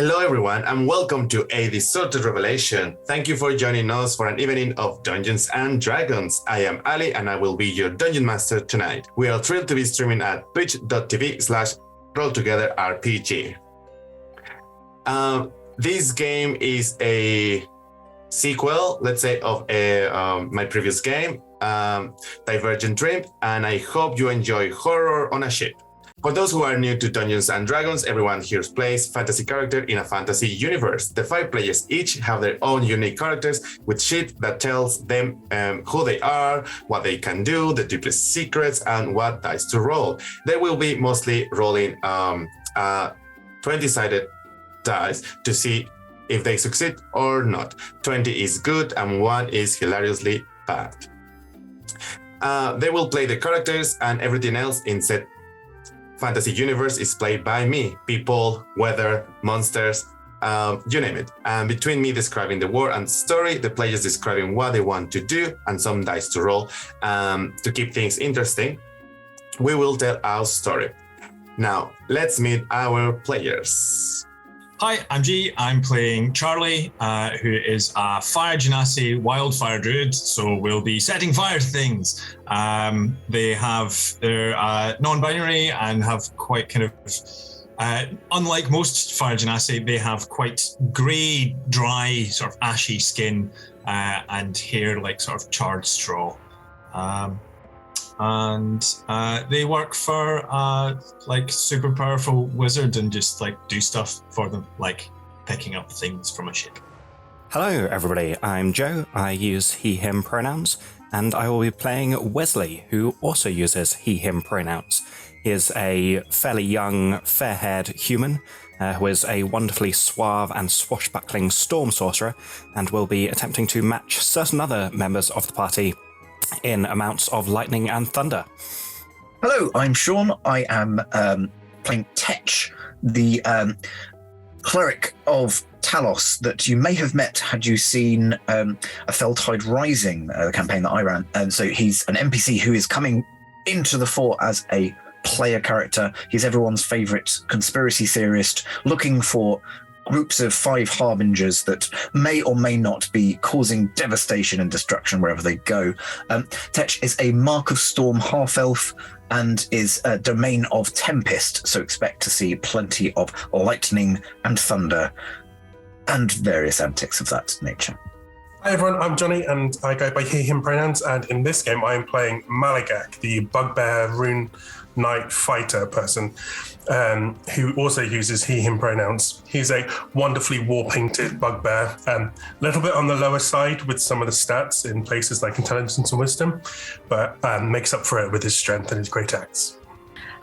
Hello everyone and welcome to A Distorted Revelation. Thank you for joining us for an evening of Dungeons and Dragons. I am Ali and I will be your Dungeon Master tonight. We are thrilled to be streaming at twitch.tv/rolltogetherrpg. This game is a sequel, let's say, of my previous game, Divergent Dream, and I hope you enjoy horror on a ship. For those who are new to Dungeons & Dragons, everyone here plays fantasy character in a fantasy universe. The 5 players each have their own unique characters with shit that tells them who they are, what they can do, the deepest secrets, and what dice to roll. They will be mostly rolling 20-sided dice to see if they succeed or not. 20 is good and 1 is hilariously bad. They will play the characters and everything else in said fantasy universe is played by me. People, weather, monsters, you name it. And between me describing the world and story, the players describing what they want to do, and some dice to roll to keep things interesting, we will tell our story. Now, let's meet our players. Hi, I'm G. I'm playing Charlie, who is a fire genasi wildfire druid, so we'll be setting fire to things. They're non-binary and have quite kind of, unlike most fire genasi, they have quite grey, dry, sort of ashy skin and hair like sort of charred straw. And they work for like super powerful wizard and just like do stuff for them, like picking up things from a ship. Hello everybody, I'm Joe. I use he/him pronouns, and I will be playing Wesley, who also uses he/him pronouns. He is a fairly young, fair-haired human who is a wonderfully suave and swashbuckling storm sorcerer, and will be attempting to match certain other members of the party in amounts of lightning and thunder. Hello, I'm Sean. I am playing Tetch, the cleric of Talos that you may have met had you seen A Feltide Rising, the campaign that I ran. And so he's an NPC who is coming into the fore as a player character. He's everyone's favourite conspiracy theorist, looking for groups of 5 harbingers that may or may not be causing devastation and destruction wherever they go. Tetch is a Mark of Storm half-elf and is a domain of Tempest, so expect to see plenty of lightning and thunder and various antics of that nature. Hi everyone, I'm Johnny and I go by he/him pronouns, and in this game I am playing Malagak, the bugbear rune knight fighter person, who also uses he/him pronouns. He's a wonderfully war-painted bugbear, a little bit on the lower side with some of the stats in places like intelligence and wisdom, but makes up for it with his strength and his great axe.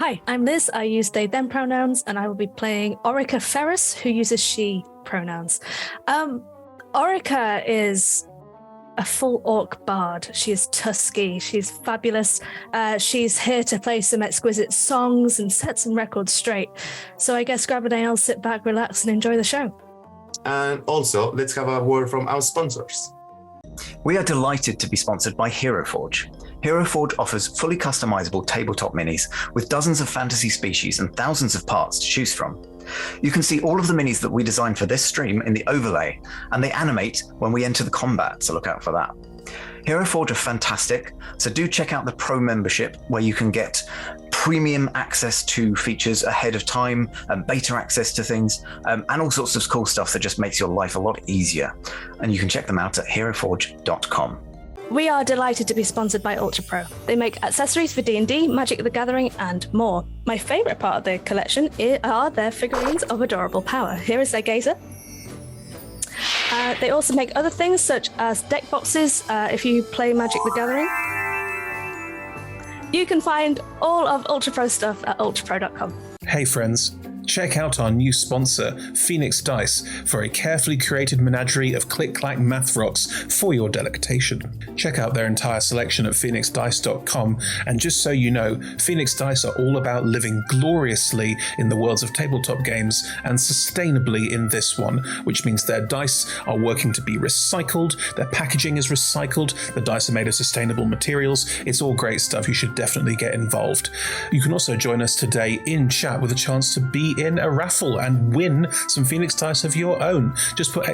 Hi, I'm Liz. I use they, them pronouns, and I will be playing Orica Ferris, who uses she pronouns. Orica is a full orc bard. She is tusky. She's fabulous. She's here to play some exquisite songs and set some records straight. So I guess grab a nail, sit back, relax, and enjoy the show. And also, let's have a word from our sponsors. We are delighted to be sponsored by HeroForge. HeroForge offers fully customizable tabletop minis with dozens of fantasy species and thousands of parts to choose from. You can see all of the minis that we designed for this stream in the overlay, and they animate when we enter the combat, so look out for that. HeroForge are fantastic, so do check out the Pro membership where you can get premium access to features ahead of time, and beta access to things, and all sorts of cool stuff that just makes your life a lot easier. And you can check them out at heroforge.com. We are delighted to be sponsored by Ultra Pro. They make accessories for D&D, Magic the Gathering, and more. My favourite part of the collection are their figurines of adorable power. Here is their gazer. They also make other things such as deck boxes if you play Magic the Gathering. You can find all of Ultra Pro stuff at ultrapro.com. Hey friends, check out our new sponsor, Phoenix Dice, for a carefully curated menagerie of click-clack math rocks for your delectation. Check out their entire selection at phoenixdice.com, and just so you know, Phoenix Dice are all about living gloriously in the worlds of tabletop games and sustainably in this one, which means their dice are working to be recycled, their packaging is recycled, the dice are made of sustainable materials. It's all great stuff. You should definitely get involved. You can also join us today in chat with a chance to be be in a raffle and win some Phoenix Dice of your own. Just put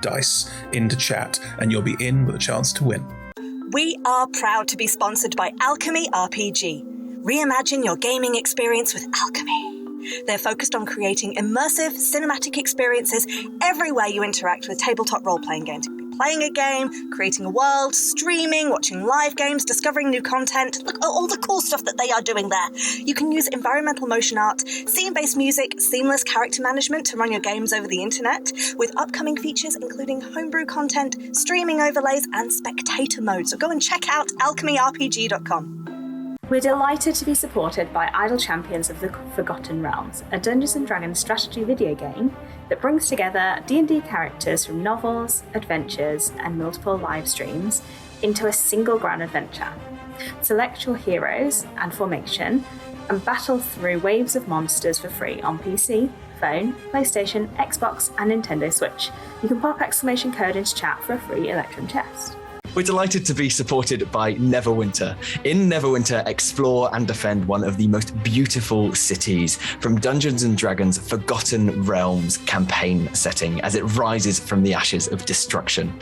!dice into chat and you'll be in with a chance to win. We are proud to be sponsored by Alchemy RPG. Reimagine your gaming experience with Alchemy. They're focused on creating immersive, cinematic experiences everywhere you interact with tabletop role-playing games. You could be playing a game, creating a world, streaming, watching live games, discovering new content. Look at all the cool stuff that they are doing there. You can use environmental motion art, scene-based music, seamless character management to run your games over the internet, with upcoming features including homebrew content, streaming overlays, and spectator mode. So go and check out alchemyrpg.com. We're delighted to be supported by Idle Champions of the Forgotten Realms, a Dungeons & Dragons strategy video game that brings together D&D characters from novels, adventures, and multiple live streams into a single grand adventure. Select your heroes and formation and battle through waves of monsters for free on PC, phone, PlayStation, Xbox, and Nintendo Switch. You can pop exclamation code into chat for a free Electrum chest. We're delighted to be supported by Neverwinter. In Neverwinter, explore and defend one of the most beautiful cities from Dungeons & Dragons' Forgotten Realms campaign setting as it rises from the ashes of destruction.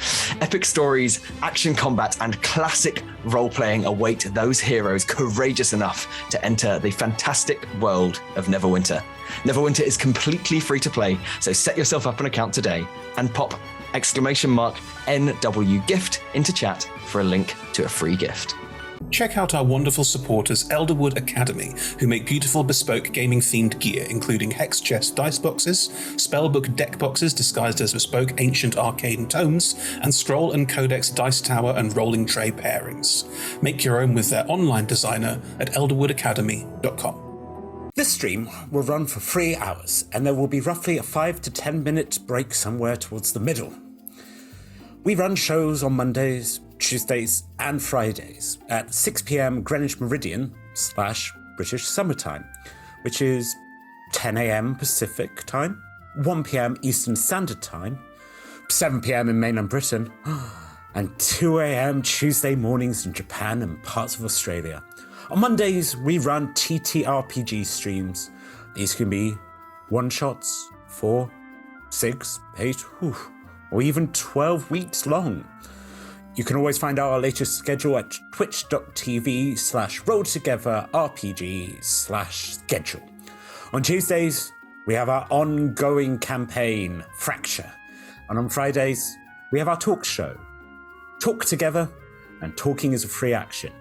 Epic stories, action combat, and classic role-playing await those heroes courageous enough to enter the fantastic world of Neverwinter. Neverwinter is completely free to play, so set yourself up an account today and pop !NW gift into chat for a link to a free gift. Check out our wonderful supporters, Elderwood Academy, who make beautiful bespoke gaming-themed gear, including hex chest dice boxes, spellbook deck boxes disguised as bespoke ancient arcane tomes, and scroll and codex dice tower and rolling tray pairings. Make your own with their online designer at elderwoodacademy.com. This stream will run for 3 hours, and there will be roughly a 5 to 10 minute break somewhere towards the middle. We run shows on Mondays, Tuesdays, and Fridays at 6 p.m. Greenwich Meridian / British Summertime, which is 10 a.m. Pacific Time, 1 p.m. Eastern Standard Time, 7 p.m. in mainland Britain, and 2 a.m. Tuesday mornings in Japan and parts of Australia. On Mondays, we run TTRPG streams. These can be one-shots, 4, 6, 8, or even 12 weeks long. You can always find out our latest schedule at twitch.tv/rolltogetherrpg/schedule. On Tuesdays, we have our ongoing campaign, Fracture. And on Fridays, we have our talk show, Talk Together, and Talking is a Free Action,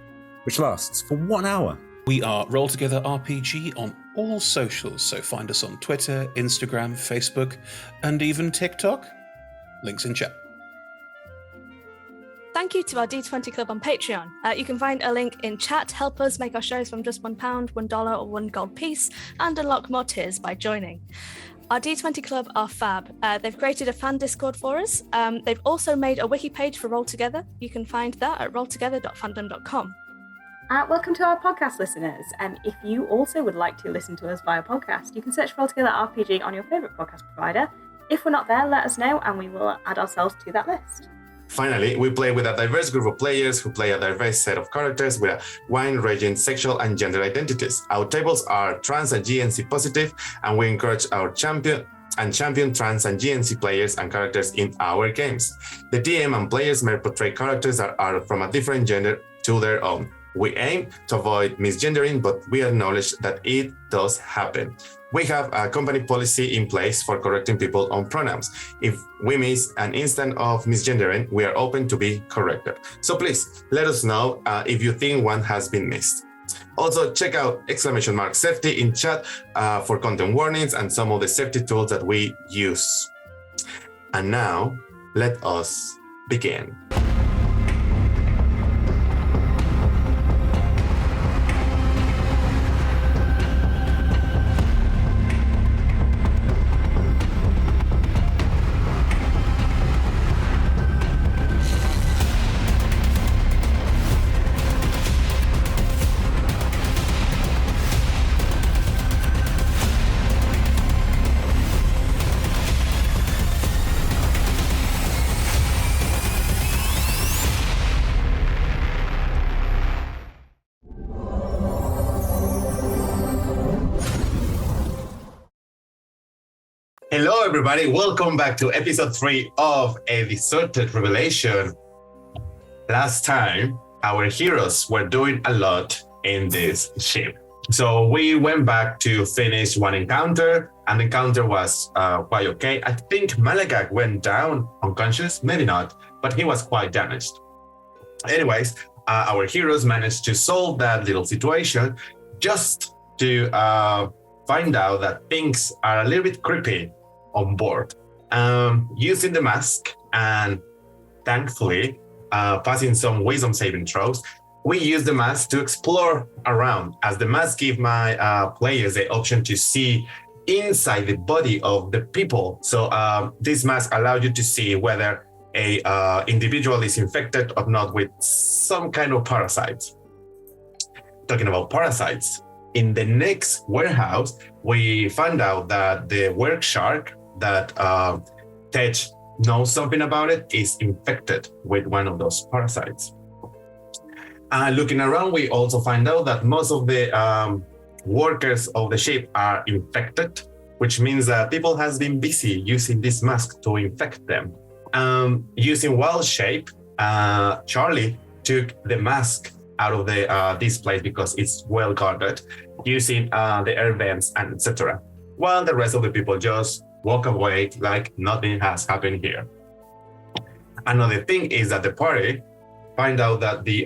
which lasts for 1 hour. We are Roll Together RPG on all socials, so find us on Twitter, Instagram, Facebook, and even TikTok. Links in chat. Thank you to our D20 Club on Patreon. You can find a link in chat. Help us make our shows from just £1, $1, or $1 gold piece, and unlock more tiers by joining. Our D20 Club are fab. They've created a fan Discord for us. They've also made a wiki page for Roll Together. You can find that at rolltogether.fandom.com. Welcome to our podcast listeners. If you also would like to listen to us via podcast, you can search for Roll Together RPG on your favourite podcast provider. If we're not there, let us know and we will add ourselves to that list. Finally, we play with a diverse group of players who play a diverse set of characters with a wide-ranging sexual and gender identities. Our tables are trans and GNC positive, and we encourage our champion trans and GNC players and characters in our games. The DM and players may portray characters that are from a different gender to their own. We aim to avoid misgendering, but we acknowledge that it does happen. We have a company policy in place for correcting people on pronouns. If we miss an instant of misgendering, we are open to be corrected. So please let us know if you think one has been missed. Also, check out !safety in chat for content warnings and some of the safety tools that we use. And now, let us begin. Hello, everybody. Welcome back to episode 3 of A Deserted Revelation. Last time, our heroes were doing a lot in this ship. So we went back to finish one encounter, and the encounter was quite okay. I think Malagak went down unconscious, maybe not, but he was quite damaged. Anyways, our heroes managed to solve that little situation just to find out that things are a little bit creepy on board. Using the mask and thankfully passing some wisdom saving throws, we use the mask to explore around, as the mask gives my players the option to see inside the body of the people. So this mask allows you to see whether a individual is infected or not with some kind of parasites. Talking about parasites, in the next warehouse, we found out that the work shark that Tej knows something about it is infected with one of those parasites. Looking around, we also find out that most of the workers of the ship are infected, which means that people has been busy using this mask to infect them. Using wild shape, Charlie took the mask out of this place because it's well guarded, using the air vents and etc. While the rest of the people just walk away like nothing has happened here. Another thing is that the party find out that the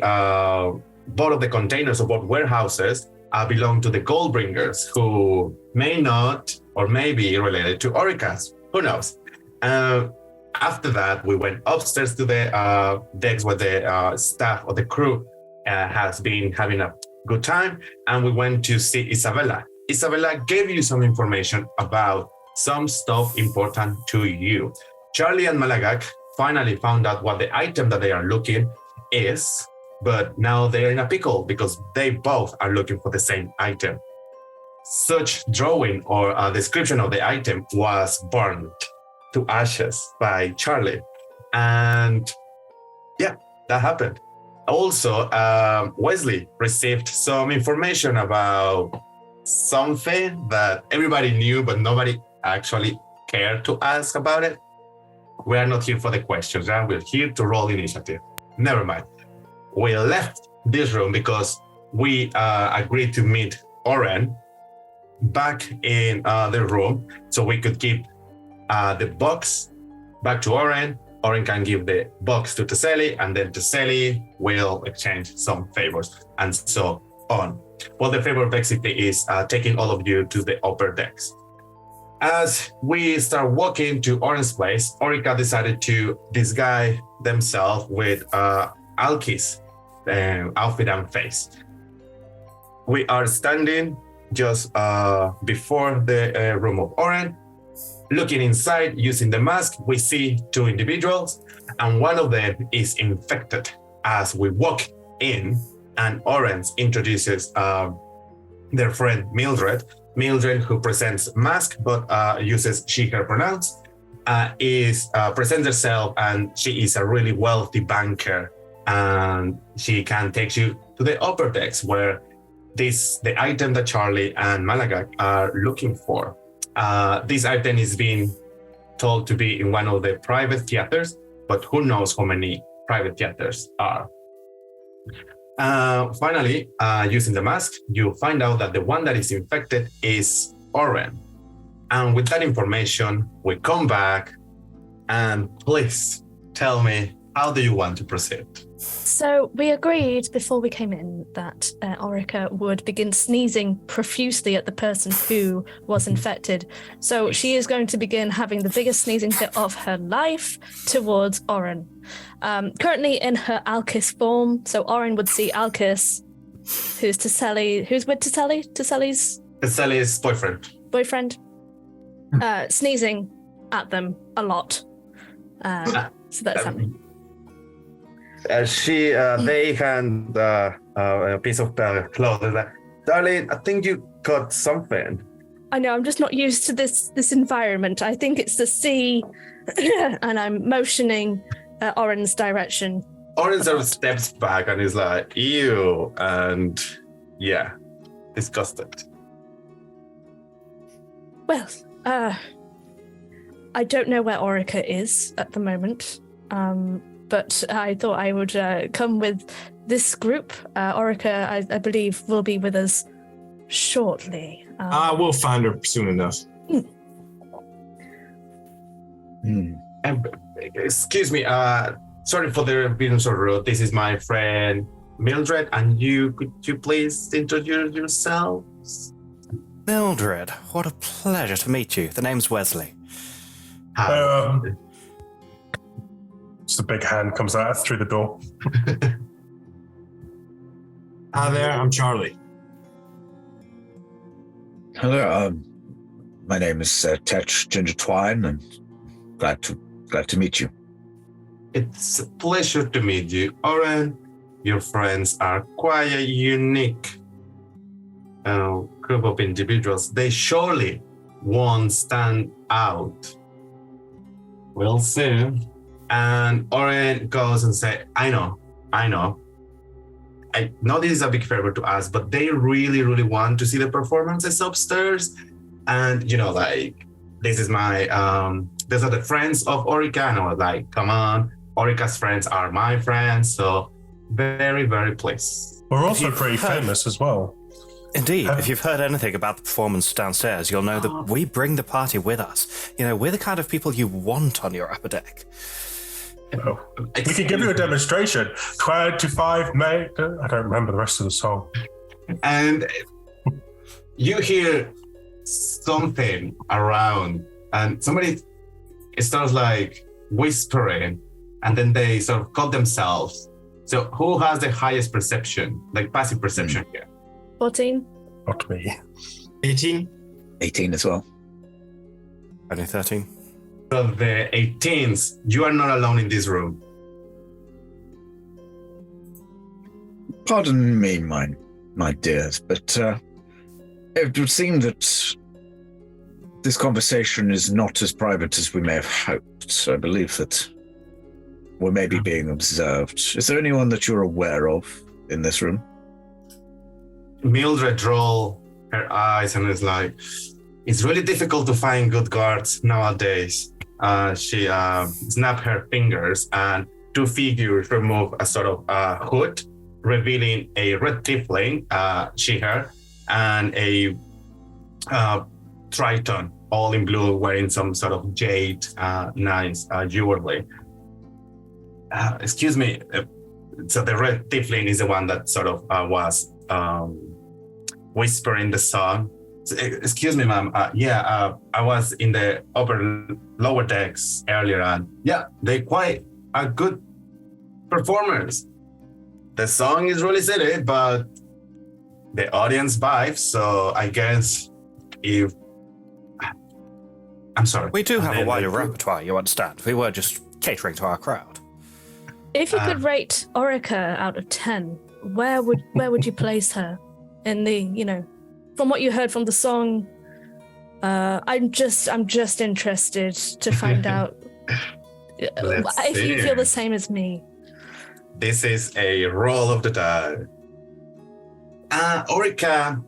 both of the containers of both warehouses belong to the Goldbringers, who may not or may be related to Oricas. Who knows? After that, we went upstairs to the decks where the staff or the crew has been having a good time, and we went to see Isabella. Isabella gave you some information about some stuff important to you. Charlie and Malagak finally found out what the item that they are looking is, but now they're in a pickle because they both are looking for the same item. Such drawing or a description of the item was burned to ashes by Charlie. And yeah, that happened. Also, Wesley received some information about something that everybody knew, but nobody actually cared to ask about it. We are not here for the questions, right? We're here to roll initiative. Never mind. We left this room because we agreed to meet Oren back in the room so we could give the box back to Oren. Oren can give the box to Teseli, and then Teseli will exchange some favors, and so on. Well, the favor basically is taking all of you to the upper decks. As we start walking to Oren's place, Orica decided to disguise themselves with Alki's outfit and face. We are standing just before the room of Oren. Looking inside using the mask, we see two individuals, and one of them is infected. As we walk in, and Orange introduces their friend Mildred. Mildred, who presents mask but uses she, her pronouns, presents herself, and she is a really wealthy banker, and she can take you to the upper decks where the item that Charlie and Malaga are looking for. This item is being told to be in one of the private theaters, but who knows how many private theaters are. Finally, using the mask, you find out that the one that is infected is Oren. And with that information, we come back, and please tell me, how do you want to proceed? So we agreed before we came in that Orica would begin sneezing profusely at the person who was infected. So she is going to begin having the biggest sneezing fit of her life towards Oren. Currently in her Alkis form, so Oren would see Alkis, who's with Teseli's boyfriend, sneezing at them a lot. So that's happening. They hand a piece of cloth. Like, darling, I think you got something. I know, I'm just not used to this environment. I think it's the sea, and I'm motioning Oren's direction. Oren sort of steps back and is like, ew, and yeah, disgusted. Well, I don't know where Orica is at the moment, but I thought I would come with this group. Orica, I believe, will be with us shortly. We'll find her soon enough. Excuse me, sorry for the being so rude. This is my friend Mildred, and could you please introduce yourselves? Mildred, what a pleasure to meet you. The name's Wesley. Just a big hand comes out through the door. Hi there, I'm Charlie. Hello, my name is Tetch Ginger Twine, and glad to meet you. It's a pleasure to meet you, Oren. Your friends are quite a unique group of individuals. They surely won't stand out. We'll see. And Oren goes and says, I know. I know this is a big favor to us, but they really, really want to see the performances upstairs. And, this is my, these are the friends of Orica. And I was like, come on, Orica's friends are my friends. So very, very pleased. We're also pretty famous as well. Indeed. If you've heard anything about the performance downstairs, you'll know that we bring the party with us. We're the kind of people you want on your upper deck. Oh. We can give you a demonstration. 25 May. I don't remember the rest of the song. And you hear something around, and somebody starts like whispering, and then they sort of cut themselves. So who has the highest perception, like passive perception here? 14. Not me. 18. 18 as well. Only 13. So the 18s, you are not alone in this room. Pardon me, my dears, but it would seem that this conversation is not as private as we may have hoped. I believe that we may be being observed. Is there anyone that you're aware of in this room? Mildred roll her eyes and is like, it's really difficult to find good guards nowadays. She snapped her fingers, and two figures remove a sort of hood, revealing a red tiefling, she/her, and a triton, all in blue, wearing some sort of jade, nice jewelry. Excuse me. So the red tiefling is the one that sort of was whispering the song. So, excuse me, ma'am. I was in the lower decks earlier, and they quite are good performers. The song is really silly, but the audience vibes. So I guess I'm sorry. We do have a wider repertoire, you understand. We were just catering to our crowd. If you could rate Orica out of 10, where would you place her in the, from what you heard from the song? I'm just interested to find out if you feel the same as me. This is a roll of the die. Orica,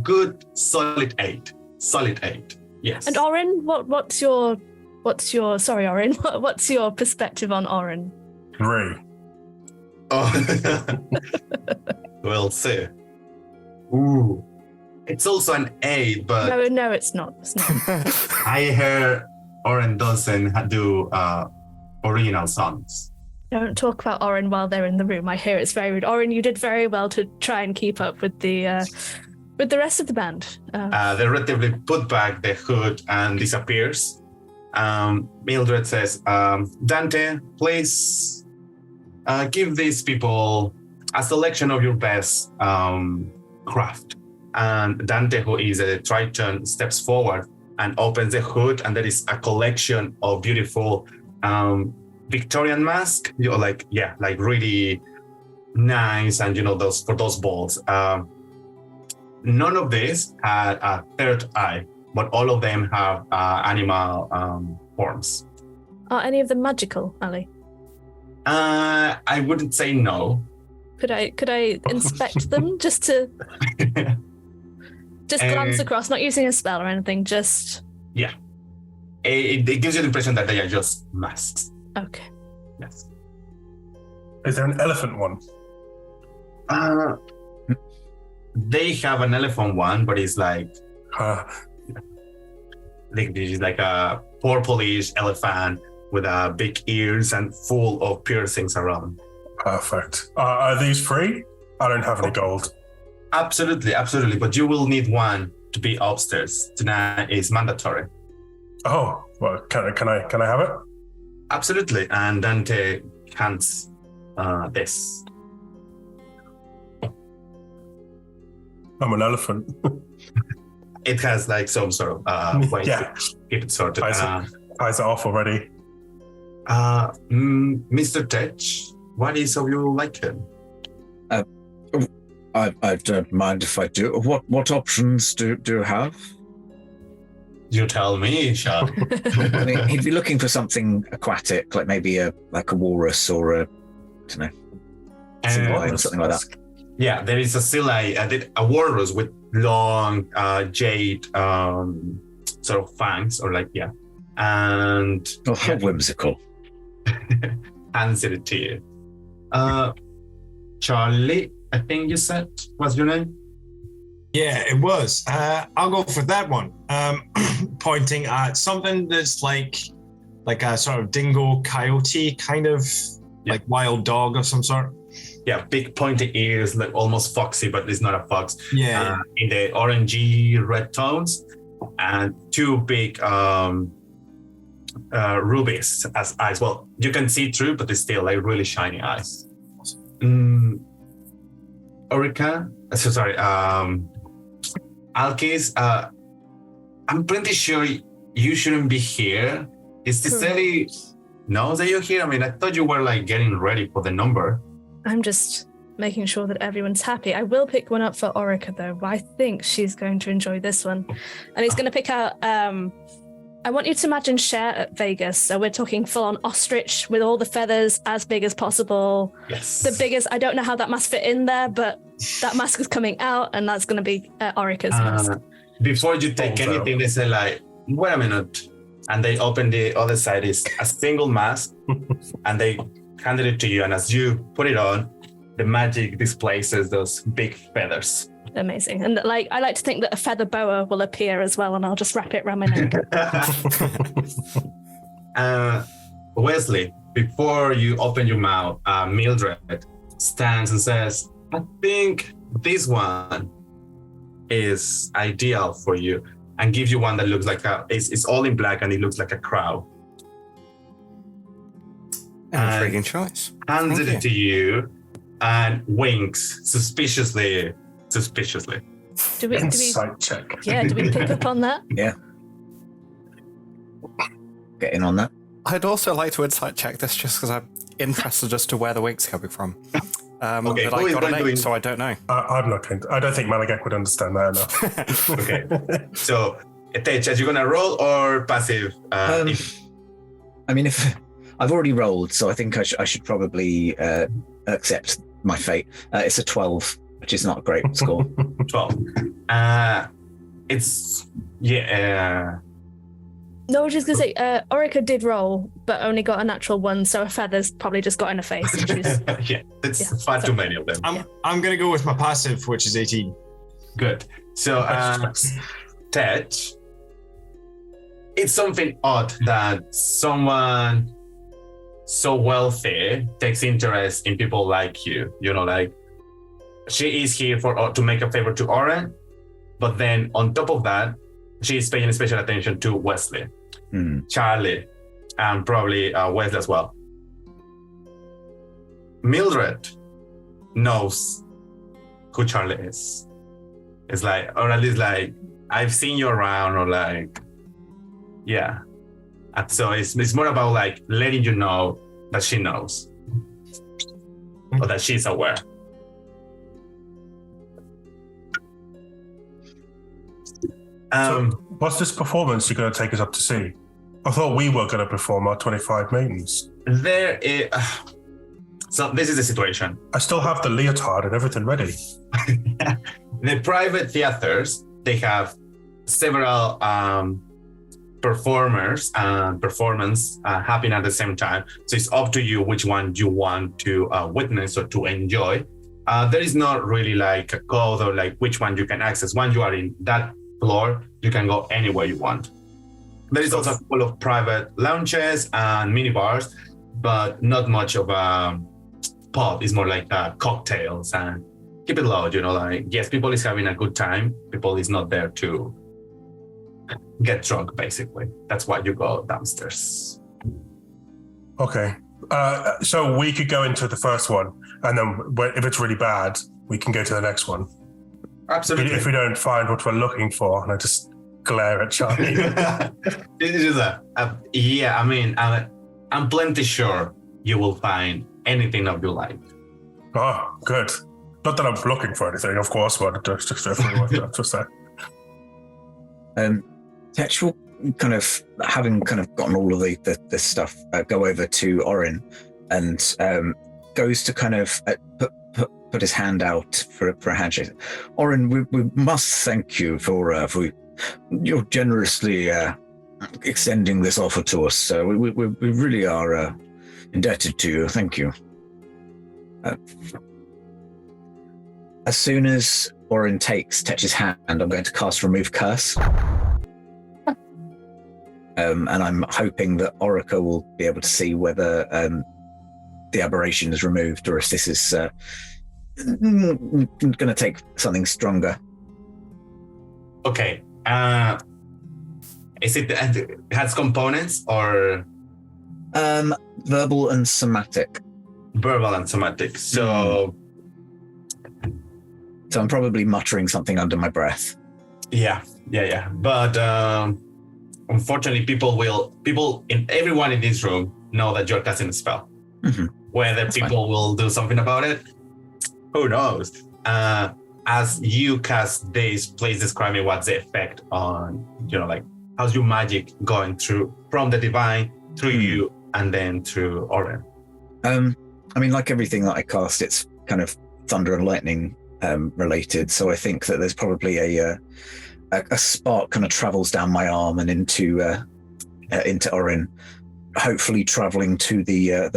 good solid 8. Solid 8. Yes. And Oren, what's your sorry, Oren, what's your perspective on Oren? 3. Oh. We'll see. Ooh. It's also an 8, but No, it's not. It's not. I heard Oren doesn't do original songs. Don't talk about Oren while they're in the room. I hear it's very rude. Oren, you did very well to try and keep up with the rest of the band. They relatively put back the hood and disappears. Mildred says, Dante, please give these people a selection of your best craft. And Dante, who is a Triton, steps forward and opens the hood, and there is a collection of beautiful Victorian masks, like really nice, and those for those balls. None of these had a third eye, but all of them have animal forms. Are any of them magical, Ali? I wouldn't say no. Could I inspect them just to glance across, not using a spell or anything, just... Yeah. it gives you the impression that they are just masks. Okay. Yes. Is there an elephant one? They have an elephant one, but it's like it's like a purplish elephant with big ears and full of piercings around. Perfect. Are these free? I don't have any gold. Absolutely. But you will need one to be upstairs. Tonight is mandatory. Oh, well, can I have it? Absolutely. And Dante hands this. I'm an elephant. It has like some sort of way to keep it sorted. Eyes are off already. Mr. Tech, what is of you like him? I don't mind if I do. What options do you have? You tell me, Sean. I mean, he'd be looking for something aquatic, like maybe a walrus or a sea lion, something like that. Yeah, there is a sea lion, a walrus with long jade sort of fangs, and how whimsical. Hands it to you. Charlie, I think you said, what's your name? Yeah, it was. I'll go for that one. Pointing at something that's like a sort of dingo coyote kind of like wild dog of some sort. Yeah, big pointy ears, like almost foxy, but it's not a fox. Yeah. In the orangey red tones, and two big rubies as eyes. Well, you can see through, but it's still like really shiny eyes. Orica, Alkis, I'm pretty sure you shouldn't be here. Is this Ellie knows that you're here? I mean, I thought you were like getting ready for the number. I'm just making sure that everyone's happy. I will pick one up for Orica though. I think she's going to enjoy this one. And he's going to pick out, I want you to imagine Cher at Vegas. So we're talking full on ostrich with all the feathers as big as possible. Yes. The biggest, I don't know how that mask fit in there, but that mask is coming out and that's going to be Orica's mask. Before you take anything, they say like, wait a minute. And they open the other side, is a single mask and they handed it to you. And as you put it on, the magic displaces those big feathers. Amazing. And like, I like to think that a feather boa will appear as well, and I'll just wrap it around my neck. Wesley, before you open your mouth, Mildred stands and says, I think this one is ideal for you, and gives you one that looks like it's all in black and it looks like a crow. Intriguing choice. Hands it to you and winks suspiciously. Do we Insight check. Yeah, do we pick up on that? Yeah. Get in on that. I'd also like to insight check this just because I'm interested as to where the wink's coming from. Okay, but I got an 8, so I don't know. I'm not going to. I don't think Malagak would understand that enough. Okay. So, Tej, are you going to roll or passive? I mean, if I've already rolled, so I think I should probably accept my fate. It's a 12, which is not a great score. 12. It's, No, I was just going to say, Orica did roll, but only got a natural 1, so a feather's probably just got in her face. It's far too many of them. I'm going to go with my passive, which is 18. Good. So, Tej, it's something odd that someone so wealthy takes interest in people like you. You know, like, she is here to make a favor to Oren, but then on top of that, she's paying special attention to Wesley, Charlie, and probably Wesley as well. Mildred knows who Charlie is. It's like, or at least like, I've seen you around, or like, yeah. And so it's more about like letting you know that she knows, or that she's aware. So what's this performance you're going to take us up to see? I thought we were going to perform our 25 maidens. So this is the situation. I still have the leotard and everything ready. The private theaters, they have several performers and performance happening at the same time. So it's up to you which one you want to witness or to enjoy. There is not really like a code or like which one you can access. Once you are in that floor, you can go anywhere you want. There is also a couple of private lounges and mini bars, but not much of a pub. It's more like cocktails and keep it low, like, yes, people is having a good time. People is not there to get drunk, basically. That's why you go downstairs. Okay. So we could go into the first one, and then if it's really bad, we can go to the next one. Absolutely. If we don't find what we're looking for, and I just glare at Charlie. This is yeah, I mean, I'm plenty sure you will find anything of your life. Oh, good. Not that I'm looking for anything, of course, but just to say. Tetch will having gotten all of the stuff, go over to Orin and goes to put his hand out for a handshake. Orin, we must thank you for you're generously extending this offer to us. We really are indebted to you. Thank you. As soon as Orin takes Tetch's hand, I'm going to cast Remove Curse. And I'm hoping that Orica will be able to see whether the aberration is removed or if this is going to take something stronger. Okay. Is it has components or? Verbal and somatic. Verbal and somatic. So I'm probably muttering something under my breath. Yeah. But unfortunately, everyone in this room know that you're casting a spell. Mm-hmm. Whether That's people fine. will do something about it, who knows? As you cast this, please describe me what's the effect on, how's your magic going through from the divine through you and then through Orin? I mean, like everything that I cast, it's kind of thunder and lightning related. So I think that there's probably a spark kind of travels down my arm and into Orin, hopefully traveling to the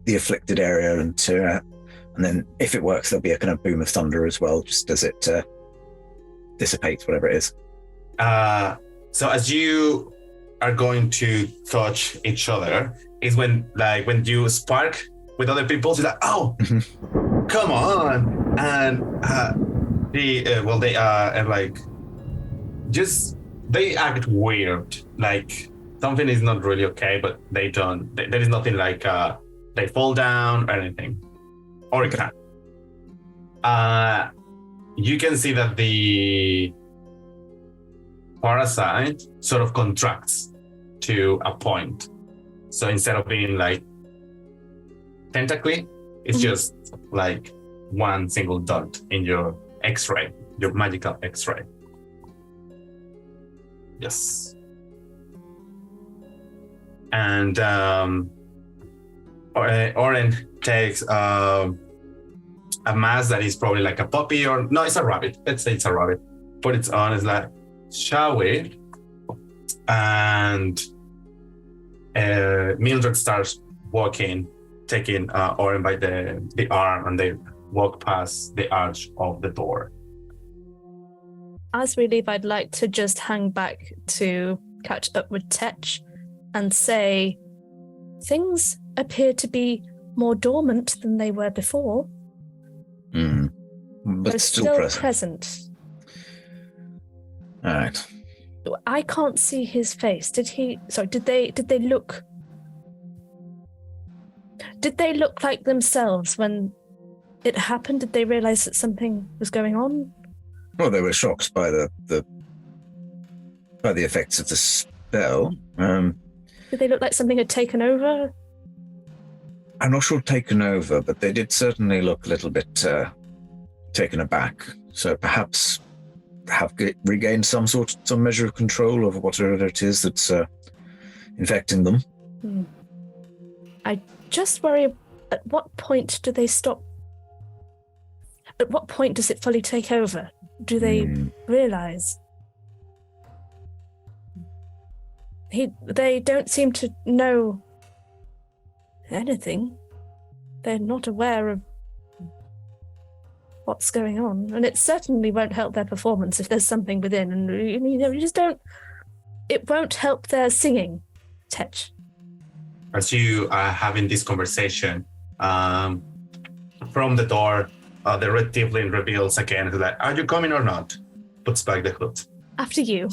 afflicted area, and then if it works, there'll be a kind of boom of thunder as well, just as it dissipates whatever it is. So as you are going to touch each other, is when you spark with other people, you're like, oh, come on, and they are like. Just they act weird, like something is not really okay, but they don't. There is nothing like they fall down or anything, or it can. You can see that the parasite sort of contracts to a point. So instead of being like tentacly, it's just like one single dot in your X-ray, your magical X-ray. Yes. And Oren takes a mask that is probably like a puppy or no, it's a rabbit. Let's say it's a rabbit. Put it on, it's like, shall we? And Mildred starts walking, taking Oren by the arm, and they walk past the arch of the door. As we leave, I'd like to just hang back to catch up with Tetch and say, things appear to be more dormant than they were before. But They're still present. All right. I can't see his face. Did they look like themselves when it happened? Did they realize that something was going on? Well, they were shocked by the effects of the spell. Did they look like something had taken over? I'm not sure taken over, but they did certainly look a little bit taken aback. So perhaps have regained some measure of control over whatever it is that's infecting them. I just worry, at what point do they stop? At what point does it fully take over? Do they realize? They don't seem to know anything. They're not aware of what's going on, and it certainly won't help their performance if there's something within. And you just don't. It won't help their singing, Tetch. As you are having this conversation, from the door, the red tiefling reveals again that, "Are you coming or not?" Puts back the hood. After you.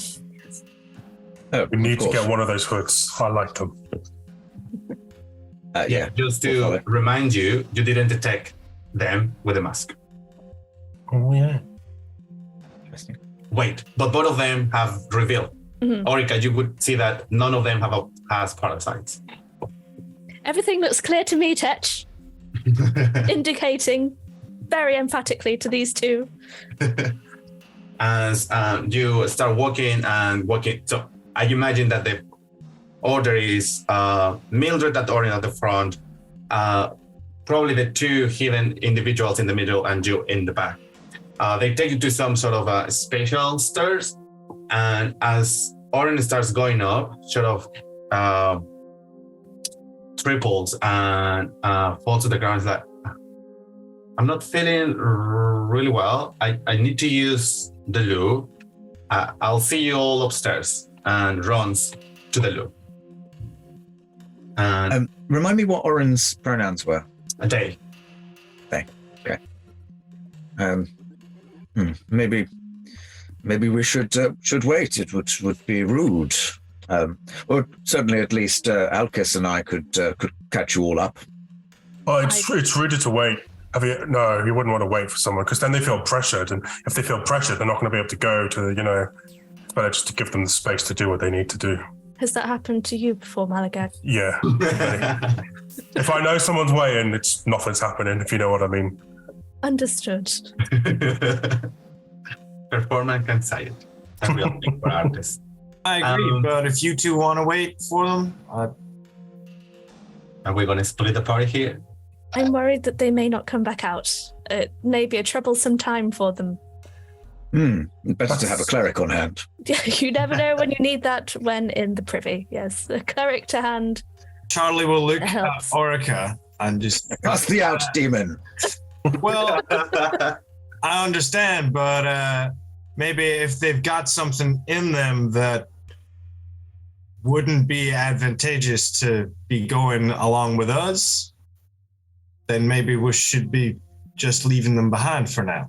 We need to get one of those hoods. I like them. Yeah, just to remind you, you didn't detect them with a mask. Oh, yeah. Interesting. Wait, but both of them have revealed. Orica, you would see that none of them has parasites. Everything looks clear to me, Tetch. Indicating very emphatically to these two. As you start walking, so I imagine that the order is Mildred at Orin at the front, probably the two hidden individuals in the middle, and you in the back. They take you to some sort of special stairs, and as Orin starts going up, sort of triples and falls to the ground. It's like, I'm not feeling really well. I need to use the loo. I'll see you all upstairs, and runs to the loo. And Remind me what Oren's pronouns were. a day. Okay. Maybe we should wait. It would be rude. Or certainly at least Alkis and I could catch you all up. Well, it's ruder to wait. No, you wouldn't want to wait for someone because then they feel pressured, and if they feel pressured, they're not going to be able to go to. It's better just to give them the space to do what they need to do. Has that happened to you before, Malagag? Yeah. If I know someone's waiting, nothing's happening. If you know what I mean. Understood. Performance can say it. A real thing for artists. I agree, but if you two want to wait for them, Are we going to split the party here? I'm worried that they may not come back out. It may be a troublesome time for them. Better to have a cleric on hand. You never know when you need that when in the privy. Yes, a cleric to hand. Charlie will look at Helps. Orica and just Cast the out demon. Well, I understand, but maybe if they've got something in them that wouldn't be advantageous to be going along with us, then maybe we should be just leaving them behind for now.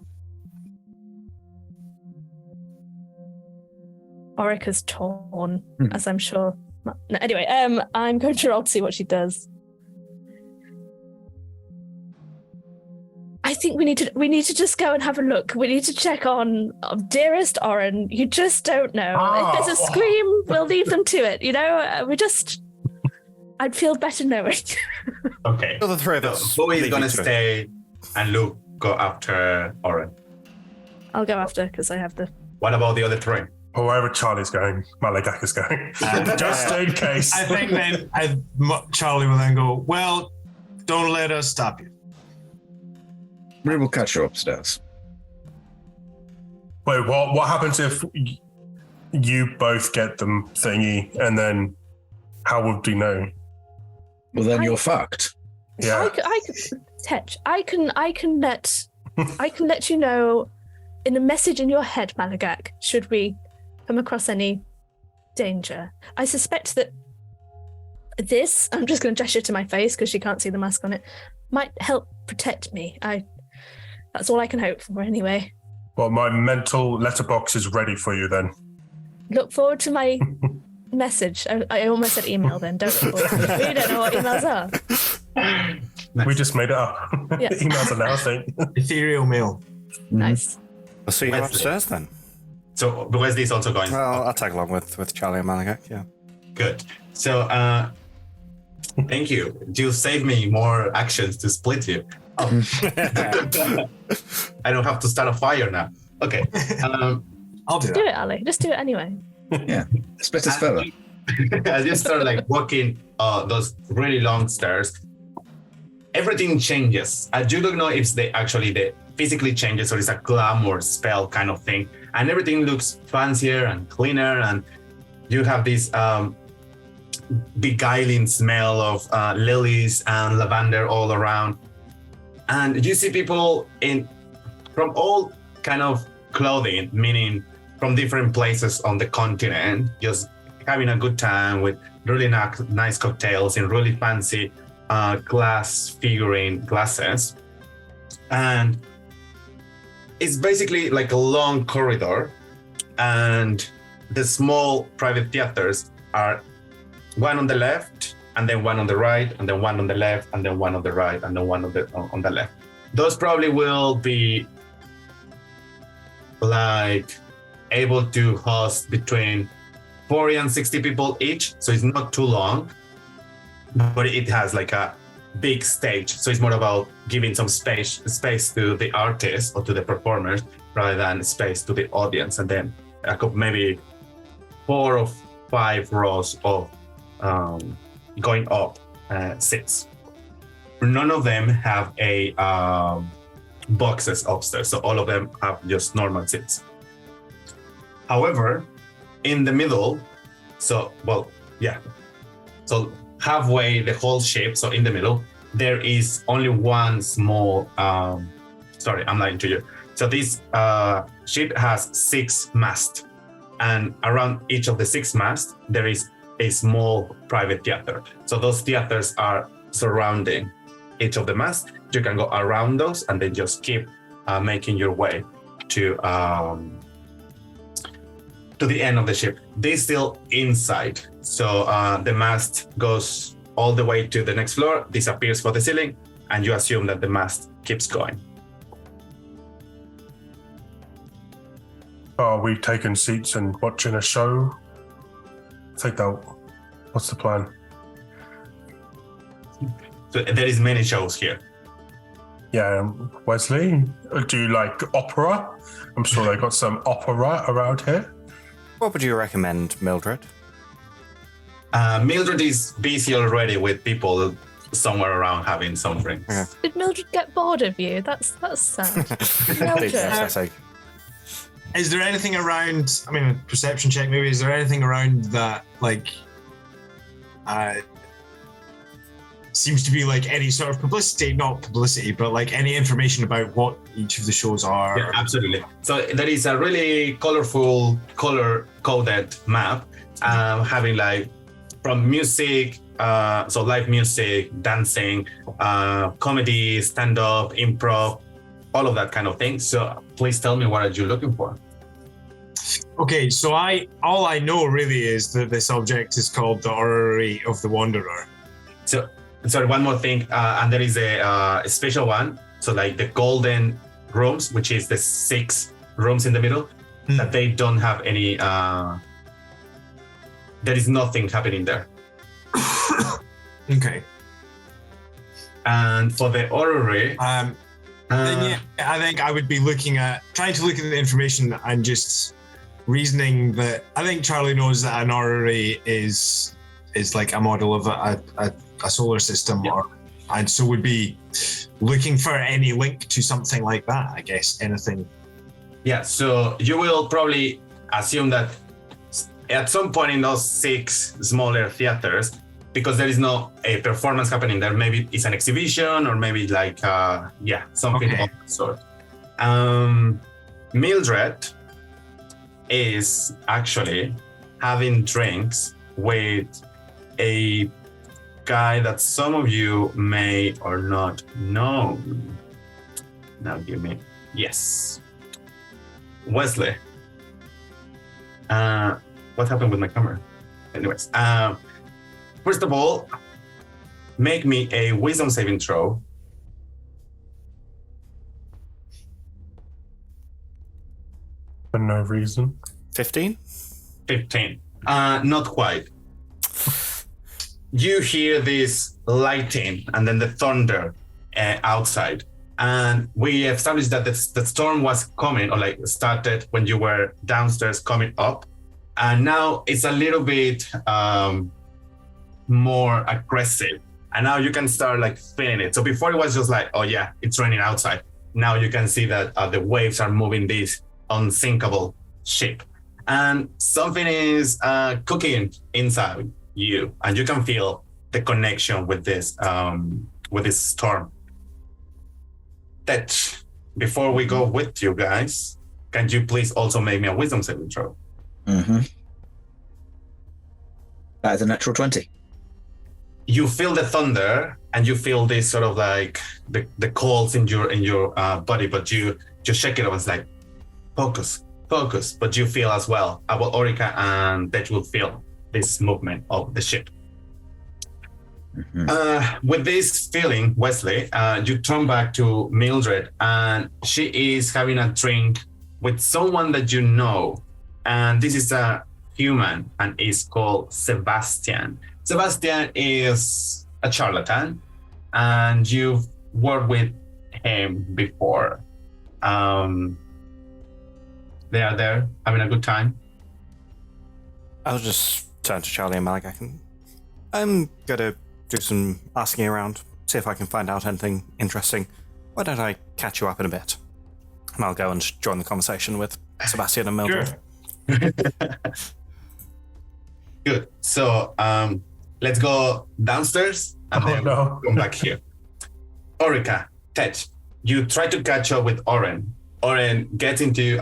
Orica's torn, as I'm sure. No, anyway, I'm going to roll to see what she does. I think we need to just go and have a look. We need to check on dearest Oren. You just don't know. If there's a scream, we'll leave them to it. I'd feel better knowing. Okay. So the three of us. Who is leave going you to to it. stay and Luke go after Oren? I'll go after because I have the. What about the other three? Wherever Charlie's going, Malagak is going. Just in case. I think then Charlie will then go, well, don't let us stop you. We will catch you upstairs. Wait, what happens if you both get them thingy, and then how would we know? Well, then you're fucked. Yeah. I can let you know in a message in your head, Malagak, should we come across any danger. I suspect that this, I'm just going to gesture to my face because she can't see the mask on it, might help protect me. That's all I can hope for anyway. Well, my mental letterbox is ready for you then. Look forward to my message. I almost said email then, don't look forward to it. We don't know what emails are. Nice. We just made it up. Yeah. Emails are now a thing. Ethereal mail. Nice. We'll see you upstairs then. So Wesley's also going. Well, I'll tag along with Charlie and Malagak, yeah. Good. So thank you. You saved me more actions to split you. Oh. I don't have to start a fire now. Okay. I'll do Do it, Ali. Just do it anyway. Yeah. Split us further. As you start walking those really long stairs, everything changes. You don't know if they physically changes or it's a glamour spell kind of thing. And everything looks fancier and cleaner, and you have this beguiling smell of lilies and lavender all around. And you see people from all kind of clothing, meaning from different places on the continent, just having a good time with really nice cocktails in really fancy glass figurine glasses. And it's basically like a long corridor, and the small private theaters are one on the left, and then one on the right, and then one on the left, and then one on the right, and then one on the left. Those probably will be like able to host between 40 and 60 people each, so it's not too long, but it has like a big stage, so it's more about giving some space to the artists or to the performers rather than space to the audience. And then maybe 4 or 5 rows of going up seats. None of them have a boxes upstairs, so all of them have just normal seats. However, in the middle, so halfway the whole ship, so in the middle, there is only one small, sorry, I'm lying to you. So this ship has 6 masts, and around each of the 6 masts, there is a small private theater. So those theaters are surrounding each of the masts. You can go around those and then just keep making your way to the end of the ship. They're still inside. So the mast goes all the way to the next floor, disappears for the ceiling, and you assume that the mast keeps going. Are we taking seats and watching a show? Take that. What's the plan? So there is many shows here. Yeah, Wesley, do you like opera? I'm sure they got some opera around here. What would you recommend, Mildred? Mildred is busy already with people somewhere around having some drinks. Okay. Did Mildred get bored of you? That's sad. Mildred. Yes, Is there anything around, I mean, a perception check maybe, is there anything around that, like, seems to be like any sort of publicity, not publicity, but like any information about what each of the shows are? Yeah, absolutely. So there is a really colorful, color-coded map, having like from music, so live music, dancing, comedy, stand-up, improv, all of that kind of thing. So please tell me, what are you looking for? Okay, so all I know really is that this object is called the Orrery of the Wanderer. So, sorry, one more thing, and there is a special one. So like the golden rooms, which is the 6 rooms in the middle, that they don't have any, there is nothing happening there. Okay. And for the orrery, then yeah, I think I would be trying to look at the information and just reasoning that I think Charlie knows that an orrery is like a model of a solar system, yeah. And so would be looking for any link to something like that, I guess, anything. Yeah, so you will probably assume that at some point in those 6 smaller theaters, because there is no a performance happening there, maybe it's an exhibition or maybe like, something Okay. of that sort. Mildred is actually having drinks with a guy that some of you may or not know. Now give me, yes. Wesley. What happened with my camera? Anyways, first of all, make me a wisdom saving throw. For no reason. 15? 15. Not quite. You hear this lighting and then the thunder outside. And we established that the storm was coming, or like started when you were downstairs coming up. And now it's a little bit more aggressive. And now you can start like feeling it. So before it was just like, oh yeah, it's raining outside. Now you can see that the waves are moving this unsinkable ship. And something is cooking inside. you, and you can feel the connection with this storm. That before we go with you guys, can you please also make me a wisdom saving throw? Mm-hmm. That is a natural 20. You feel the thunder, and you feel this sort of like the calls in your body, but you just shake it off. It's like focus. But you feel as well. About Orica and Dej will feel this movement of the ship. Mm-hmm. With this feeling, Wesley, you turn back to Mildred, and she is having a drink with someone that you know, and this is a human, and is called Sebastian. Sebastian is a charlatan, and you've worked with him before. They are there having a good time. I'll just turn to Charlie and Malagak, and I'm gonna do some asking around, see if I can find out anything interesting. Why don't I catch you up in a bit? And I'll go and join the conversation with Sebastian and Mildred. Sure. Good. So let's go downstairs and then come back here. Orica, Ted, you try to catch up with Oren. Oren gets into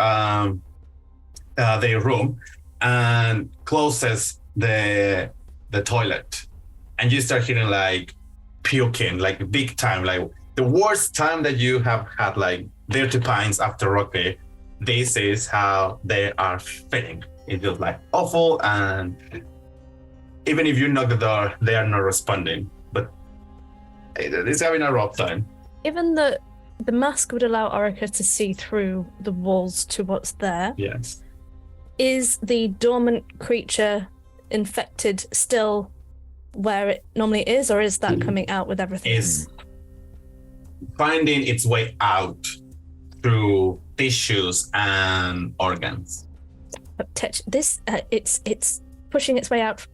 their room and closes the toilet, and you start hearing like puking, like big time, like the worst time that you have had, like dirty pints after rugby. This is how they are feeling. It's just like awful, and even if you knock the door, they are not responding. But it's having a rough time. Even the mask would allow Orica to see through the walls to what's there. Yes. Is the dormant creature infected still where it normally is, or is that coming out with everything? Is finding its way out through tissues and organs. But this, it's pushing its way out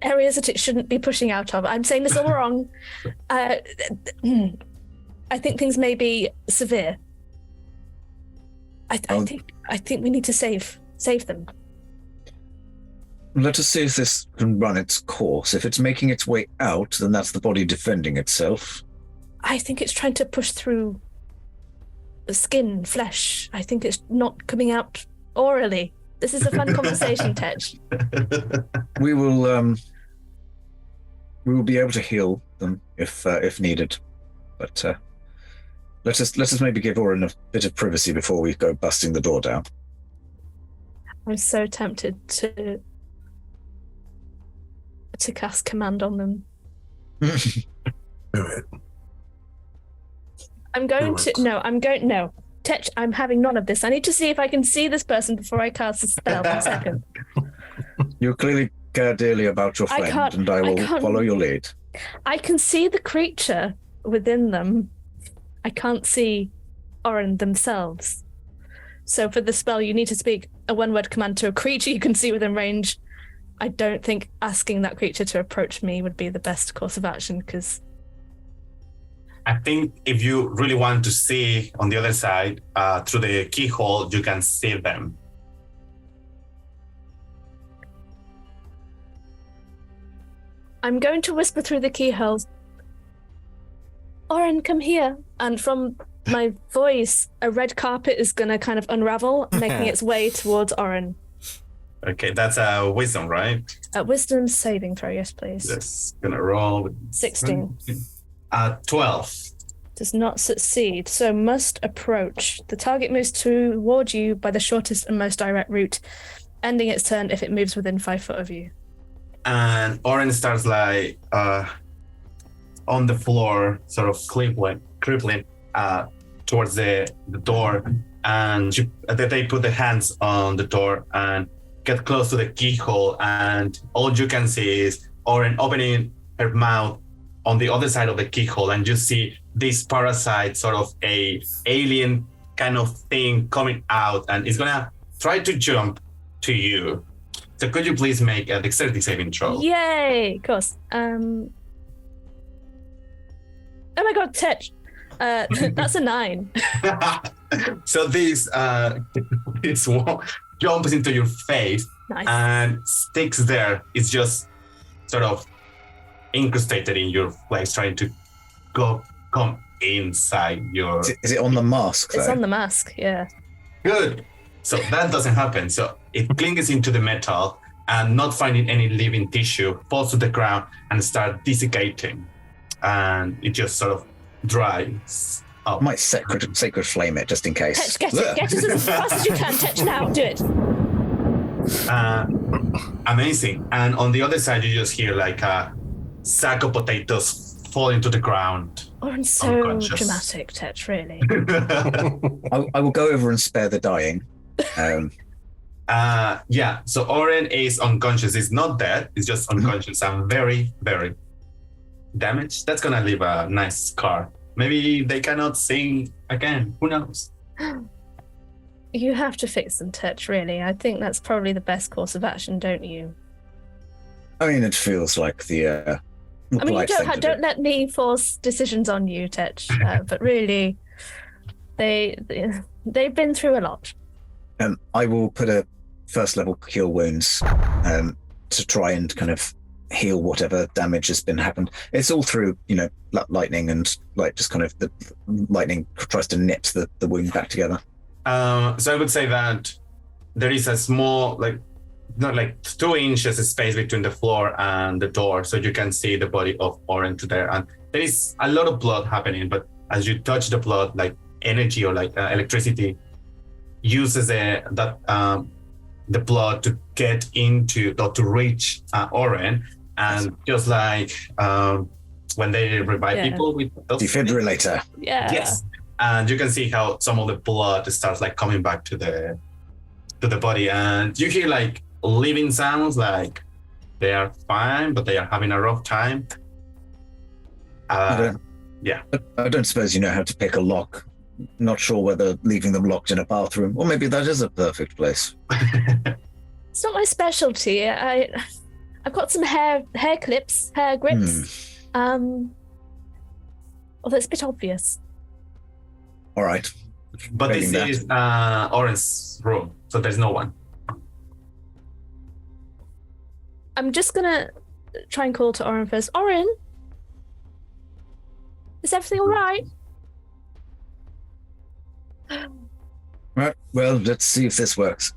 areas that it shouldn't be pushing out of. I'm saying this all wrong. I think things may be severe. I think we need to save them. Let us see if this can run its course. If it's making its way out, then that's the body defending itself. I think it's trying to push through the skin, flesh. I think it's not coming out orally. This is a fun conversation, Tej. We will be able to heal them if needed, but let us maybe give Oren a bit of privacy before we go busting the door down. I'm so tempted to cast command on them. Do it. No. Tej, I'm having none of this. I need to see if I can see this person before I cast a spell. 1 second. You clearly care dearly about your friend, and I will follow your lead. I can see the creature within them. I can't see Oren themselves. So for the spell, you need to speak a one-word command to a creature you can see within range. I don't think asking that creature to approach me would be the best course of action, because I think if you really want to see on the other side, through the keyhole, you can see them. I'm going to whisper through the keyholes, Oren, come here. And from my voice, a red carpet is going to kind of unravel, making its way towards Oren. Okay, that's a wisdom, right? Wisdom saving throw, yes, please. Yes, gonna roll with 16. 12. Does not succeed, so must approach. The target moves toward you by the shortest and most direct route, ending its turn if it moves within 5 foot of you. And Oren starts like on the floor, sort of crippling towards the door, and they put their hands on the door and get close to the keyhole, and all you can see is Oren opening her mouth on the other side of the keyhole, and you see this parasite, sort of a alien kind of thing coming out, and it's gonna try to jump to you. So could you please make a dexterity saving throw? Yay! Of course. Oh my god, Tej! That's a 9. So this wall jumps into your face. Nice. And sticks there. It's just sort of incrustated in your flesh, trying to come inside your. Is it on the mask? It's though? on the mask, yeah. Good. So that doesn't happen. So it clings into the metal and not finding any living tissue, falls to the ground and start desiccating. And it just sort of dries up. I might sacred flame it just in case. Tetch, get it as fast as you can. Tetch now, do it. Amazing. And on the other side, you just hear like a sack of potatoes fall into the ground. Oren's so Unconscious. dramatic, Tetch, really. I will go over and spare the dying. Yeah, so Oren is unconscious. He's not dead. He's just unconscious and very, very damaged. That's gonna leave a nice scar. Maybe they cannot sing again. Who knows? You have to fix them, Tetch, really. I think that's probably the best course of action, don't you? I mean, it feels like the. I mean, you don't let me force decisions on you, Tetch. But really, they've been through a lot. I will put a first level cure wounds to try and kind of heal whatever damage has been happened. It's all through, lightning and like just kind of the lightning tries to knit the wound back together. So I would say that there is a small, not like 2 inches of space between the floor and the door, so you can see the body of Oren there. And there is a lot of blood happening, but as you touch the blood, like energy or like electricity uses the blood to get into or to reach Oren, and just like when they revive people with those defibrillator. Yeah. Yes, and you can see how some of the blood starts like coming back to the body, and you hear like living sounds, like they are fine, but they are having a rough time. Yeah. I don't suppose you know how to pick a lock. Not sure whether leaving them locked in a bathroom, or maybe that is a perfect place. It's not my specialty. I've got some hair clips, hair grips. Although it's a bit obvious. All right. But this is Oren's room, so there's no one. I'm just gonna try and call to Oren first. Oren, is everything all right? Right. Well, let's see if this works.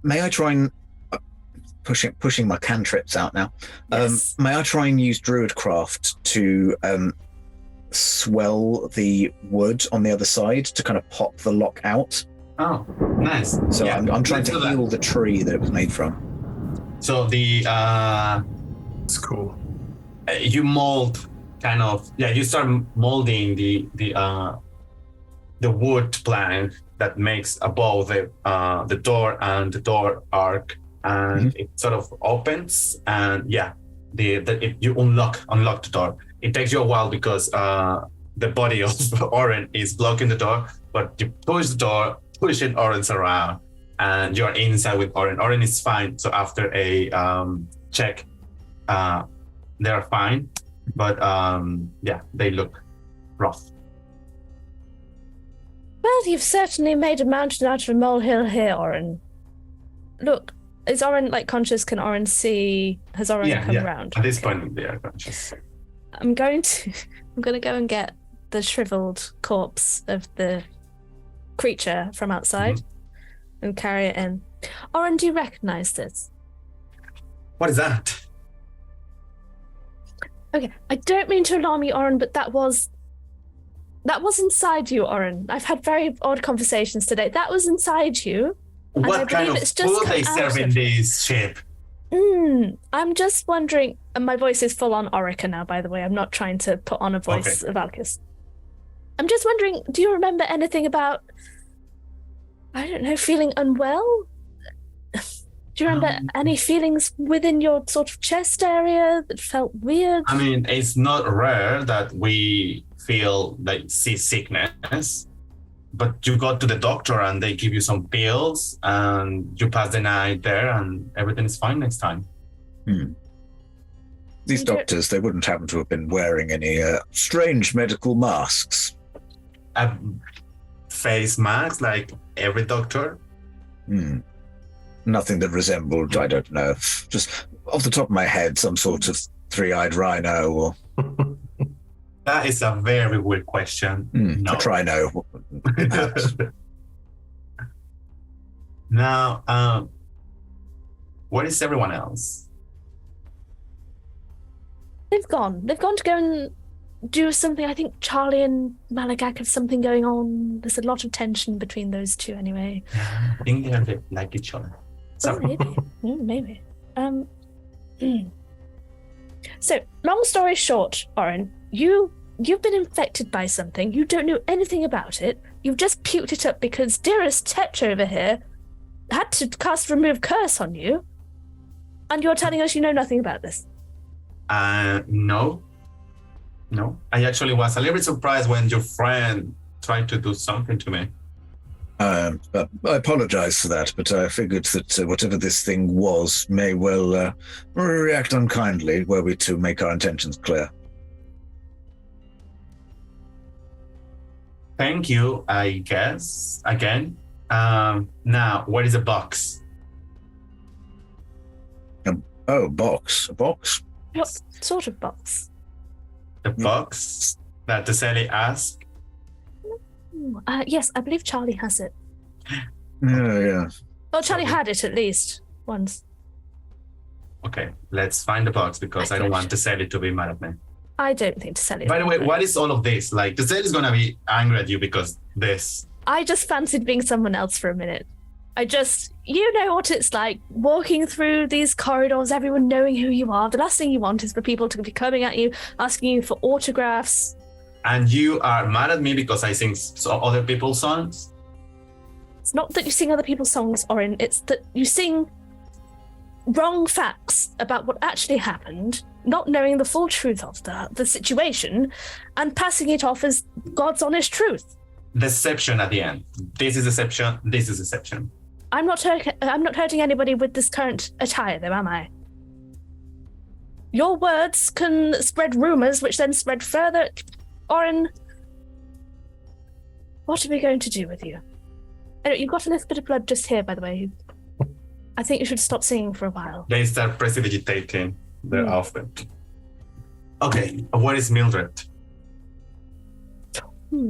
May I try and pushing my cantrips out now? Yes. May I try and use Druidcraft to swell the wood on the other side to kind of pop the lock out? Oh, nice. So yeah, I'm trying to heal the tree that it was made from. So it's cool. You mold kind of, you start molding the wood plank that makes above the door and the door arc, and it sort of opens, and you unlock the door. It takes you a while because the body of Oren is blocking the door, but you push the door, pushing Oren's around, and you're inside with Oren. Oren is fine. So after a check, they're fine, but they look rough. Well, you've certainly made a mountain out of a molehill here, Oren. Look, is Oren conscious? Can Oren see? Has Oren come around? At this point, they are conscious. I'm going to go and get the shriveled corpse of the creature from outside and carry it in. Oren, do you recognize this? What is that? Okay, I don't mean to alarm you, Oren, but that was inside you, Oren. I've had very odd conversations today. That was inside you. What kind of food they serve in this ship? I'm just wondering, and my voice is full on Orica now, by the way. I'm not trying to put on a voice of Alcus. I'm just wondering, do you remember anything about, I don't know, feeling unwell? Do you remember any feelings within your sort of chest area that felt weird? I mean, it's not rare that we feel sickness, but you go to the doctor and they give you some pills and you pass the night there and everything is fine next time. These doctors, they wouldn't happen to have been wearing any strange medical masks. A face mask like every doctor. Nothing that resembled, I don't know, just off the top of my head, some sort of three-eyed rhino or That is a very weird question. No. a trino. Now, where is everyone else? They've gone. They've gone to go and do something. I think Charlie and Malagak have something going on. There's a lot of tension between those two anyway. I think they like each other. Oh, Sorry. maybe. Maybe. So, long story short, Oren, you've been infected by something. You don't know anything about it. You've just puked it up because dearest Tetch over here had to cast Remove Curse on you. And you're telling us you know nothing about this. No. I actually was a little bit surprised when your friend tried to do something to me. But I apologize for that, but I figured that whatever this thing was may well react unkindly were we to make our intentions clear. Thank you, I guess. Again. Now, what is a box? Box. A box? What sort of box? The box that Teseli asked? Yes, I believe Charlie has it. Yeah. Well, Charlie had it at least once. Okay, let's find the box because I don't want Teseli to be mad at me. I don't think Teseli. By the way, what is all of this? Like, Teseli is going to be angry at you because this. I just fancied being someone else for a minute. You know what it's like, walking through these corridors, everyone knowing who you are. The last thing you want is for people to be coming at you, asking you for autographs. And you are mad at me because I sing other people's songs? It's not that you sing other people's songs, Orin. It's that you sing wrong facts about what actually happened, not knowing the full truth of the situation, and passing it off as God's honest truth. Deception at the end. This is deception. This is deception. I'm not hurting anybody with this current attire, though, am I? Your words can spread rumors, which then spread further. Orin, what are we going to do with you? Anyway, you've got a little bit of blood just here, by the way. I think you should stop singing for a while. They start prestidigitating their outfit. Okay, where is Mildred?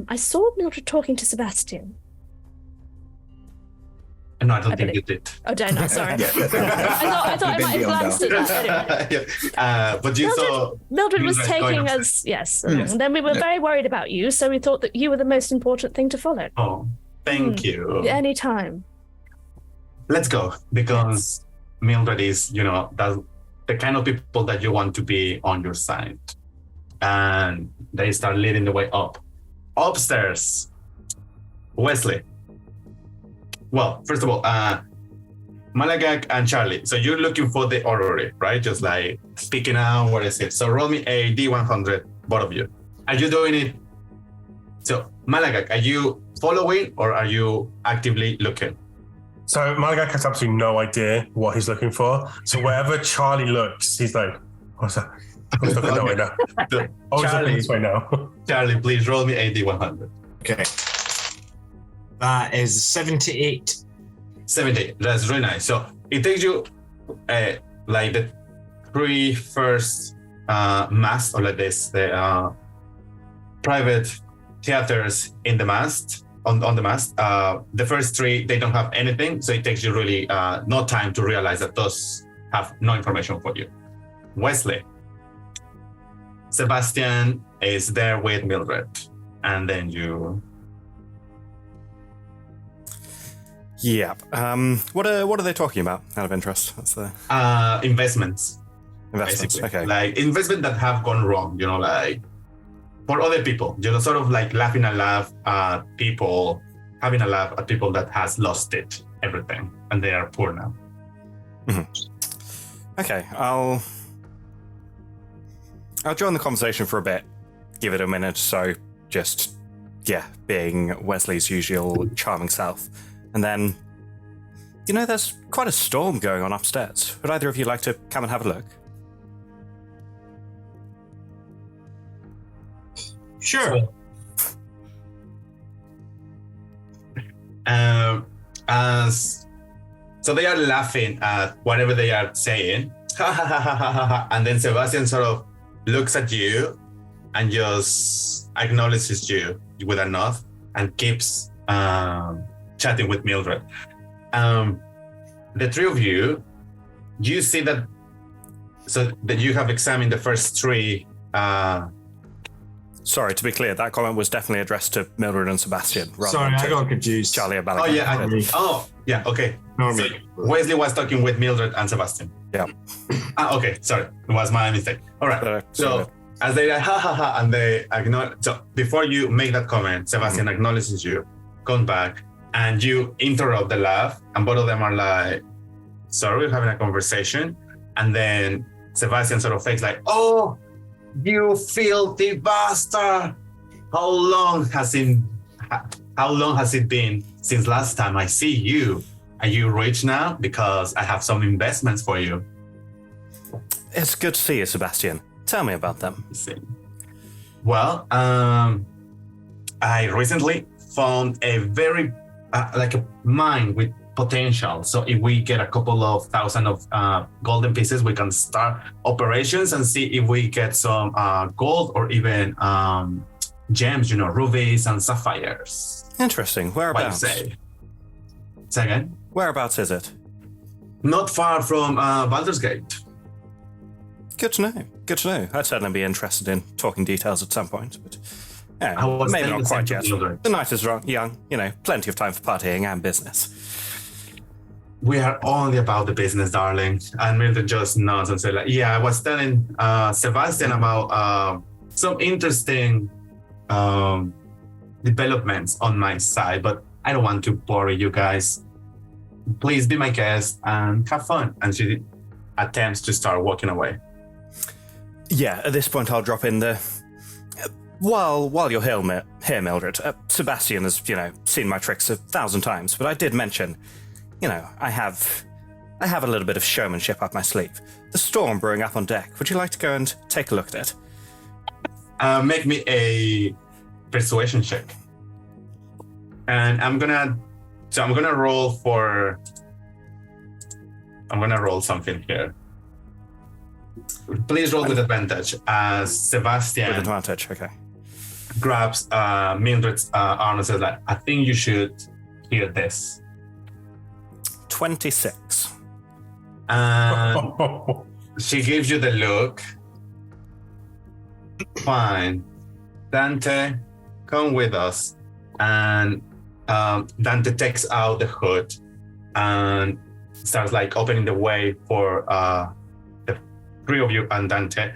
I saw Mildred talking to Sebastian. No, I don't think you did. Oh, don't I? Sorry. I thought I might have glanced at that. Anyway. But you saw Mildred was taking us, yes. And then we were very worried about you, so we thought that you were the most important thing to follow. Oh, thank you. Any time. Let's go, because Mildred is, the kind of people that you want to be on your side. And they start leading the way up. Upstairs, Wesley. Well, first of all, Malagak and Charlie. So you're looking for the orrery, right? Just like speaking out, what is it? So roll me a D100, both of you. Are you doing it? So Malagak, are you following or are you actively looking? So Malagak has absolutely no idea what he's looking for. So wherever Charlie looks, he's like, what's that? He's looking that way now. He's looking this way now. Charlie, please roll me a D100. Okay. That is 78. 70. That's really nice. So it takes you like the three first masts, or like this, the private theaters in the mast, on the mast. The first three, they don't have anything. So it takes you really no time to realize that those have no information for you. Wesley. Sebastian is there with Mildred. And then you... Yeah. What are they talking about? Out of interest, that's the investments. Investments. Basically. Okay. Like investment that have gone wrong. Like for other people. Sort of like laughing a laugh at people, having a laugh at people that has lost everything, and they are poor now. Mm-hmm. Okay, I'll join the conversation for a bit. Give it a minute. So just being Wesley's usual charming self. And then, there's quite a storm going on upstairs. Would either of you like to come and have a look? Sure. As So they are laughing at whatever they are saying. Ha ha ha ha ha ha ha. And then Sebastian sort of looks at you and just acknowledges you with a nod and keeps chatting with Mildred. The three of you see that, so that you have examined the first three. Sorry, to be clear, that comment was definitely addressed to Mildred and Sebastian. Sorry, I got confused. Charlie and Oh yeah, okay. So Wesley was talking with Mildred and Sebastian. Yeah. Okay, sorry, it was my mistake. All right. So as they ha ha ha, and they acknowledge. So before you make that comment, Sebastian acknowledges you, comes back, and you interrupt the laugh, and both of them are like, "Sorry, we're having a conversation," and then Sebastian sort of fakes like, "Oh, you filthy bastard! How long has it been since last time I see you? Are you rich now? Because I have some investments for you." It's good to see you, Sebastian. Tell me about them. Well, I recently found a very like a mine with potential. So if we get a couple of thousand of golden pieces, we can start operations and see if we get some gold or even gems, rubies and sapphires. Interesting. Whereabouts? What do you say? Say again? Whereabouts is it? Not far from Baldur's Gate. Good to know. Good to know. I'd certainly be interested in talking details at some point, but maybe not quite yet. The night is young, plenty of time for partying and business. We are only about the business, darling. And Mildred just nods and says, I was telling Sebastian about some interesting developments on my side, but I don't want to bore you guys. Please be my guest and have fun. And she attempts to start walking away. Yeah, at this point I'll drop in the... While you're here, Mildred, Sebastian has, seen my tricks 1,000 times, but I did mention, I have a little bit of showmanship up my sleeve. The storm brewing up on deck. Would you like to go and take a look at it? Make me a persuasion check. And I'm gonna roll something here. Please roll with advantage as Sebastian. With advantage, okay. Grabs Mildred's arm and says, I think you should hear this. 26. And she gives you the look. Fine. Dante, come with us. And Dante takes out the hood and starts opening the way for the three of you and Dante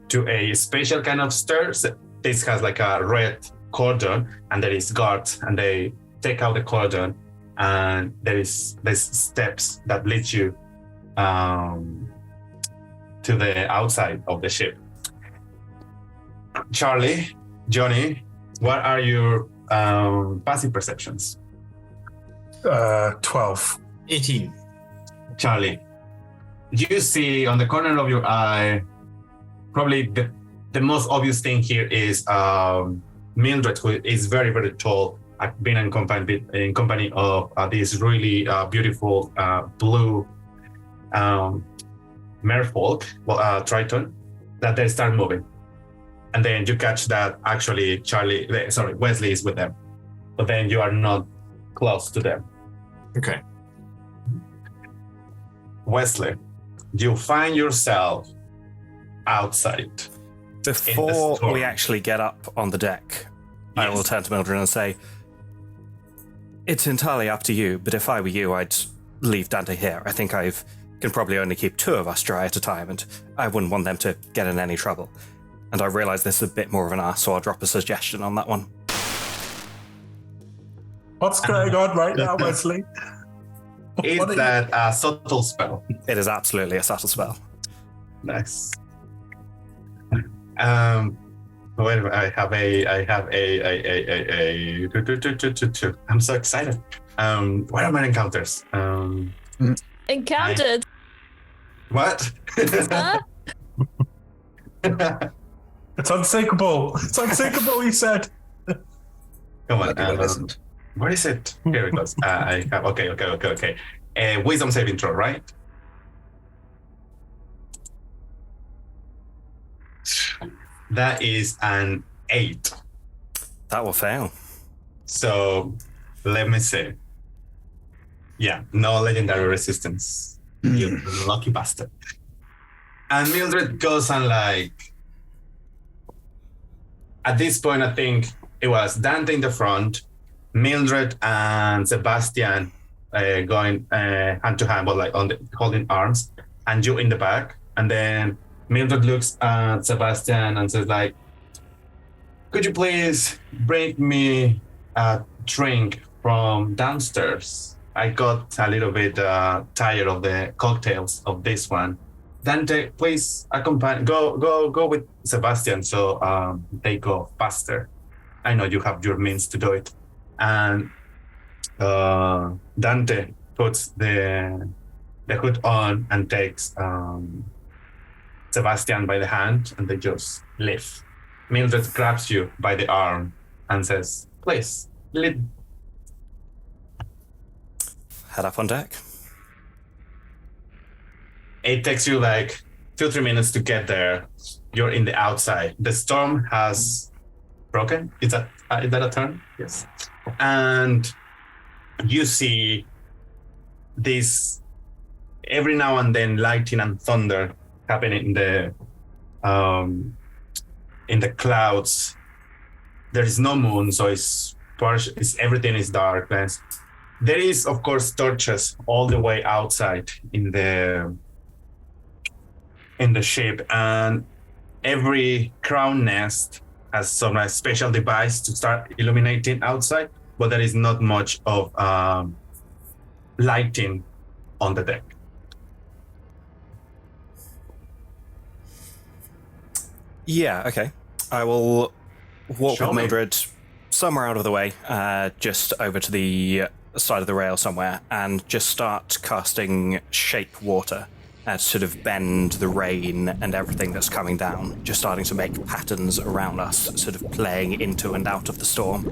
to a special kind of stairs. This has a red cordon and there is guards, and they take out the cordon and there's steps that lead you to the outside of the ship. Charlie, Johnny, what are your passive perceptions? 12. 18. Charlie, you see on the corner of your eye, probably the most obvious thing here is Mildred, who is very, very tall, being in company of this really beautiful blue merfolk, Triton, that they start moving. And then you catch that actually Wesley is with them, but then you are not close to them. Okay. Wesley, you find yourself outside. Before we actually get up on the deck, yes. I will turn to Mildred and say, it's entirely up to you, but if I were you, I'd leave Dante here. I think I can probably only keep 2 of us dry at a time, and I wouldn't want them to get in any trouble. And I realise this is a bit more of an ask, so I'll drop a suggestion on that one. What's going on right now, Wesley? Is that a subtle spell? It is absolutely a subtle spell. Nice. Wait, I have a I'm so excited. What are my encounters? Encountered. What? Huh? It's unsinkable. It's unsinkable, he said. Come on. What is it? Here it goes. I have okay. a wisdom saving throw, right? That is an 8. That will fail. So let me see. Yeah, no legendary resistance. You lucky bastard. And Mildred goes and like, at this point, I think it was Dante in the front, Mildred and Sebastian going hand to hand, but like holding arms, and you in the back. And then Mildred looks at Sebastian and says like, could you please bring me a drink from downstairs? I got a little bit tired of the cocktails of this one. Dante, please accompany. Go with Sebastian, so they go faster. I know you have your means to do it. And Dante puts the hood on and takes Sebastian by the hand, and they just leave. Mildred grabs you by the arm and says, "Please, lead." Head up on deck. It takes you like 2-3 minutes to get there. You're in the outside. The storm has broken. Is that a turn? Yes. And you see this every now and then lightning and thunder happening in the clouds. There is no moon, so everything is darkness. There is, of course, torches all the way outside in the ship, and every crown nest has some special device to start illuminating outside, but there is not much of lighting on the deck. Yeah, okay. I will walk with Mildred somewhere out of the way, just over to the side of the rail somewhere, and just start casting shape water to sort of bend the rain and everything that's coming down, just starting to make patterns around us, sort of playing into and out of the storm.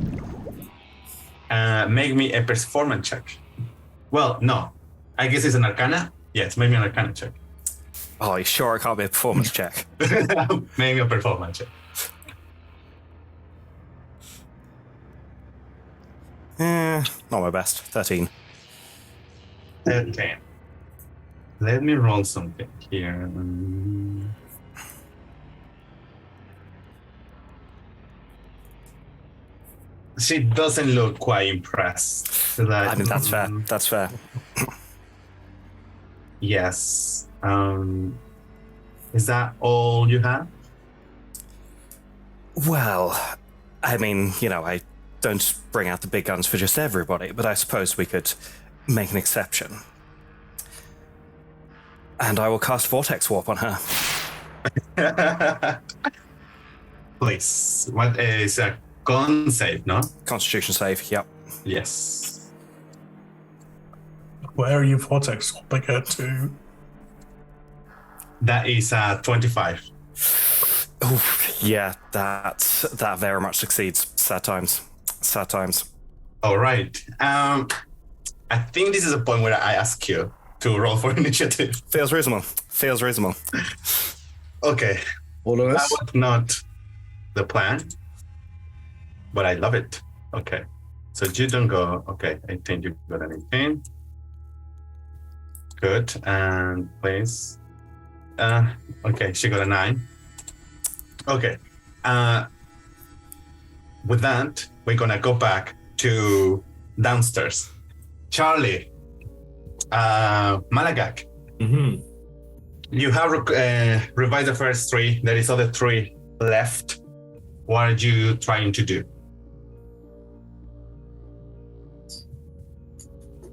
Make me a performance check. Well, no. I guess it's an arcana? Yes, make me an arcana check. Oh, you sure it can't be a performance check? Make me a performance check. Not my best. 13. 13. Let me roll something here. She doesn't look quite impressed. Like, I mean, that's fair. That's fair. Yes. Is that all you have? Well, I mean, I don't bring out the big guns for just everybody, but I suppose we could make an exception. And I will cast Vortex Warp on her. Please. What is a con save, no? Constitution save, yep. Yes. Where are you vortex swapping it to? That is 25. Oh, yeah, that very much succeeds. Sad times. Sad times. All right. I think this is a point where I ask you to roll for initiative. Feels reasonable. Feels reasonable. Okay. All of us? That was not the plan, but I love it. Okay. So you don't go. Okay. 18. You got an 18. Good. And please. Okay. She got a 9. Okay. With that, we're going to go back to downstairs. Charlie. Malagak. Mm-hmm. You have revised the first 3. There is other 3 left. What are you trying to do?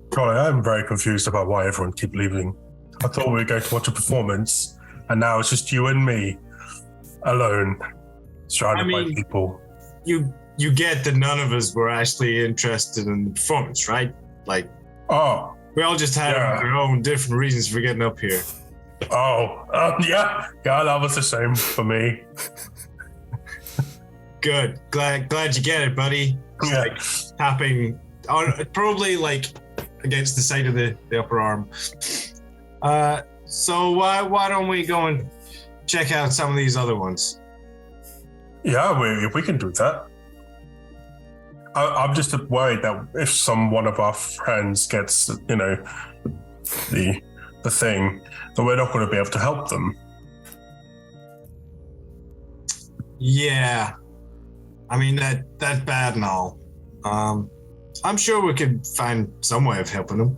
Golly, I'm very confused about why everyone keep leaving. I thought we were going to watch a performance, and now it's just you and me, alone, surrounded by people. You get that none of us were actually interested in the performance, right? Like, we all just had our own different reasons for getting up here. Yeah, that was the same for me. Good. Glad you get it, buddy. Yeah. Like tapping on probably like against the side of the upper arm. So why don't we go and check out some of these other ones? Yeah, we can do that. I'm just worried that if one of our friends gets, the thing, then we're not going to be able to help them. Yeah, I mean that's bad and all. I'm sure we could find some way of helping them.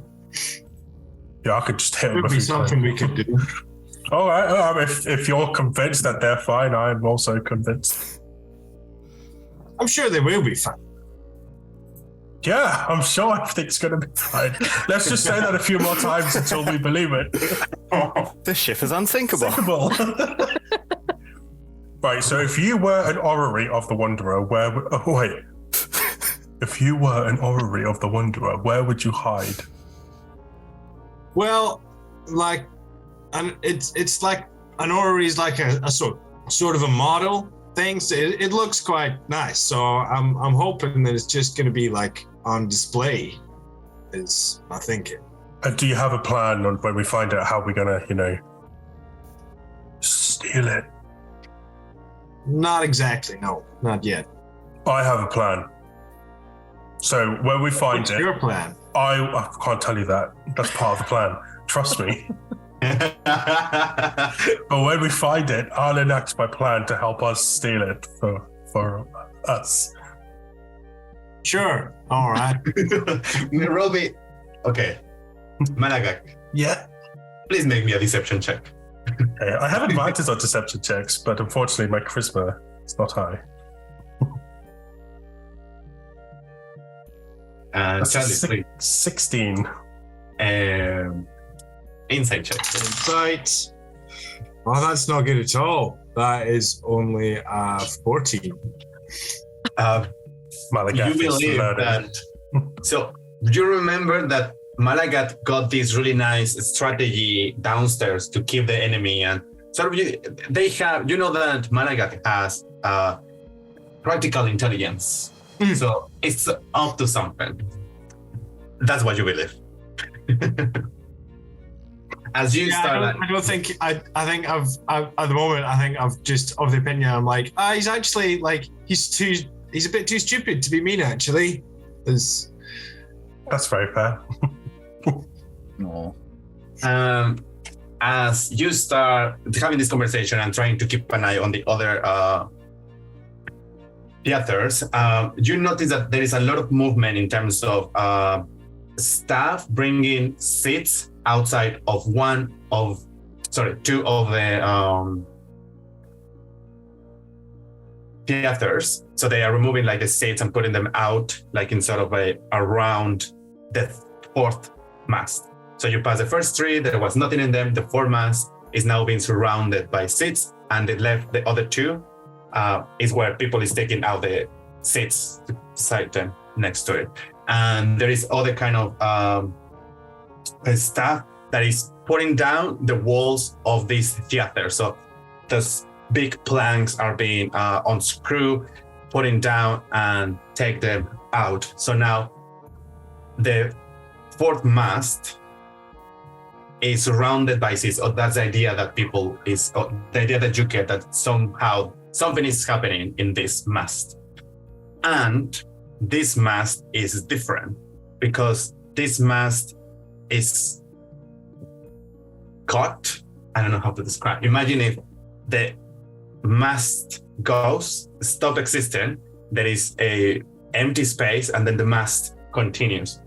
Yeah, I could just hit them. Would be something we could do. All right. If you're convinced that they're fine, I'm also convinced. I'm sure they will be fine. Yeah, I'm sure everything's going to be fine. Let's just say that a few more times until we believe it. This ship is unsinkable. Right, so if you were an orrery of the Wanderer, If you were an orrery of the Wanderer, where would you hide? Well, it's like an orrery is like a sort of a model thing. So it looks quite nice. So I'm hoping that it's just going to be like on display. Is my thinking. And do you have a plan on when we find out how we're gonna, steal it? Not exactly. No, not yet. I have a plan. So when we find What's it, your plan? I can't tell you that. That's part of the plan. Trust me. But when we find it, I'll enact my plan to help us steal it for us. Sure. All right. Roby. Okay. Malagak, Yeah. please make me a deception check. I have advantage on deception checks, but unfortunately my charisma is not high. And Charlie, please. 16. Insight check. Insight. Oh, that's not good at all. That is only 14. Malagat You believe that. So, you remember that Malagat got this really nice strategy downstairs to keep the enemy, and sort of they have. You know that Malagat has practical intelligence, so it's up to something. That's what you believe. As you start, I don't think. I think I've at the moment. I think I've just of the opinion. I'm like, he's actually like he's a bit too stupid to be mean. Actually, that's very fair. No. As you start having this conversation and trying to keep an eye on the other theaters, you notice that there is a lot of movement in terms of staff bringing seats outside of two of the theaters. So they are removing like the seats and putting them out like in sort of around the fourth mast. So you pass the first three, there was nothing in them. The fourth mast is now being surrounded by seats, and the other two is where people is taking out the seats beside them next to it. And there is other kind of staff that is putting down the walls of this theater. So those big planks are being unscrewed, putting down and take them out. So now the fourth mast is surrounded by seats. Oh, that's the idea that the idea that you get that somehow something is happening in this mast. And this mast is different because this mast is caught. I don't know how to describe. Imagine if the mast stop existing, there is a empty space, and then the mast continues.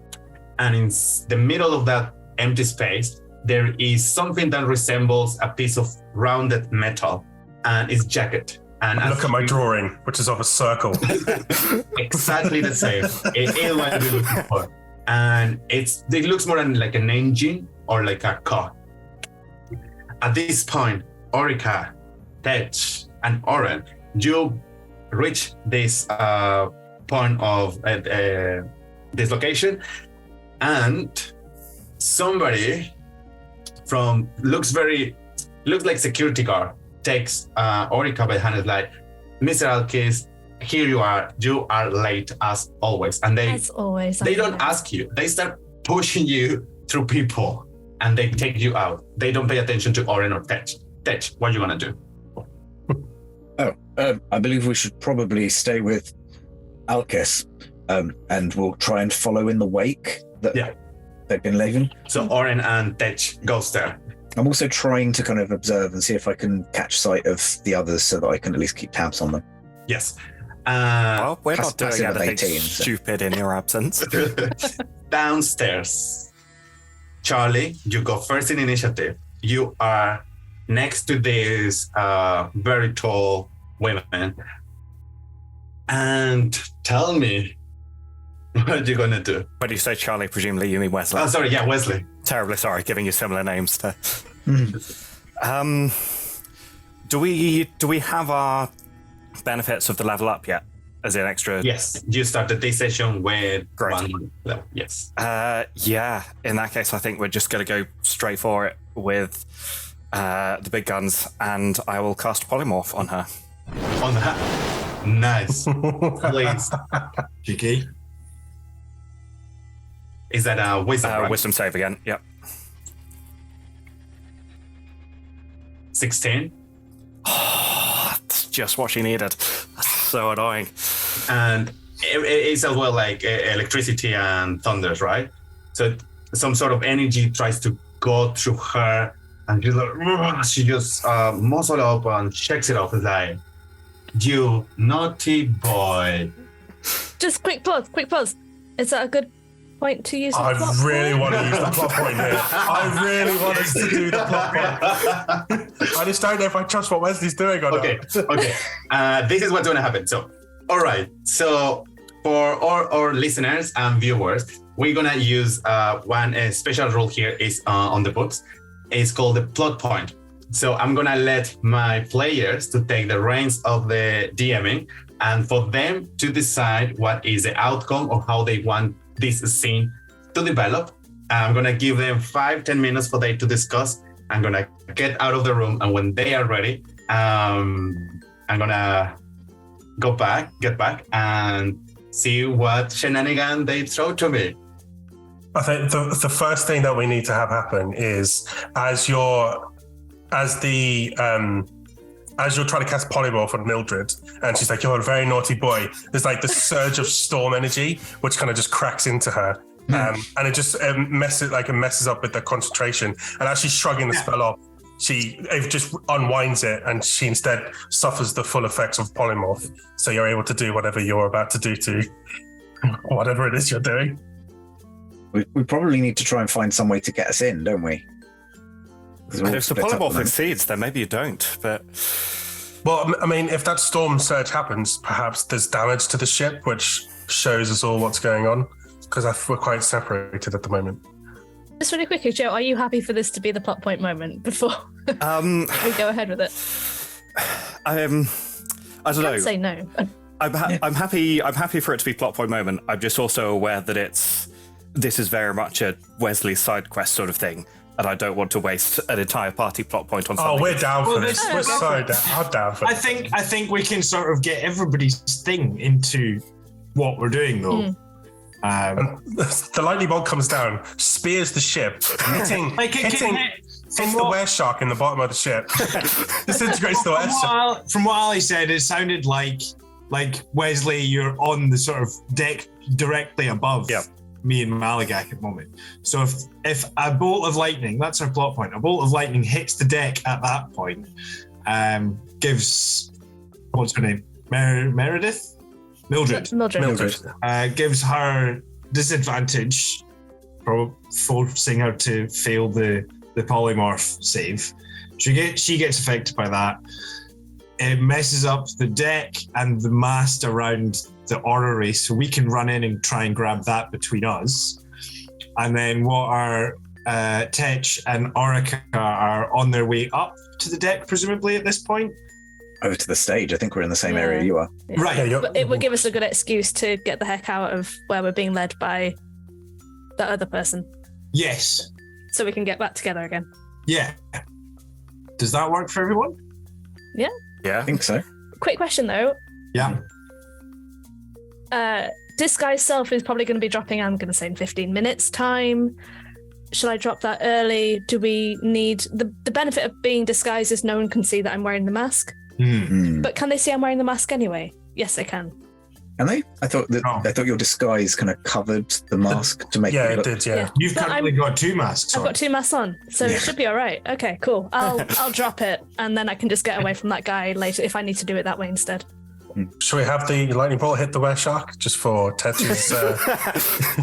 And in the middle of that empty space, there is something that resembles a piece of rounded metal, and it's jagged. And look at my drawing, which is of a circle. Exactly the same. It is what we're looking for. And it looks more like an engine or like a car. At this point, Orica, Tetch, and Oren, you reach this point of this location, and somebody looks like security guard takes Orica by the hand, is like, Mr. Alkis, here you are late as always. And they don't ask you. They start pushing you through people, and they take you out. They don't pay attention to Oren or Tetch. Tetch, what are you gonna do? I believe we should probably stay with Alkes, and we'll try and follow in the wake that they've been leaving. So Oren and Tetch goes there. I'm also trying to kind of observe and see if I can catch sight of the others so that I can at least keep tabs on them. Yes. Well, we're not doing passive of anything 18, so. stupid in your absence. Downstairs. Charlie, you go first in initiative. You are next to these very tall women. And tell me, what are you going to do? When you say Charlie, presumably you mean Wesley. Oh, sorry, yeah, Wesley. Terribly sorry, giving you similar names to... Do we have our benefits of the level up yet? As in extra... Yes, you started this session with Great. 1 level, yes. Yeah, in that case, I think we're just going to go straight for it with the big guns, and I will cast Polymorph on her. On that. Nice. Please. GG. Is that a wisdom, right? Wisdom save again, yep. 16. That's just what she needed. That's so annoying. And it's as well like electricity and thunders, right? So some sort of energy tries to go through her, and she's like, "Ugh," she just muscle up and checks it off. It's like, you naughty boy. Just quick pause. Is that a good point to use? I really want to use the plot point here. I really want us to do the plot point. I just don't know if I trust what Wesley's doing or Okay. not. This is what's going to happen. So, all right. So, for our listeners and viewers, we're going to use one special rule here is on the books. It's called the plot point. So, I'm going to let my players to take the reins of the DMing and for them to decide what is the outcome or how they want this scene to develop. I'm going to give them 5-10 minutes for them to discuss. I'm going to get out of the room, and when they are ready, I'm going to get back and see what shenanigan they throw to me. I think the first thing that we need to have happen is as you're trying to cast polymorph on Mildred, and she's like, "You're a very naughty boy." There's like this surge of storm energy, which kind of just cracks into her, and it just messes up with the concentration. And as she's shrugging the spell off, it just unwinds it, and she instead suffers the full effects of polymorph. So you're able to do whatever you're about to do to whatever it is you're doing. We probably need to try and find some way to get us in, don't we? If the polymorph succeeds, then maybe you don't, but... Well, I mean, if that storm surge happens, perhaps there's damage to the ship, which shows us all what's going on, because we're quite separated at the moment. Just really quickly, Joe, are you happy for this to be the plot point moment before we go ahead with it? I don't know. Say no. I'm happy for it to be plot point moment. I'm just also aware that this is very much a Wesley side quest sort of thing, and I don't want to waste an entire party plot point on something. Oh, we're down for this. We're so down. I'm down for this. I think we can sort of get everybody's thing into what we're doing, though. The lightning bolt comes down, spears the ship, hitting the were shark in the bottom of the ship. Disintegrates the were shark. From what Ali said, it sounded like Wesley, you're on the sort of deck directly above me and Malagak at the moment. So if a bolt of lightning, that's our plot point, a bolt of lightning hits the deck at that point, gives, what's her name? Meredith? Mildred. Gives her disadvantage, forcing her to fail the polymorph save. She gets affected by that. It messes up the deck and the mast around the orrery, so we can run in and try and grab that between us. And then what are Tetch and Orica are on their way up to the deck, presumably at this point? Over to the stage. I think we're in the same area you are. Yeah. Right. But it would give us a good excuse to get the heck out of where we're being led by that other person. Yes. So we can get back together again. Yeah. Does that work for everyone? Yeah. Yeah. I think so. Quick question though. Yeah. disguise self is probably going to be dropping, I'm going to say, in 15 minutes time. Shall I drop that early? Do we need... The benefit of being disguised is no one can see that I'm wearing the mask. But can they see I'm wearing the mask anyway? Yes, they can. Can they? I thought your disguise kind of covered the mask to make it look... did, yeah. You've currently got 2 masks on. I've got 2 masks on, so it should be all right. Okay, cool. I'll drop it, and then I can just get away from that guy later if I need to do it that way instead. Should we have the lightning bolt hit the were shark just for Tetsu's?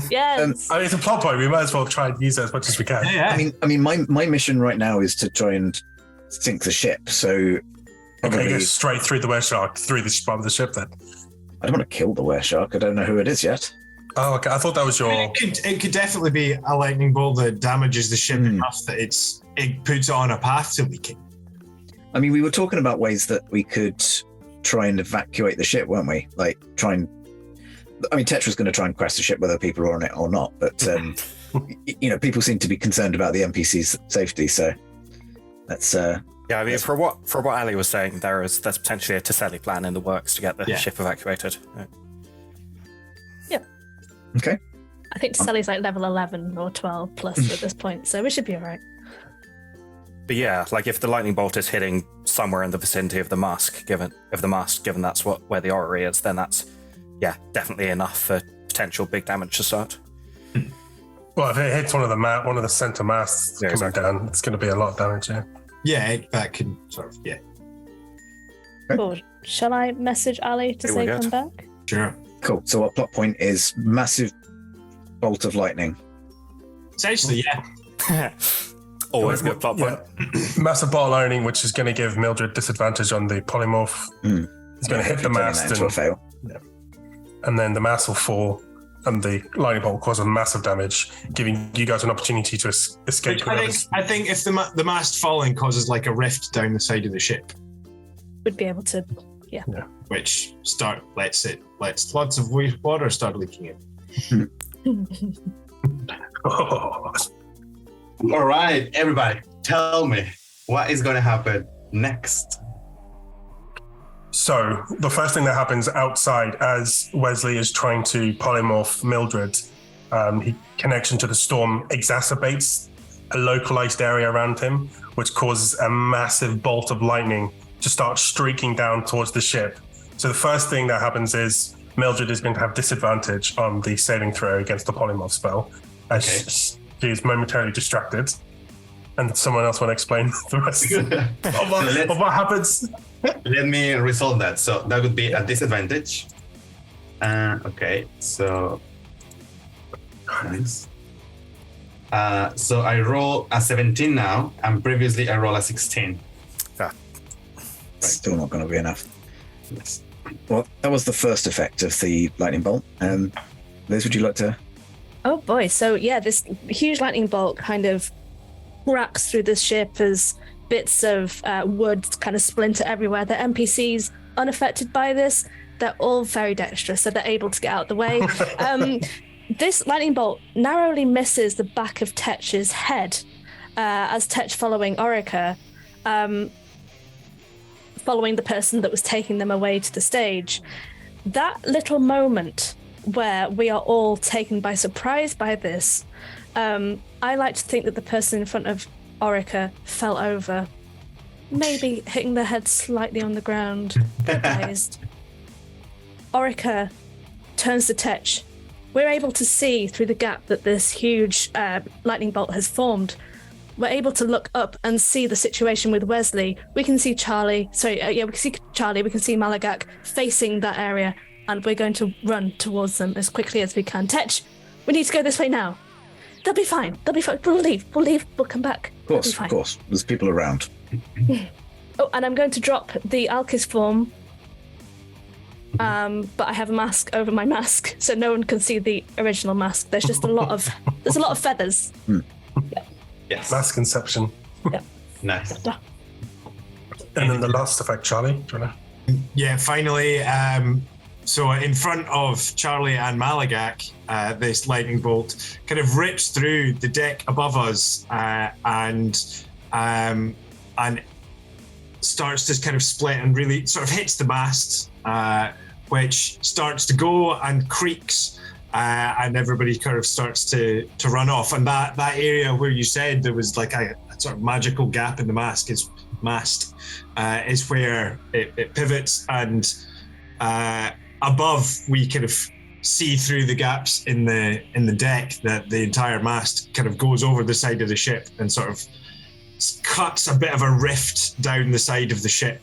Yes. I mean, it's a plot point. We might as well try and use it as much as we can. Yeah. I mean, my mission right now is to try and sink the ship. So Okay, go straight through the were shark, through the bottom of the ship then. I don't want to kill the were shark. I don't know who it is yet. Oh, okay. I thought that was your... It could definitely be a lightning bolt that damages the ship enough that it puts it on a path to leaking. I mean, we were talking about ways that we could try and evacuate the ship, weren't we? Like, Tetra's going to try and crash the ship whether people are on it or not. But, people seem to be concerned about the NPC's safety, so that's... Yeah, I mean, for what Ali was saying, there's potentially a Taselli plan in the works to get the ship evacuated. Yeah. Okay. I think Taselli's like level 11 or 12 plus at this point, so we should be all right. But yeah, like if the lightning bolt is hitting somewhere in the vicinity of the mask, given that's where the orrery is, then that's definitely enough for potential big damage to start. Well, if it hits one of the center masts coming down, it's going to be a lot of damage. Yeah, that could sort of Cool. Shall I message Ali to say come back? Sure. Cool. So our plot point is massive bolt of lightning. Essentially, yeah. Always good plot point. Massive ball lightning, which is going to give Mildred disadvantage on the polymorph. It's going to hit the mast and fail. Yeah. And then the mast will fall, and the lightning bolt will cause a massive damage, giving you guys an opportunity to escape. I think if the mast falling causes like a rift down the side of the ship, would be able to, which lets lots of water start leaking in. All right, everybody, tell me what is going to happen next. So the first thing that happens outside as Wesley is trying to polymorph Mildred, connection to the storm exacerbates a localized area around him, which causes a massive bolt of lightning to start streaking down towards the ship. So the first thing that happens is Mildred is going to have disadvantage on the saving throw against the polymorph spell, as she is momentarily distracted. And someone else want to explain the rest of what happens? Let me resolve that. So that would be a disadvantage. Okay, so nice. So I roll a 17 now, and previously I roll a 16. Still not going to be enough. Yes. Well, that was the first effect of the lightning bolt. Liz, would you like to? Oh boy! So this huge lightning bolt kind of cracks through the ship as bits of wood kind of splinter everywhere. The NPCs unaffected by this, they're all very dexterous, so they're able to get out of the way. This lightning bolt narrowly misses the back of Tetch's head as Tetch following Orica, following the person that was taking them away to the stage. That little moment where we are all taken by surprise by this, I like to think that the person in front of Orica fell over, maybe hitting their head slightly on the ground, dazed. Orica turns to Tetch. We're able to see through the gap that this huge lightning bolt has formed. We're able to look up and see the situation with Wesley. We can see Charlie. We can see Charlie. We can see Malagak facing that area, and we're going to run towards them as quickly as we can. Tetch, we need to go this way now. They'll be fine. We'll leave. We'll come back. Of course. There's people around. Oh, and I'm going to drop the Alkis form. But I have a mask over my mask, so no one can see the original mask. There's just a lot of feathers. Yeah. Yes. Mask inception. Yeah. Nice. And then the last effect, Charlie. Do you want to? Yeah, finally. So in front of Charlie and Malagak, this lightning bolt kind of rips through the deck above us and starts to kind of split and really sort of hits the mast which starts to go and creaks, and everybody kind of starts to run off. And that area where you said there was like a sort of magical gap in the mast is where it pivots, and above we kind of see through the gaps in the deck that the entire mast kind of goes over the side of the ship and sort of cuts a bit of a rift down the side of the ship,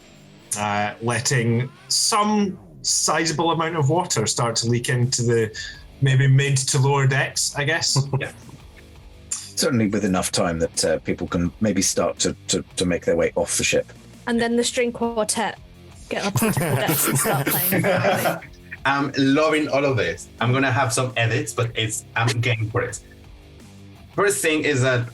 letting some sizable amount of water start to leak into the maybe mid to lower decks, I guess. Yeah. Certainly with enough time that people can maybe start to make their way off the ship. And then the string quartet get up onto the decks and start playing. I'm loving all of this. I'm gonna have some edits, but I'm game for it. First thing is that,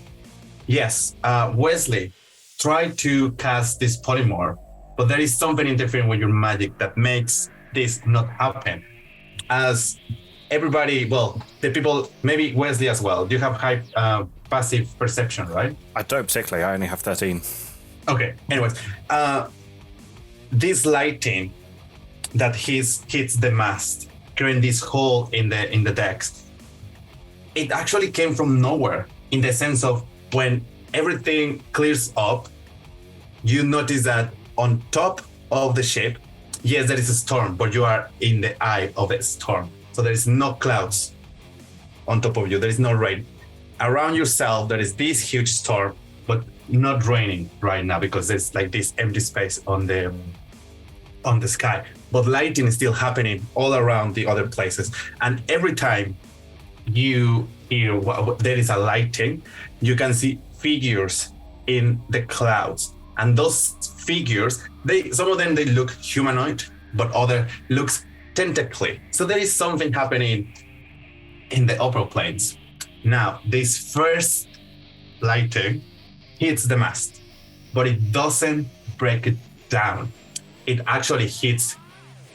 yes, Wesley tried to cast this polymorph, but there is something interfering with your magic that makes this not happen. As everybody, well, the people, maybe Wesley as well, you have high passive perception, right? I don't particularly, I only have 13. Okay, anyways, this lighting that hits the mast, creating this hole in the decks, it actually came from nowhere, in the sense of when everything clears up, you notice that on top of the ship, yes, there is a storm, but you are in the eye of a storm. So there is no clouds on top of you. There is no rain. Around yourself, there is this huge storm, but not raining right now because there's like this empty space on the sky. But lighting is still happening all around the other places. And every time you hear there is a lighting, you can see figures in the clouds. And those figures, some of them they look humanoid, but other looks tentacly. So there is something happening in the upper planes. Now, this first lighting hits the mast, but it doesn't break it down. It actually hits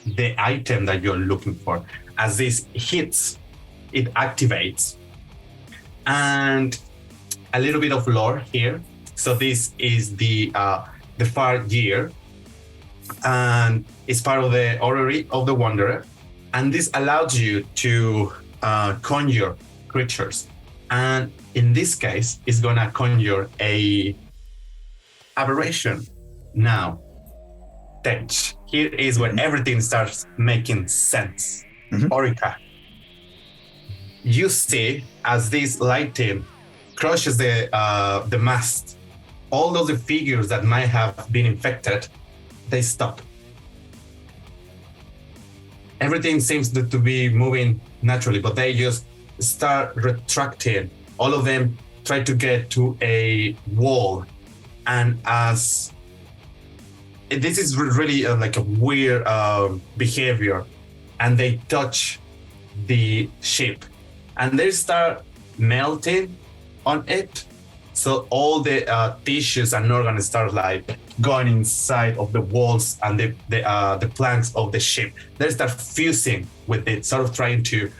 the item that you're looking for. As this hits, it activates. And a little bit of lore here. So this is the far gear, and it's part of the orrery of the Wanderer. And this allows you to conjure creatures. And in this case, it's gonna conjure a aberration. Now, here is when everything starts making sense. Mm-hmm. Orica, you see as this lighting crushes the mast, all those figures that might have been infected, they stop. Everything seems to be moving naturally, but they just start retracting. All of them try to get to a wall, and as this is really like a weird behavior, and they touch the ship, and they start melting on it. So all the tissues and organs start like going inside of the walls and the planks of the ship. They start fusing with it, sort of trying to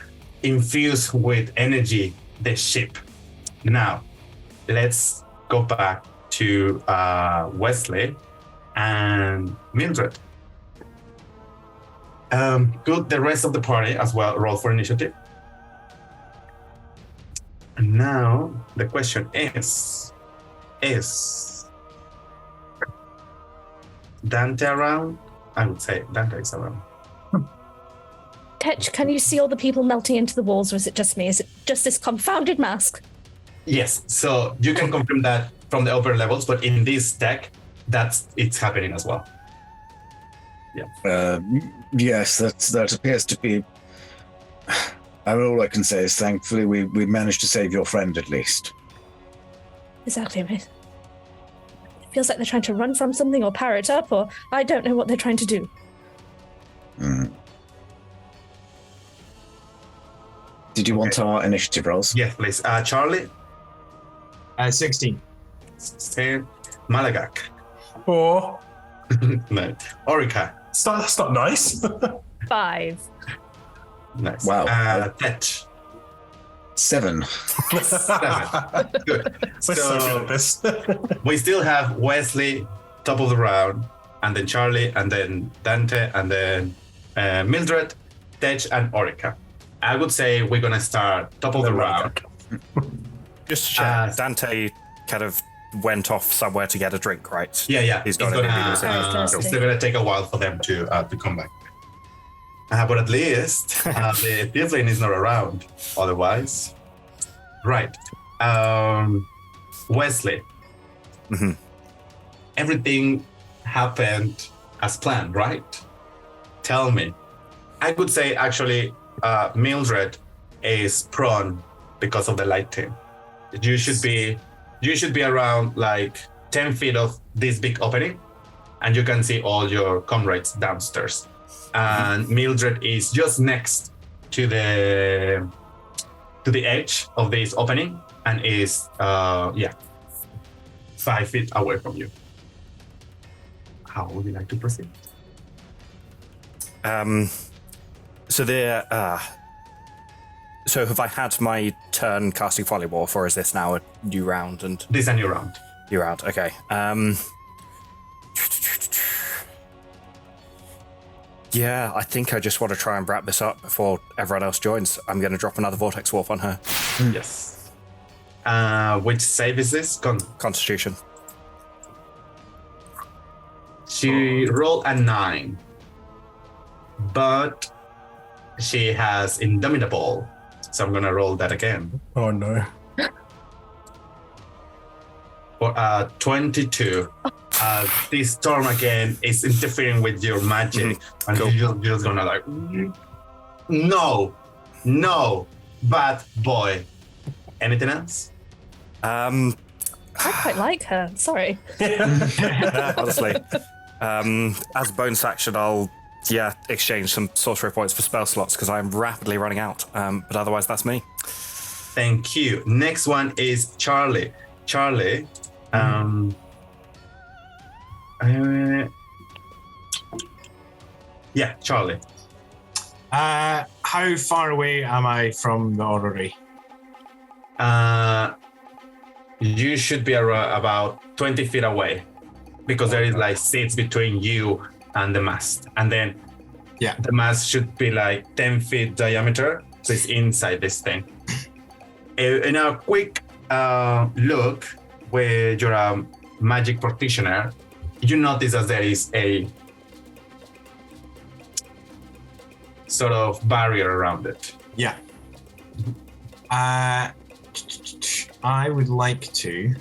infuse with energy the ship. Now, let's go back to Wesley and Mildred. Could the rest of the party as well roll for initiative? And now the question is Dante around? I would say Dante is around. Tetch, can you see all the people melting into the walls, or is it just me? Is it just this confounded mask? Yes, so you can confirm that from the upper levels, but in this deck, it's happening as well. Yeah. Yes, that appears to be. All I can say is thankfully we managed to save your friend at least. Exactly, mate. It feels like they're trying to run from something or power it up, or I don't know what they're trying to do. Did you want our initiative rolls? Yes, please. Charlie? 16. 16. Malagak? 4. No. Orica? That's not nice. 5. Nice. Wow. Tetch? 7. 7. Good. We're so good at this. We still have Wesley, top of the round, and then Charlie, and then Dante, and then Mildred, Tej, and Orica. I would say we're gonna start top of the round. Just to check, Dante kind of went off somewhere to get a drink, right? Yeah. He's got it. It's still gonna take a while for them to come back. But at least the Tiefling is not around. Otherwise, right. Wesley. Mm-hmm. Everything happened as planned, right? Tell me. I could say actually, Mildred is prone because of the lighting. You should be around like 10 feet of this big opening, and you can see all your comrades downstairs. And Mildred is just next to the edge of this opening and is 5 feet away from you. How would you like to proceed? So have I had my turn casting Polymorph, or is this now a new round? And this is a new round. New round. Okay. Yeah, I think I just want to try and wrap this up before everyone else joins. I'm going to drop another Vortex Warp on her. Yes. Which save is this? Constitution. She rolled a 9, but she has Indomitable, so I'm going to roll that again. Oh no. For 22. This storm again is interfering with your magic, and you're just gonna like, no, bad boy. Anything else? I quite like her. Sorry. Honestly, as a bonus action, I'll exchange some sorcery points for spell slots because I'm rapidly running out. But otherwise, that's me. Thank you. Next one is Charlie. Charlie. Charlie. How far away am I from the orrery? You should be about 20 feet away because there is like seats between you and the mast. And then the mast should be like 10 feet diameter. So it's inside this thing. In a quick look where you're a magic practitioner, you notice that there is a sort of barrier around it. Yeah. I would like to.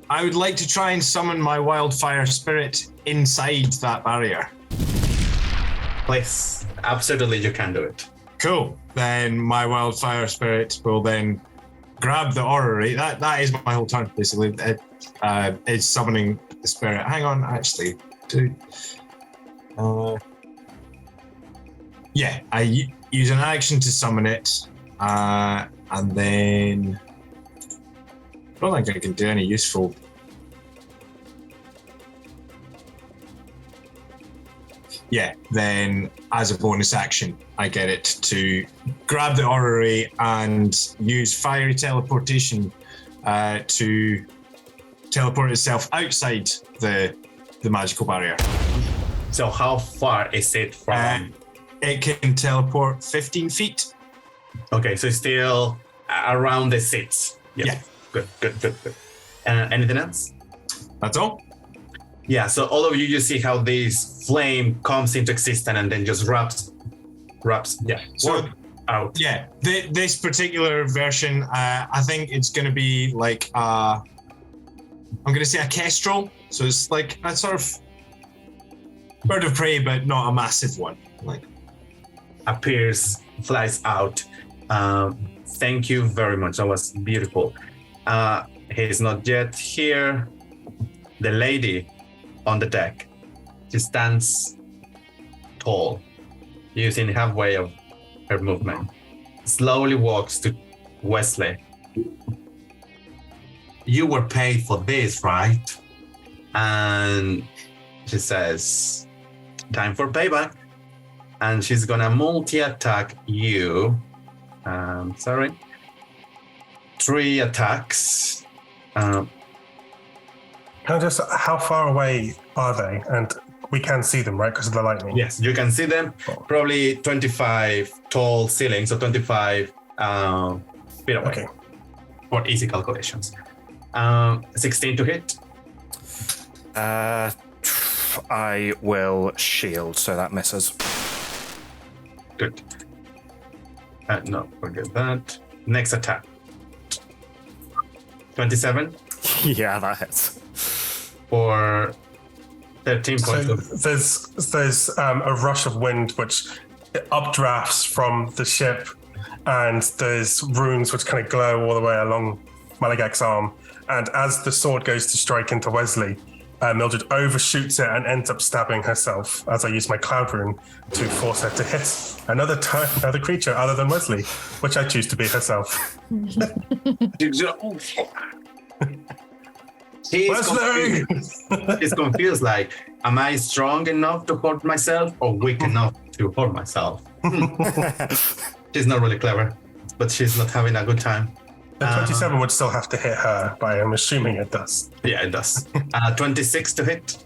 I would like to try and summon my wildfire spirit inside that barrier. Please, absolutely, you can do it. Cool. Then my wildfire spirit will then grab the orrery. That is my whole turn, basically. It's summoning the spirit. Hang on, actually. I use an action to summon it, and then I don't think I can do any useful. Then as a bonus action, I get it to grab the orrery and use fiery teleportation to teleport itself outside the magical barrier. So how far is it from? It can teleport 15 feet. Okay, so it's still around the seats. Yes. Yeah. Good. Anything else? That's all. Yeah, so all of you see how this flame comes into existence and then just wraps out. Yeah, this particular version, I think it's going to be like, I'm going to say a kestrel. So it's like a sort of bird of prey, but not a massive one. Like appears, flies out. Thank you very much. That was beautiful. He's not yet here. The lady on the deck, she stands tall, using halfway of her movement. Slowly walks to Wesley. You were paid for this, right? And she says, time for payback. And she's gonna multi-attack you. 3 attacks. Can I just, how far away are they? And we can see them, right? Because of the lightning. Yes, you can see them. Probably 25 tall ceilings, so 25 feet away. Okay. For easy calculations. 16 to hit. I will shield, so that misses. Good. No, forget that. Next attack. 27 Yeah, that hits. for 13 points. So there's a rush of wind which updrafts from the ship, and there's runes which kind of glow all the way along Malagak's arm. And as the sword goes to strike into Wesley, Mildred overshoots it and ends up stabbing herself as I use my cloud rune to force her to hit another creature other than Wesley, which I choose to be herself. Wesley! He's confused, like, am I strong enough to hold myself or weak enough to hold myself? She's not really clever, but she's not having a good time. The 27 would still have to hit her, but I'm assuming it does. Yeah, it does. 26 to hit.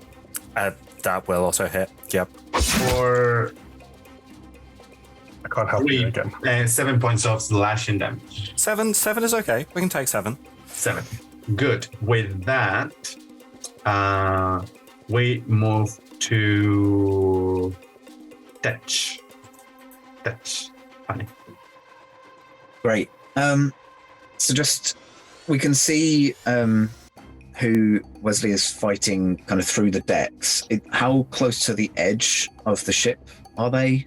That will also hit. Yep. For I can't help you again. 7 points of slashing damage. 7 is okay. We can take 7. 7. Good. With that, we move to Tetch. Funny. Great. So just we can see who Wesley is fighting kind of through the decks. How close to the edge of the ship are they?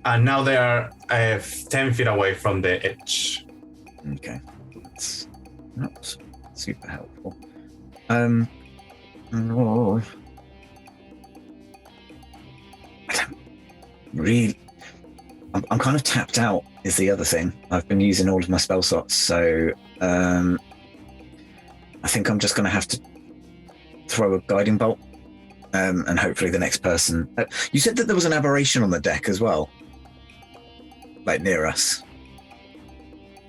Now they are 10 feet away from the edge. Okay. That's not super helpful. I don't really... I'm kind of tapped out is the other thing. I've been using all of my spell slots, so I think I'm just going to have to throw a guiding bolt, and hopefully the next person... you said that there was an aberration on the deck as well, like near us.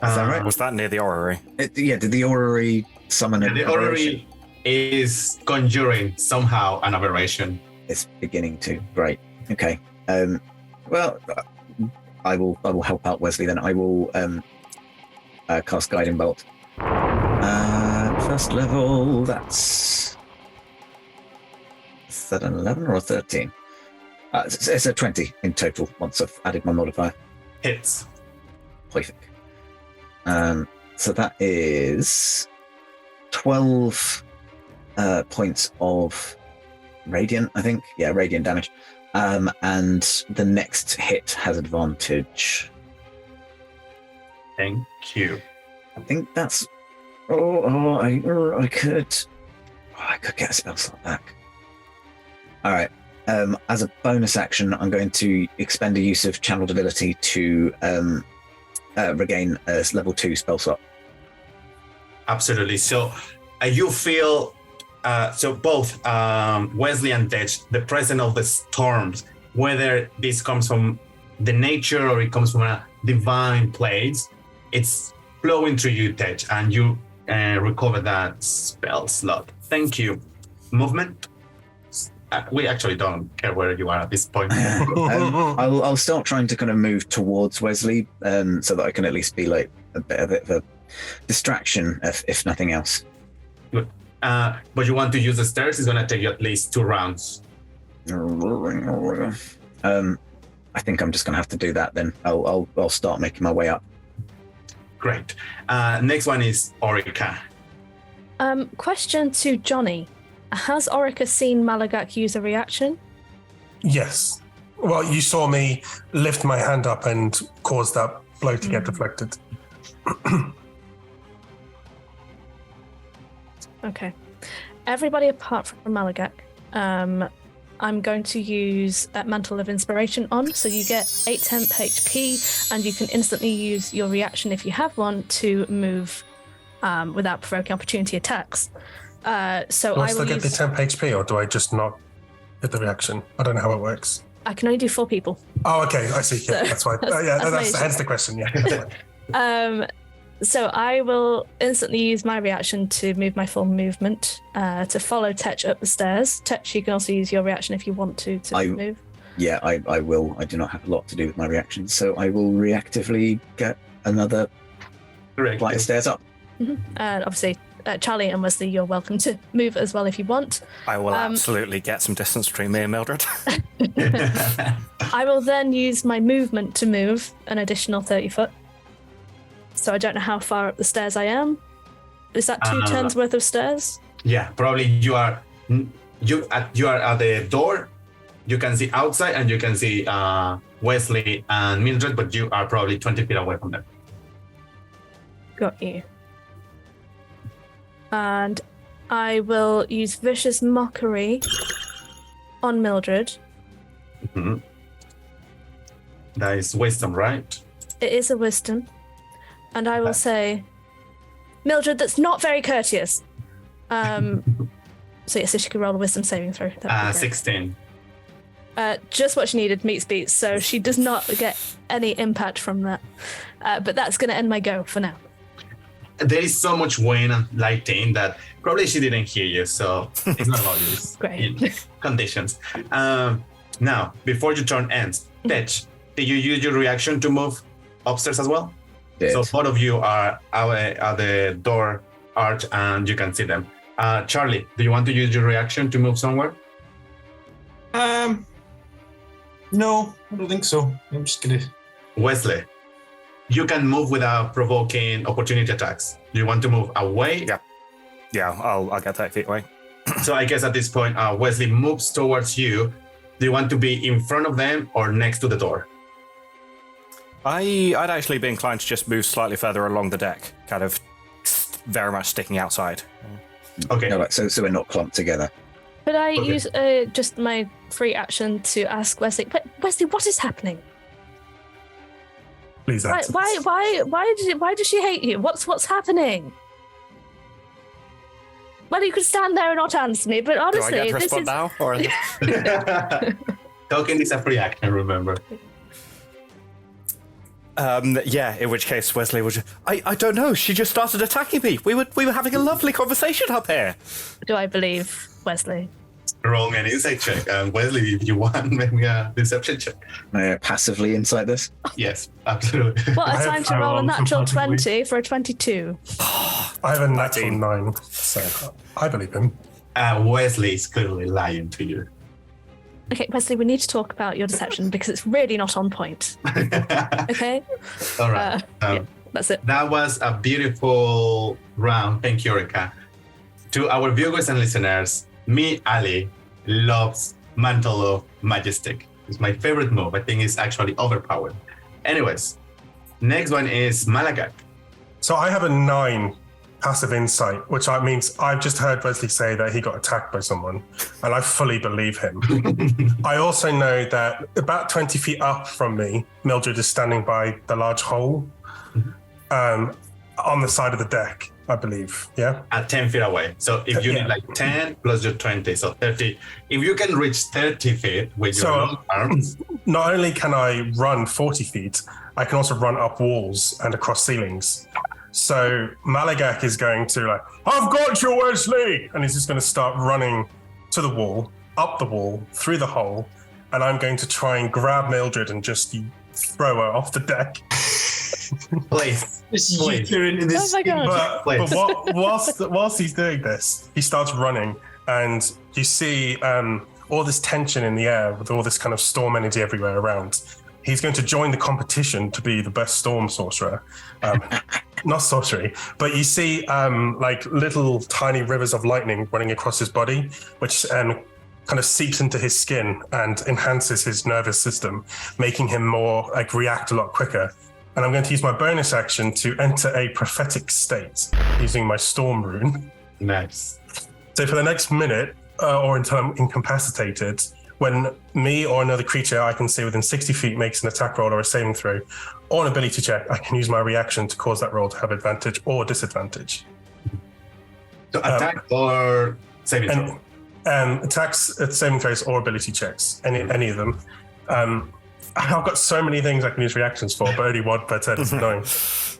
Is that right? Was that near the orrery? Yeah, did the orrery summon an the aberration? orrery is conjuring somehow an aberration. It's beginning to. Great. Okay. Well, I will help out Wesley then. I will cast Guiding Bolt. First level, that's... Is that an 11 or a 13? It's a 20 in total once I've added my modifier. Hits. Perfect. So that is 12 points of radiant, I think. Yeah, radiant damage. And the next hit has advantage. Thank you. I think that's... I could get a spell slot back. All right. As a bonus action, I'm going to expend a use of channeled ability to regain a level 2 spell slot. Absolutely. So you feel, so both Wesley and Tetch, the presence of the storms, whether this comes from the nature or it comes from a divine place, it's flowing through you, Tetch, and you recover that spell slot. Thank you. Movement? We actually don't care where you are at this point. I'll start trying to kind of move towards Wesley, so that I can at least be like a bit of a distraction, if nothing else. Good. But you want to use the stairs? It's going to take you at least 2 rounds. I think I'm just going to have to do that then. I'll start making my way up. Great. Next one is Orica. Question to Johnny. Has Orica seen Malagak use a reaction? Yes. Well, you saw me lift my hand up and cause that blow to get deflected. Okay. Everybody apart from Malagak, I'm going to use Mantle of Inspiration on, so you get 8 temp HP, and you can instantly use your reaction if you have one to move without provoking opportunity attacks. So do I still get the temp HP, or do I just not get the reaction? I don't know how it works. I can only do 4 people. Oh, okay, I see. Yeah, that's why. That's hence the question. Yeah. So I will instantly use my reaction to move my full movement to follow Tetch up the stairs. Tetch, you can also use your reaction if you want to move. Yeah, I will. I do not have a lot to do with my reactions, so I will reactively get another flight of stairs up. Mm-hmm. And obviously, Charlie and Wesley, you're welcome to move as well if you want. I will absolutely get some distance between me and Mildred. I will then use my movement to move an additional 30 foot. So I don't know how far up the stairs I am. Is that 2 turns worth of stairs? Yeah, probably you are at the door. You can see outside and you can see Wesley and Mildred, but you are probably 20 feet away from them. Got you. And I will use Vicious Mockery on Mildred. Mm-hmm. That is wisdom, right? It is a wisdom. And I will say, Mildred, that's not very courteous. So yes, if she could roll a wisdom saving throw. 16. Just what she needed, meets beats. So she does not get any impact from that. But that's going to end my go for now. There is so much wind and lighting that probably she didn't hear you, so it's not about you. Great. Conditions. Now, before your turn ends, Tetch, did you use your reaction to move upstairs as well? Yes. So both of you are out at the door arch and you can see them. Charlie, do you want to use your reaction to move somewhere? No, I don't think so. I'm just gonna. Wesley, you can move without provoking opportunity attacks. Do you want to move away? Yeah, I'll get 30 feet away. So I guess at this point, Wesley moves towards you. Do you want to be in front of them or next to the door? I'd actually be inclined to just move slightly further along the deck, kind of very much sticking outside. Okay. No, like, so we're not clumped together. Could I use just my free action to ask Wesley? But Wesley, what is happening? Please answer. Why does she hate you? What's happening? Well, you could stand there and not answer me, but honestly, do I get to respond now? Or... Token is a free action, remember. Yeah, in which case Wesley would. I don't know. She just started attacking me. We were having a lovely conversation up here. Do I believe Wesley? Roll me an insight check, and Wesley, if you want, make me a deception check. May I passively insight this? Yes, absolutely. What a time to roll a natural 20 for a 22. I have a natural 9, so I believe him. Wesley is clearly lying to you. Okay, Wesley, we need to talk about your deception because it's really not on point. Okay? All right. Yeah, that's it. That was a beautiful round. Thank you, Erica. To our viewers and listeners, me, Ali, loves Mantle of Majestic. It's my favorite move. I think it's actually overpowered. Anyways, next one is Malagak. So I have a 9 passive insight, which means I've just heard Wesley say that he got attacked by someone, and I fully believe him. I also know that about 20 feet up from me, Mildred is standing by the large hole on the side of the deck, I believe. Yeah? At 10 feet away. So if you need like 10 plus your 20, so 30. If you can reach 30 feet with your long arms. Not only can I run 40 feet, I can also run up walls and across ceilings. So Malagak is going to like, I've got you, Wesley! And he's just going to start running to the wall, up the wall, through the hole, and I'm going to try and grab Mildred and just throw her off the deck. Please. Into this. Oh my God. But whilst he's doing this, he starts running, and you see all this tension in the air with all this kind of storm energy everywhere around. He's going to join the competition to be the best storm sorcerer. Not sorcery, but you see like little tiny rivers of lightning running across his body, which kind of seeps into his skin and enhances his nervous system, making him more like react a lot quicker. And I'm going to use my bonus action to enter a prophetic state using my storm rune. Nice. So for the next minute, or until I'm incapacitated, when me or another creature I can see within 60 feet makes an attack roll or a saving throw, or an ability check, I can use my reaction to cause that roll to have advantage or disadvantage. So attack or saving throw? Attacks, saving throws, or ability checks, any of them. I've got so many things I can use reactions for, but only one per turn is annoying.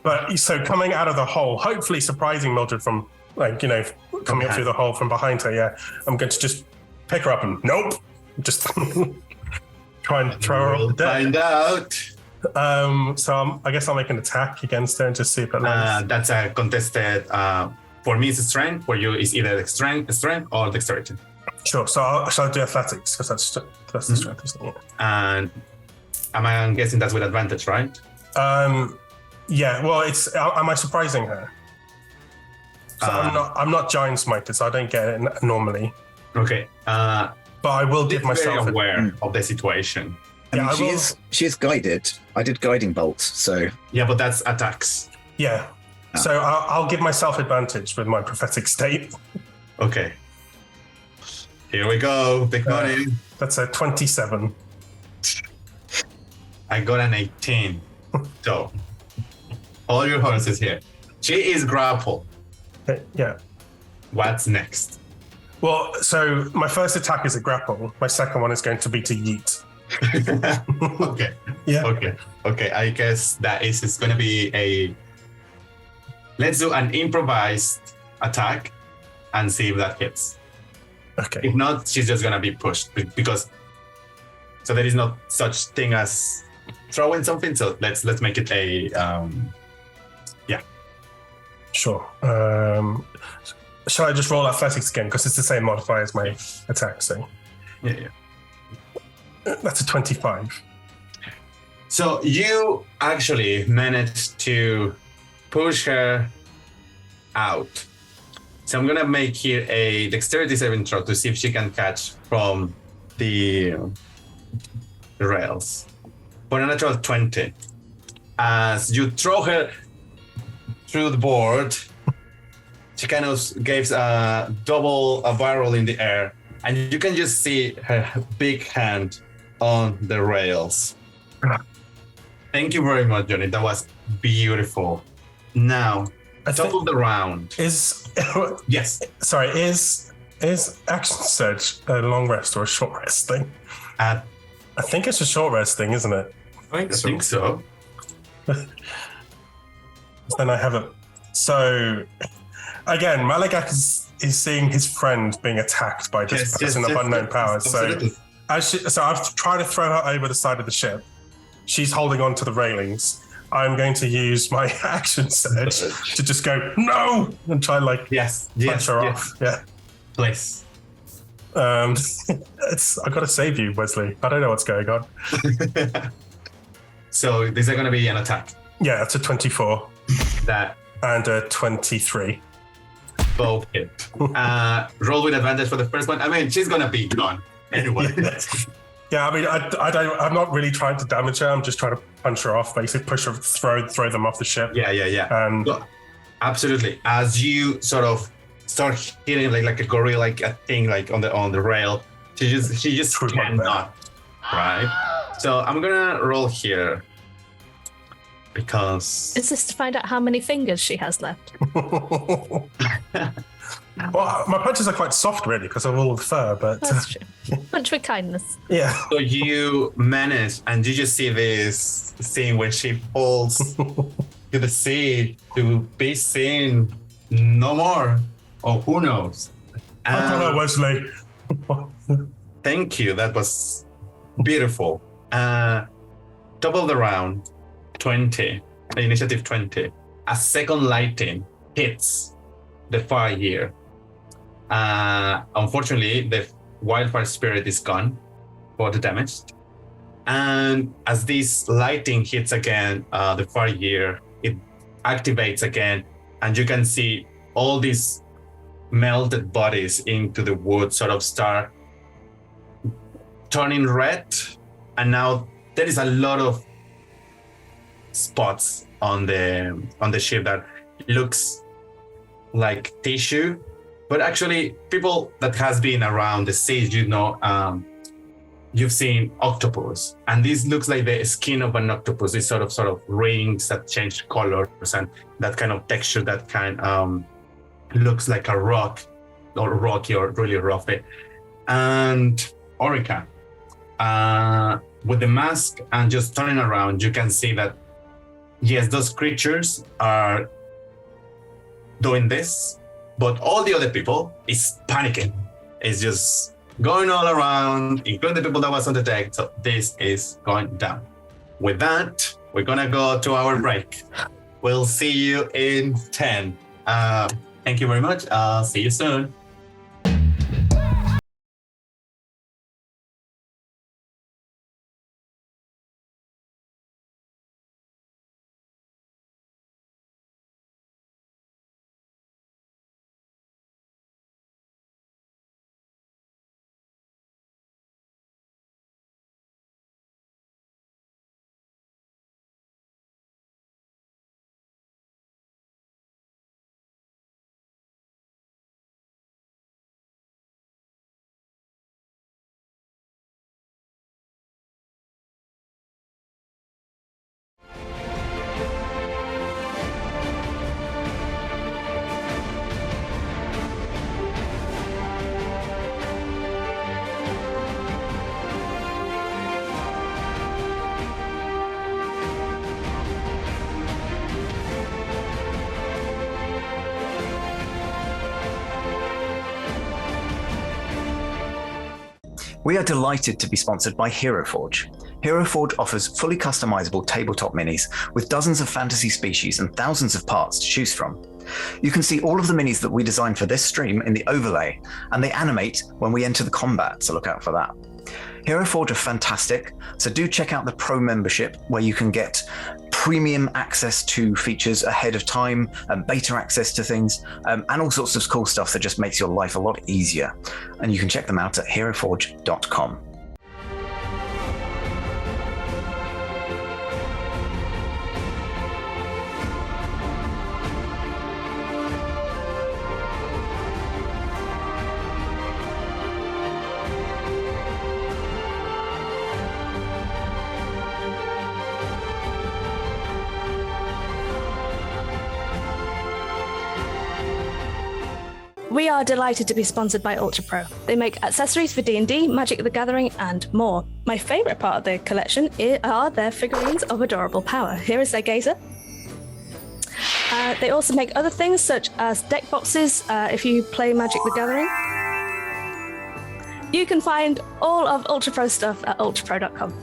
But so coming out of the hole, hopefully surprising Mildred from, like, coming up through the hole from behind her, yeah. I'm going to just pick her up and just try and throw her off the deck. Find out. So I guess I'll make an attack against her and just see if it lands. That's a contested. For me, it's strength. For you, it's either strength or dexterity. Sure. So I'll do athletics because that's the strength, isn't it? And I'm guessing that's with advantage, right? Yeah. Well, it's. Am I surprising her? So I'm not giant smited, so I don't get it normally. Okay. But I will give myself very aware of the situation. I mean, she is guided. I did guiding bolt, so Yeah, but that's attacks. Yeah. So I'll give myself advantage with my prophetic state. Okay. Here we go. Big money. That's a 27. I got an 18. So, all your horses here. She is grappled. Yeah. What's next? Well, so my first attack is a grapple. My second one is going to be to yeet. Okay. Yeah. Okay. I guess that is going to be a. Let's do an improvised attack and see if that hits. Okay. If not, she's just going to be pushed because. So there is no such thing as throwing something. So let's make it a. Yeah. Sure. Shall I just roll athletics again because it's the same modifier as my attack? So. Yeah. That's a 25. So you actually managed to push her out. So I'm gonna make here a dexterity saving throw to see if she can catch from the rails. For a natural 20. As you throw her through the board, she kind of gives a double barrel in the air, and you can just see her big hand on the rails. Thank you very much, Johnny. That was beautiful. Now, top of the round. Yes. Sorry, is action surge a long rest or a short rest thing? I think it's a short rest thing, isn't it? I think so. Then I haven't. So, again, Malagak is seeing his friend being attacked by this person of unknown powers. Absolutely. So I've tried to throw her over the side of the ship. She's holding on to the railings. I'm going to use my action surge to just go no and try punch her off. Yeah, please. I got to save you, Wesley. I don't know what's going on. So these are going to be an attack. Yeah, that's a 24. That and a 23. Both hit. Roll with advantage for the first one. I mean, she's going to be gone anyway. Yeah, I mean, I'm not really trying to damage her. I'm just trying to punch her off, basically push her, throw them off the ship. Yeah. And absolutely, as you sort of start hitting like a gorilla, like a thing, like on the rail, she just cannot. Right. So I'm gonna roll here because is this to find out how many fingers she has left? Well, my punches are quite soft, really, because of all the fur. But that's true. Punch with kindness. Yeah. So you manage, and you just see this scene where she falls to the sea to be seen no more. Oh, who knows? Wesley. Thank you. That was beautiful. Top of the round, 20. Initiative 20. A second lighting hits the fire here. Unfortunately, the wildfire spirit is gone for the damage. And as this lighting hits again, the fire here, it activates again, and you can see all these melted bodies into the wood sort of start turning red. And now there is a lot of spots on the ship that looks like tissue. But actually, people that has been around the sea, you've seen octopus, and this looks like the skin of an octopus. These sort of rings that change colors and that kind of texture that looks like a rock or rocky or really rough. And Orica, with the mask and just turning around, you can see that, yes, those creatures are doing this, but all the other people is panicking. It's just going all around, including the people that was on the deck. So this is going down. With that, we're gonna go to our break. We'll see you in 10. Thank you very much. I'll see you soon. We are delighted to be sponsored by Hero Forge. Hero Forge offers fully customizable tabletop minis with dozens of fantasy species and thousands of parts to choose from. You can see all of the minis that we designed for this stream in the overlay, and they animate when we enter the combat, so look out for that. Hero Forge are fantastic, so do check out the Pro membership where you can get premium access to features ahead of time, and beta access to things, and all sorts of cool stuff that just makes your life a lot easier. And you can check them out at heroforge.com. We are delighted to be sponsored by Ultra Pro. They make accessories for D&D, Magic the Gathering, and more. My favourite part of the collection are their figurines of adorable power. Here is their gazer. They also make other things such as deck boxes if you play Magic the Gathering. You can find all of Ultra Pro stuff at ultrapro.com.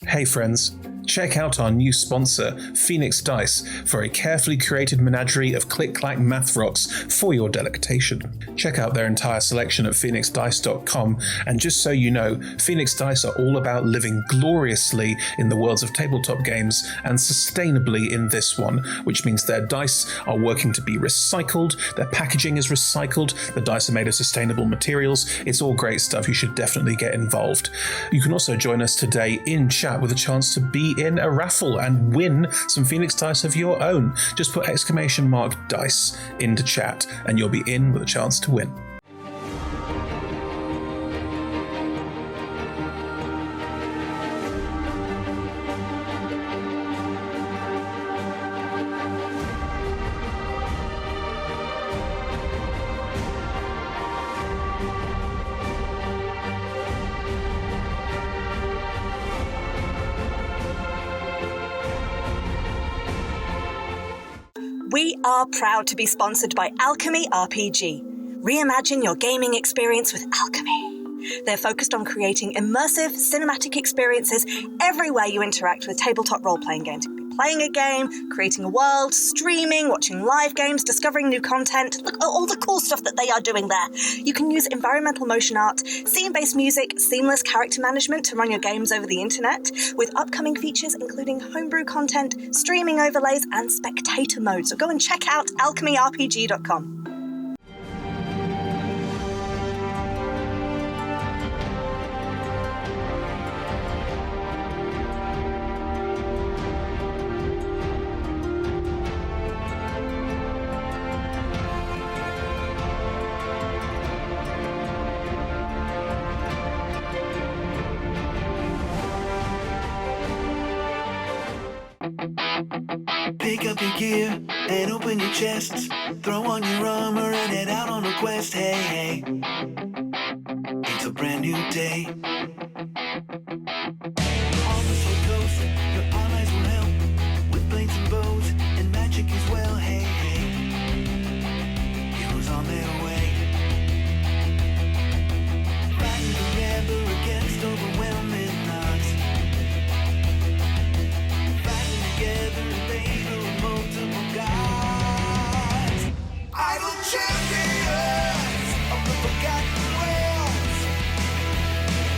Hey friends, check out our new sponsor, Phoenix Dice, for a carefully curated menagerie of click-clack math rocks for your delectation. Check out their entire selection at phoenixdice.com, and just so you know, Phoenix Dice are all about living gloriously in the worlds of tabletop games and sustainably in this one, which means their dice are working to be recycled, their packaging is recycled, the dice are made of sustainable materials. It's all great stuff. You should definitely get involved. You can also join us today in chat with a chance to be in a raffle and win some Phoenix Dice of your own. Just put !dice into chat and you'll be in with a chance to win. We are proud to be sponsored by Alchemy RPG. Reimagine your gaming experience with Alchemy. They're focused on creating immersive cinematic experiences everywhere you interact with tabletop role-playing games. You could be playing a game, creating a world, streaming, watching live games, discovering new content. Look at all the cool stuff that they are doing there. You can use environmental motion art, scene-based music, seamless character management to run your games over the internet, with upcoming features including homebrew content, streaming overlays, and spectator mode. So go and check out alchemyrpg.com. Pick up your gear and open your chests. Throw on your armor and head out on a quest. Hey, hey. It's a brand new day. On the slow coast, your allies will help with blades and bows and magic as well. Hey, hey. Heroes on their way. Fighting together against overwhelming odds. Fighting together in favor of multiple gods. Idle champions of the forgotten realms.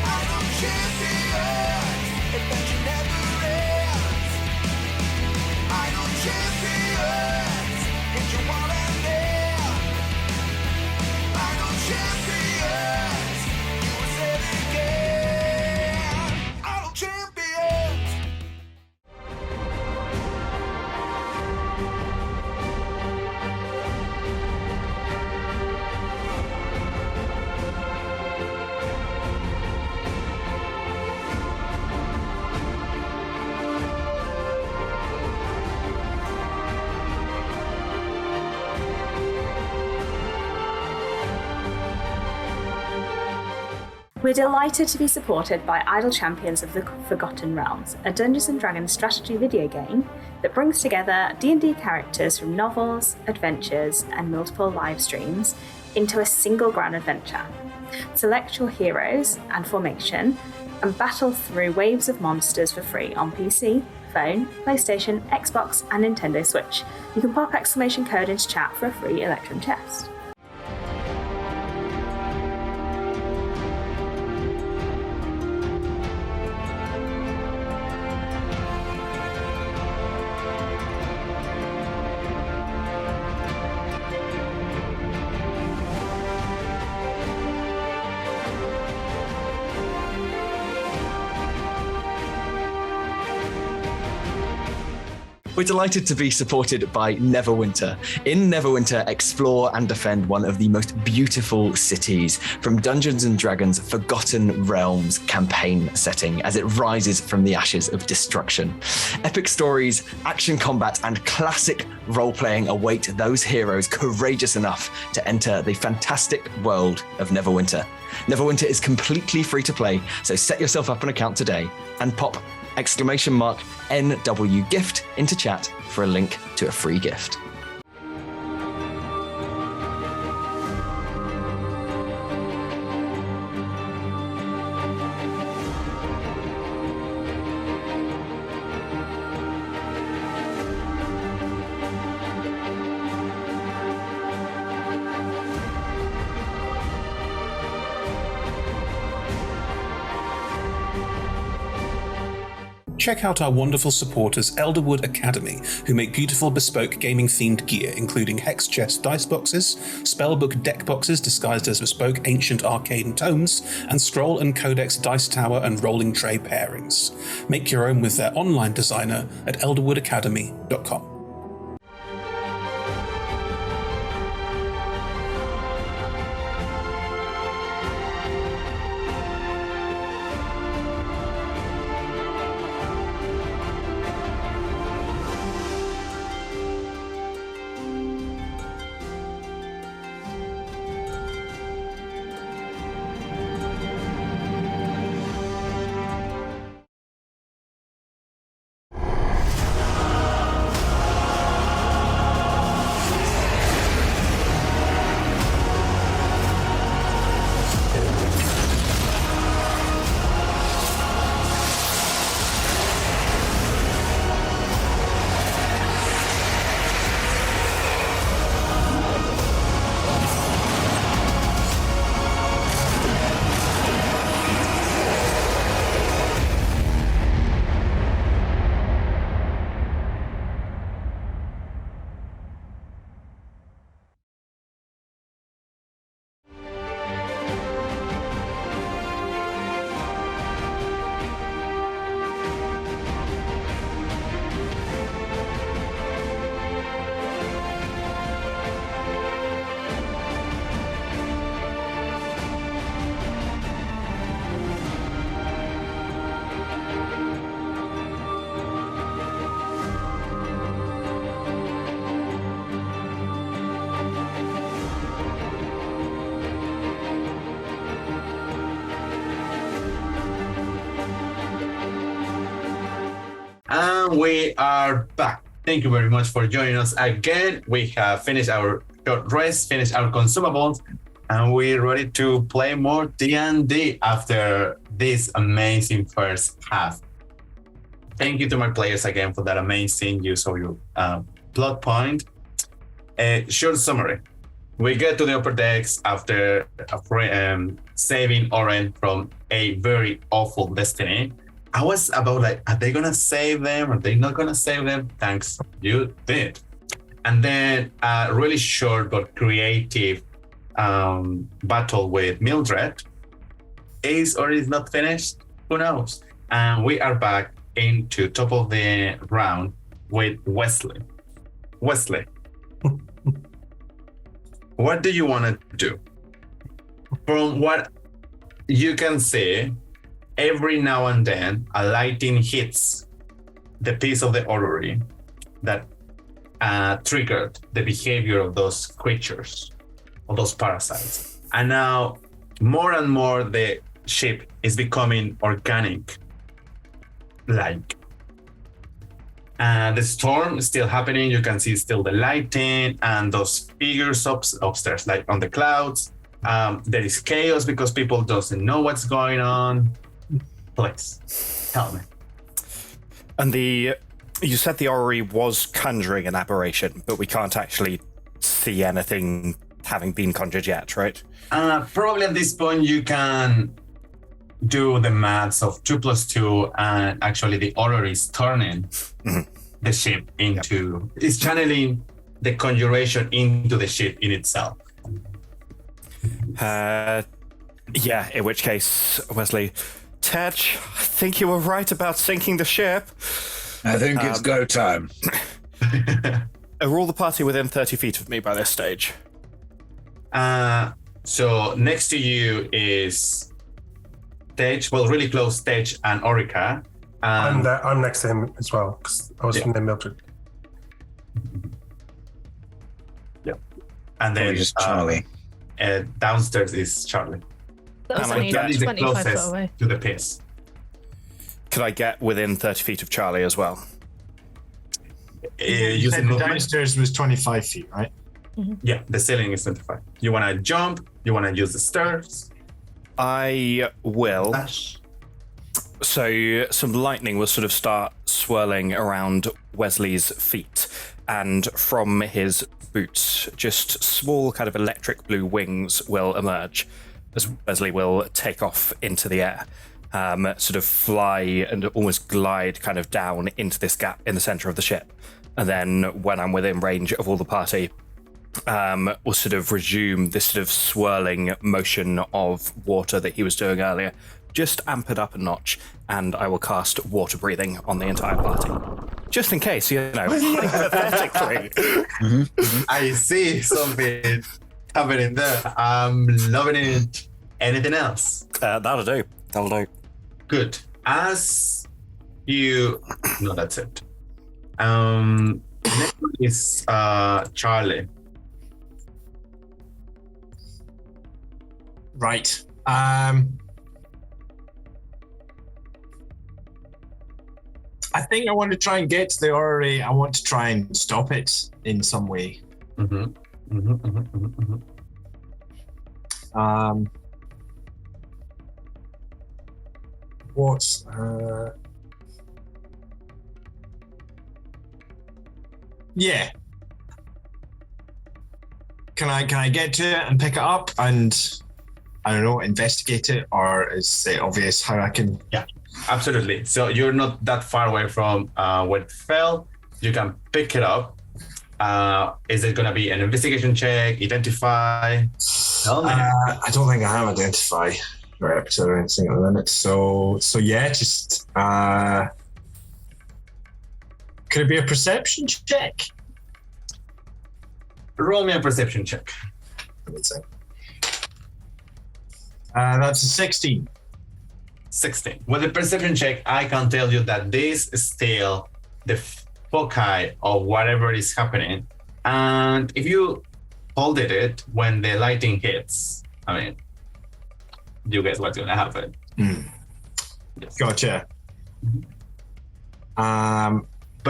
Idle champions, adventure never ends. Idle champions, hit your wall and there. Idle champions, you will say it again. Idle champions. We're delighted to be supported by Idle Champions of the Forgotten Realms, a Dungeons & Dragons strategy video game that brings together D&D characters from novels, adventures, and multiple live streams into a single grand adventure. Select your heroes and formation and battle through waves of monsters for free on PC, phone, PlayStation, Xbox, and Nintendo Switch. You can pop exclamation code into chat for a free Electrum chest. We're delighted to be supported by Neverwinter. In Neverwinter, explore and defend one of the most beautiful cities from Dungeons & Dragons Forgotten Realms campaign setting as it rises from the ashes of destruction. Epic stories, action combat, and classic role-playing await those heroes courageous enough to enter the fantastic world of Neverwinter. Neverwinter is completely free to play, so set yourself up an account today and pop !NW gift into chat for a link to a free gift. Check out our wonderful supporters Elderwood Academy, who make beautiful bespoke gaming-themed gear, including Hex Chest dice boxes, Spellbook deck boxes disguised as bespoke ancient arcane tomes, and Scroll and Codex dice tower and rolling tray pairings. Make your own with their online designer at elderwoodacademy.com. And we are back. Thank you very much for joining us again. We have finished our short rest, finished our consumables, and we're ready to play more D&D after this amazing first half. Thank you to my players again for that amazing use of your plot point. Short summary. We get to the upper decks after saving Oren from a very awful destiny. I was about like, are they gonna save them? Are they not gonna save them? Thanks, you did. And then a really short but creative battle with Mildred. Is or is not finished? Who knows? And we are back into top of the round with Wesley. Wesley, what do you want to do? From what you can see, every now and then a lightning hits the piece of the orrery that triggered the behavior of those creatures, of those parasites. And now more and more the ship is becoming organic like. And the storm is still happening. You can see still the lighting and those figures upstairs, like on the clouds. There is chaos because people doesn't know what's going on. Please, tell me. And you said the orrery was conjuring an aberration, but we can't actually see anything having been conjured yet, right? Probably at this point you can do the maths of 2 + 2, and actually the orrery is turning the ship into, it's channeling the conjuration into the ship in itself. Yeah, in which case, Wesley, Tej, I think you were right about sinking the ship. I think it's go time. Are all the party within 30 feet of me by this stage? So next to you is Tej, well, really close, Tej and Orica. I'm next to him as well, because I was from the Mildred. Yeah. And then just Charlie. Downstairs is Charlie. That's only that is the 25 foot closest away. to the piss. Could I get within 30 feet of Charlie as well? You said the downstairs was 25 feet, right? Yeah, the ceiling is 25. You want to jump? You want to use the stairs? I will. Dash. So some lightning will sort of start swirling around Wesley's feet, and from his boots, just small kind of electric blue wings will emerge as Wesley will take off into the air, sort of fly and almost glide kind of down into this gap in the center of the ship. And then when I'm within range of all the party, will sort of resume this sort of swirling motion of water that he was doing earlier, just amp it up a notch, and I will cast water breathing on the entire party. Just in case, you know, hypothetically. I see something happening there. I'm loving it. Anything else? That'll do. That'll do. Good. As you... No, that's it. Next one is Charlie. Right. I think I want to try and get to the orrery. I want to try and stop it in some way. What's yeah. Can I get to it and pick it up and I don't know, investigate it, or is it obvious how I can? Yeah, absolutely. So you're not that far away from where it fell. You can pick it up. Is it going to be an investigation check? Identify? I don't think I have identify or episode or anything at the minute. So yeah, just could it be a perception check? Roll me a perception check. That's a 16. 16. With the perception check, I can tell you that this is still the foci of whatever is happening. And if you hold it when the lighting hits, I mean, you guess what's going to happen. Yes. Gotcha.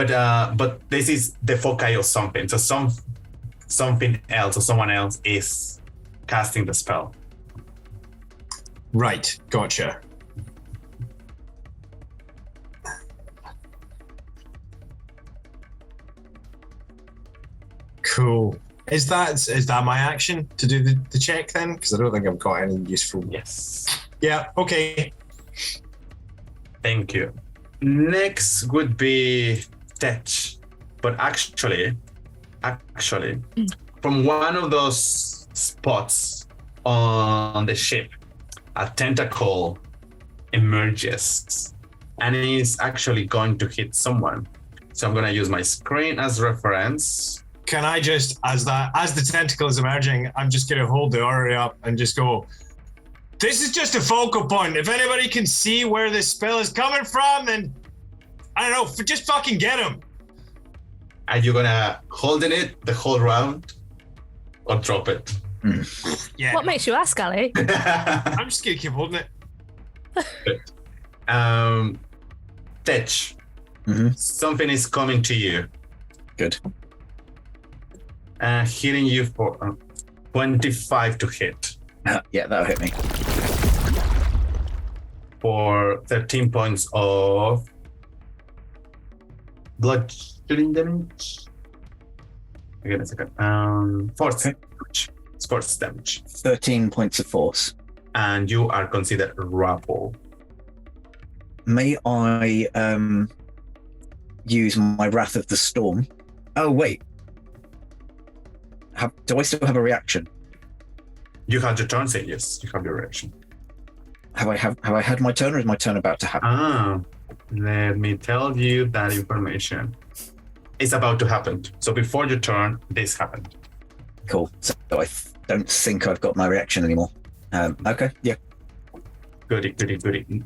But this is the foci of something. So something else or someone else is casting the spell. Right, gotcha. Cool. Is that my action to do the check then? Because I don't think I've got any useful. Yes. Yeah. Okay. Thank you. Next would be Tetch, but actually, from one of those spots on the ship, a tentacle emerges and is actually going to hit someone. So I'm going to use my screen as reference. Can I just, as the tentacle is emerging, I'm just going to hold the orrery up and just go, this is just a focal point. If anybody can see where this spell is coming from, then, I don't know, just fucking get him. Are you going to hold in it the whole round or drop it? Yeah. What makes you ask, Ali? I'm just going to keep holding it. Tetch, something is coming to you. Good. Hitting you for 25 to hit. Yeah, that'll hit me. For 13 points of bludgeoning damage. Again, a second. Force damage. Force damage. 13 points of force. And you are considered grapple. May I use my Wrath of the Storm? Oh, wait. Do I still have a reaction? You had your turn, say yes. You have your reaction. Have I had my turn, or is my turn about to happen? Let me tell you that information. It's about to happen. So before your turn, this happened. Cool. So I don't think I've got my reaction anymore. Okay, yeah. Goody.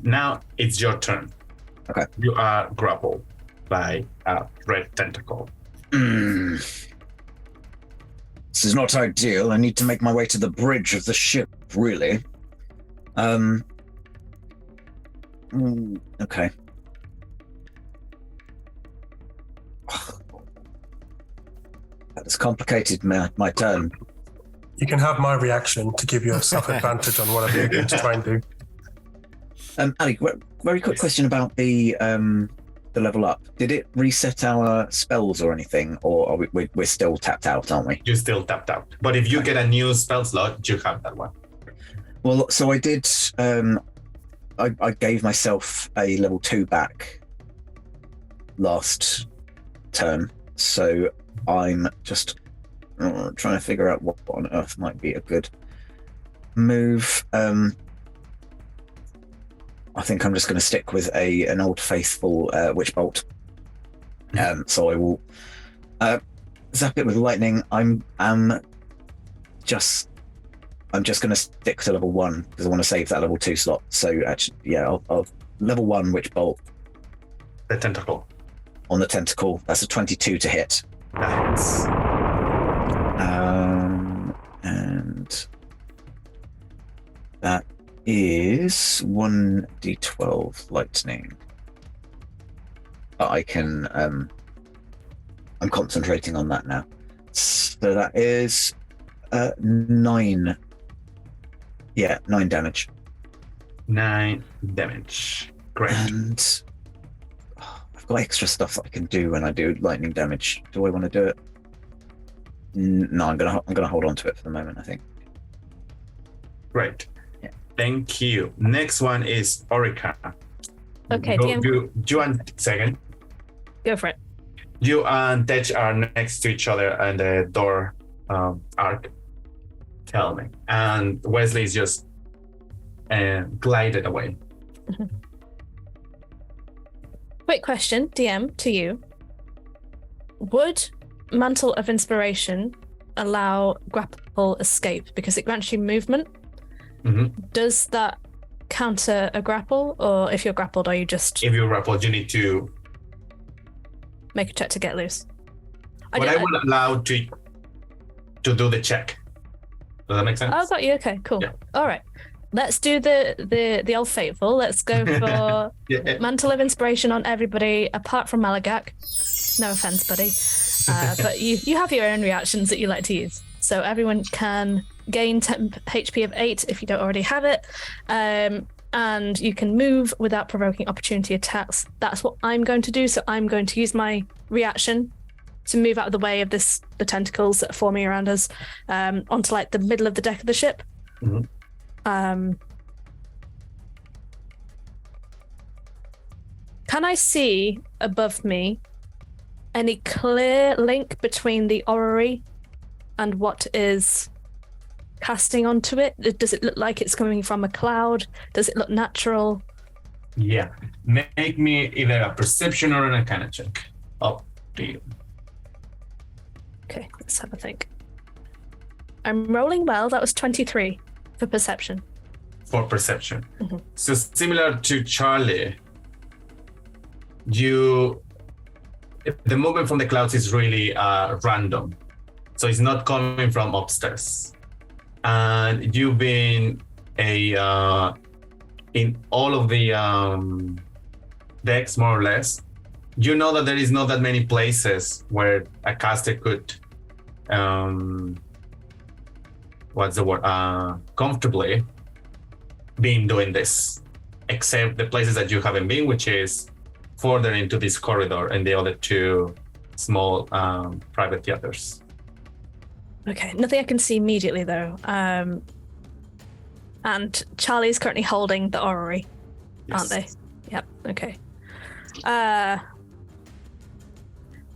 Now it's your turn. Okay. You are grappled by a red tentacle. This is not ideal. I need to make my way to the bridge of the ship, really. Okay. That's complicated my turn. You can have my reaction to give yourself advantage on whatever you're going to try and do. Ali, very quick question about the level up. Did it reset our spells or anything, or are we're still tapped out, aren't we? You're still tapped out. But if you get a new spell slot, you have that one. Well, so I did. I gave myself a level 2 back last turn, so I'm just trying to figure out what on earth might be a good move. I think I'm just going to stick with an old faithful witch bolt. So I will zap it with lightning. I'm just going to stick to level 1 because I want to save that level 2 slot. So actually, yeah, I'll level 1 witch bolt. The tentacle. On the tentacle, that's a 22 to hit. Nice. And that is 1d12 lightning. But I can I'm concentrating on that now. So that is 9. Yeah, 9 damage. 9 damage. Great. And I've got extra stuff that I can do when I do lightning damage. Do I want to do it? No, I'm gonna hold on to it for the moment, I think. Great. Yeah. Thank you. Next one is Orica. Okay, you and second. Go for it. You and Tej are next to each other and the door arc. Tell me. And Wesley is just glided away. Quick question, DM, to you. Would Mantle of Inspiration allow grapple escape because it grants you movement? Does that counter a grapple, or if you're grappled, are you just... If you're grappled, you need to... make a check to get loose. I will allow to do the check. Does that make sense? Oh, got you. Okay, cool. Yeah. All right. let's do the old faithful. Let's go for Mantle of Inspiration on everybody apart from Malagak. No offense, buddy. But you have your own reactions that you like to use. So everyone can gain temp HP of 8 if you don't already have it. And you can move without provoking opportunity attacks. That's what I'm going to do. So I'm going to use my reaction to move out of the way of the tentacles that are forming around us onto like the middle of the deck of the ship. Mm-hmm. Can I see above me any clear link between the orrery and what is casting onto it? Does it look like it's coming from a cloud? Does it look natural? Yeah. Make me either a perception or an arcana check. Up to you. Okay, let's have a think. I'm rolling well. That was 23 for perception. For perception. Mm-hmm. So similar to Charlie, the movement from the clouds is really random. So it's not coming from upstairs. And you've been in all of the decks, more or less. You know that there is not that many places where a caster could, comfortably been doing this, except the places that you haven't been, which is further into this corridor and the other two small private theaters. Okay, nothing I can see immediately though. And Charlie's currently holding the orrery, aren't they? Yep, okay.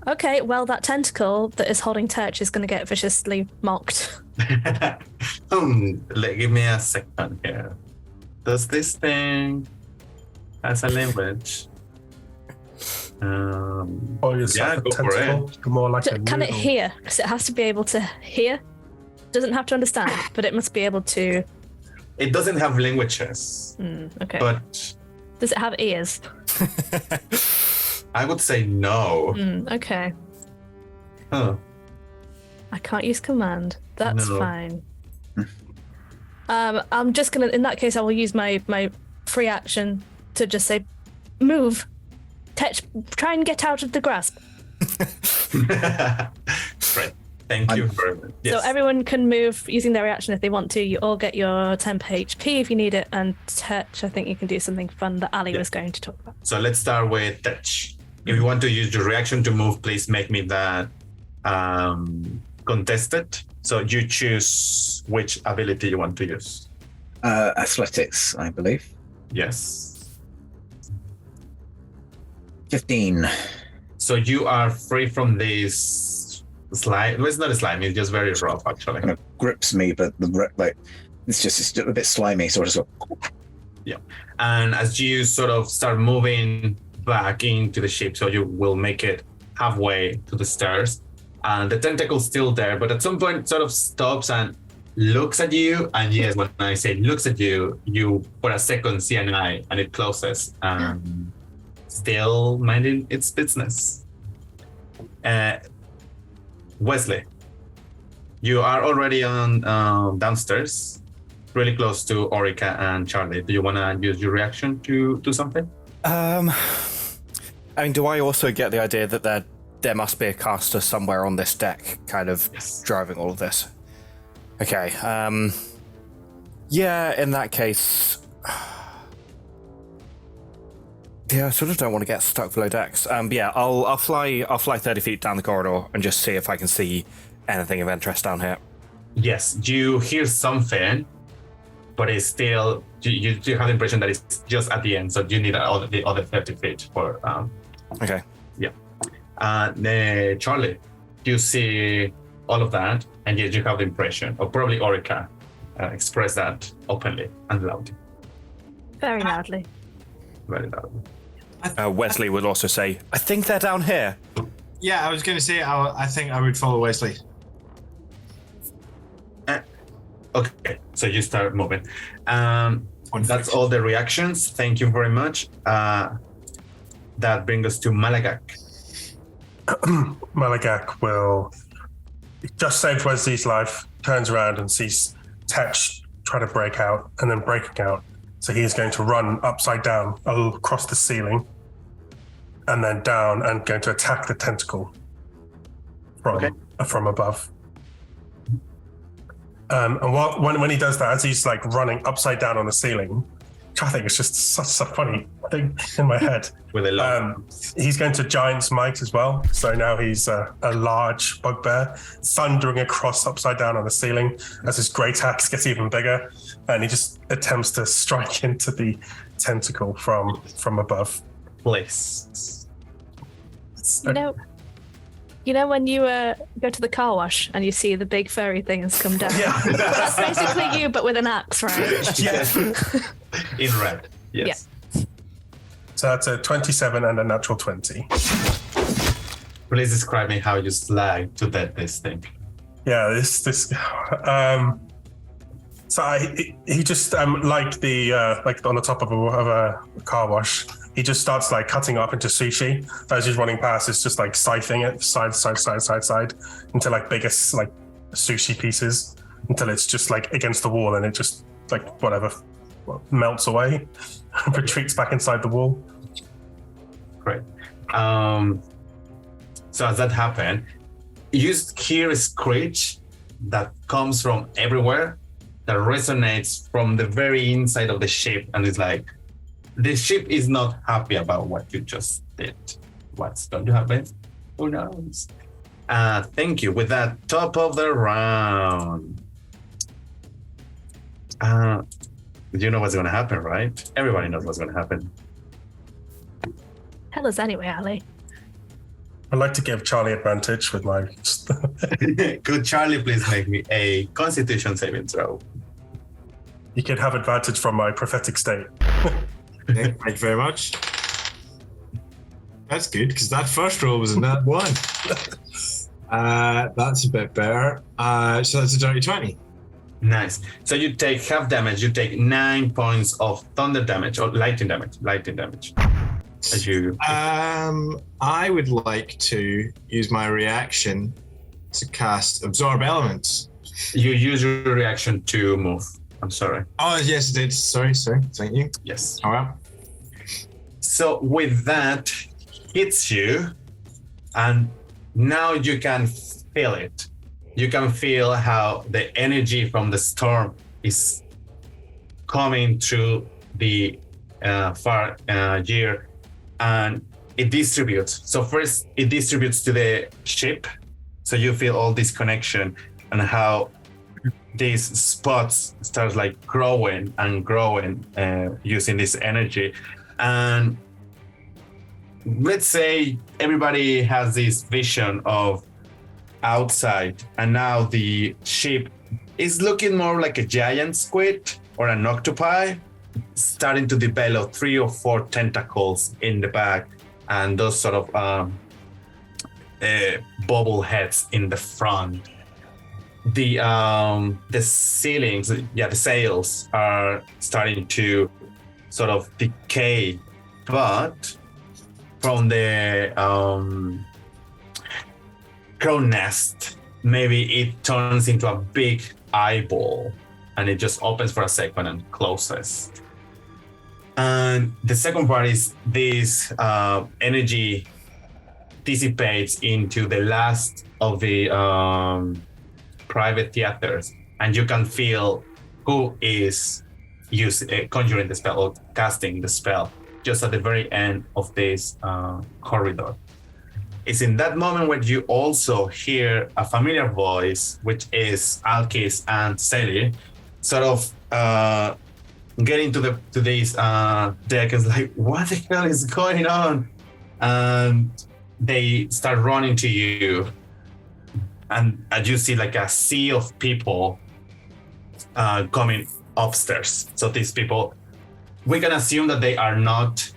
Okay, well, that tentacle that is holding Turch is going to get viciously mocked. Give me a second here. Does this thing has a language? Yeah, go for it. More like a Can it hear? Because it has to be able to hear. Doesn't have to understand, but it must be able to. It doesn't have languages. Okay. But does it have ears? I would say no. Okay. Huh. I can't use command. That's No. fine. I'm just gonna. In that case, I will use my free action to just say, "Move, try and get out of the grasp." Great. Thank you very much. Yes. So everyone can move using their reaction if they want to. You all get your temp HP if you need it, and Touch, I think you can do something fun that Ali was going to talk about. So let's start with Touch. If you want to use your reaction to move, please make me that contested. So you choose which ability you want to use. Athletics, I believe. Yes. 15. So you are free from this slime. Well, it's not a slime, it's just very rough, actually. Kind of grips me, but it's a bit slimy, so I just go. Yeah. And as you sort of start moving back into the ship, so you will make it halfway to the stairs, and the tentacle's still there, but at some point it sort of stops and looks at you. And yes, when I say looks at you, you for a second see an eye, and it closes. Still minding its business. Wesley, you are already on downstairs, really close to Orica and Charlie. Do you want to use your reaction to do something? I mean, do I also get the idea that there must be a caster somewhere on this deck kind of driving all of this? Okay. Yeah, in that case... Yeah, I sort of don't want to get stuck below decks. Yeah, I'll fly 30 feet down the corridor and just see if I can see anything of interest down here. Yes, you hear something, but it's still you have the impression that it's just at the end, so you need the other 30 feet for. Okay. Yeah. Charlie, you see all of that, and yet you have the impression, or probably Orica express that openly and loudly. Very loudly. Very loudly. Wesley would also say, I think they're down here. Yeah, I was going to say, I think I would follow Wesley. Okay, so you start moving. That's all the reactions. Thank you very much. That brings us to Malagak. Malagak will just save Wesley's life, turns around and sees Tetch try to break out and then breaking out. So he is going to run upside down across the ceiling and then down and going to attack the tentacle from above. And when he does that, as he's like running upside down on the ceiling, which I think is just such a funny thing in my head. With a long he's going to giant smite as well. So now he's a large bugbear thundering across upside down on the ceiling as his great axe gets even bigger, and he just attempts to strike into the tentacle from above. Please. You know when you go to the car wash and you see the big furry things come down? Yeah. That's basically you, but with an axe, right? Yeah. In red. Yes. Yeah. So that's a 27 and a natural 20. Please describe me how you slag to death this thing. Yeah, this so he just like on the top of a car wash, he just starts like cutting up into sushi. As he's running past, it's just like scything it side into like biggest like sushi pieces until it's just like against the wall and it just like melts away, retreats back inside the wall. Great. So as that happened, you hear a screech that comes from everywhere that resonates from the very inside of the ship, and it's like, the ship is not happy about what you just did. What's going to happen? Who knows? Thank you. With that, top of the round. You know what's going to happen, right? Everybody knows what's going to happen. Tell us anyway, Ali. I'd like to give Charlie advantage with my... Could Charlie please make me a Constitution saving throw? You could have advantage from my prophetic state. Thank you very much. That's good, because that first roll was a nat 1. That's a bit better. So that's a dirty 20. Nice. So you take half damage. You take 9 points of thunder damage or lightning damage. As you. I would like to use my reaction to cast Absorb Elements. You use your reaction to move. I'm sorry. Oh, yes, I did. Sorry. Thank you. Yes. All right. So with that, hits you, and now you can feel it. You can feel how the energy from the storm is coming through the far year, and it distributes. So first, it distributes to the ship. So you feel all this connection and how these spots start like growing using this energy. And let's say everybody has this vision of outside, and now the ship is looking more like a giant squid or an octopi, starting to develop 3 or 4 tentacles in the back, and those sort of bobble heads in the front. The ceilings, the sails are starting to sort of decay, but from the crow nest, maybe it turns into a big eyeball, and it just opens for a second and closes. And the second part is this energy dissipates into the last of the private theaters, and you can feel who is conjuring the spell or casting the spell just at the very end of this corridor. It's in that moment where you also hear a familiar voice, which is Alkis and Sally, sort of getting to this deck. It's like, what the hell is going on? And they start running to you, and you see like a sea of people coming upstairs. So these people, we can assume that they are not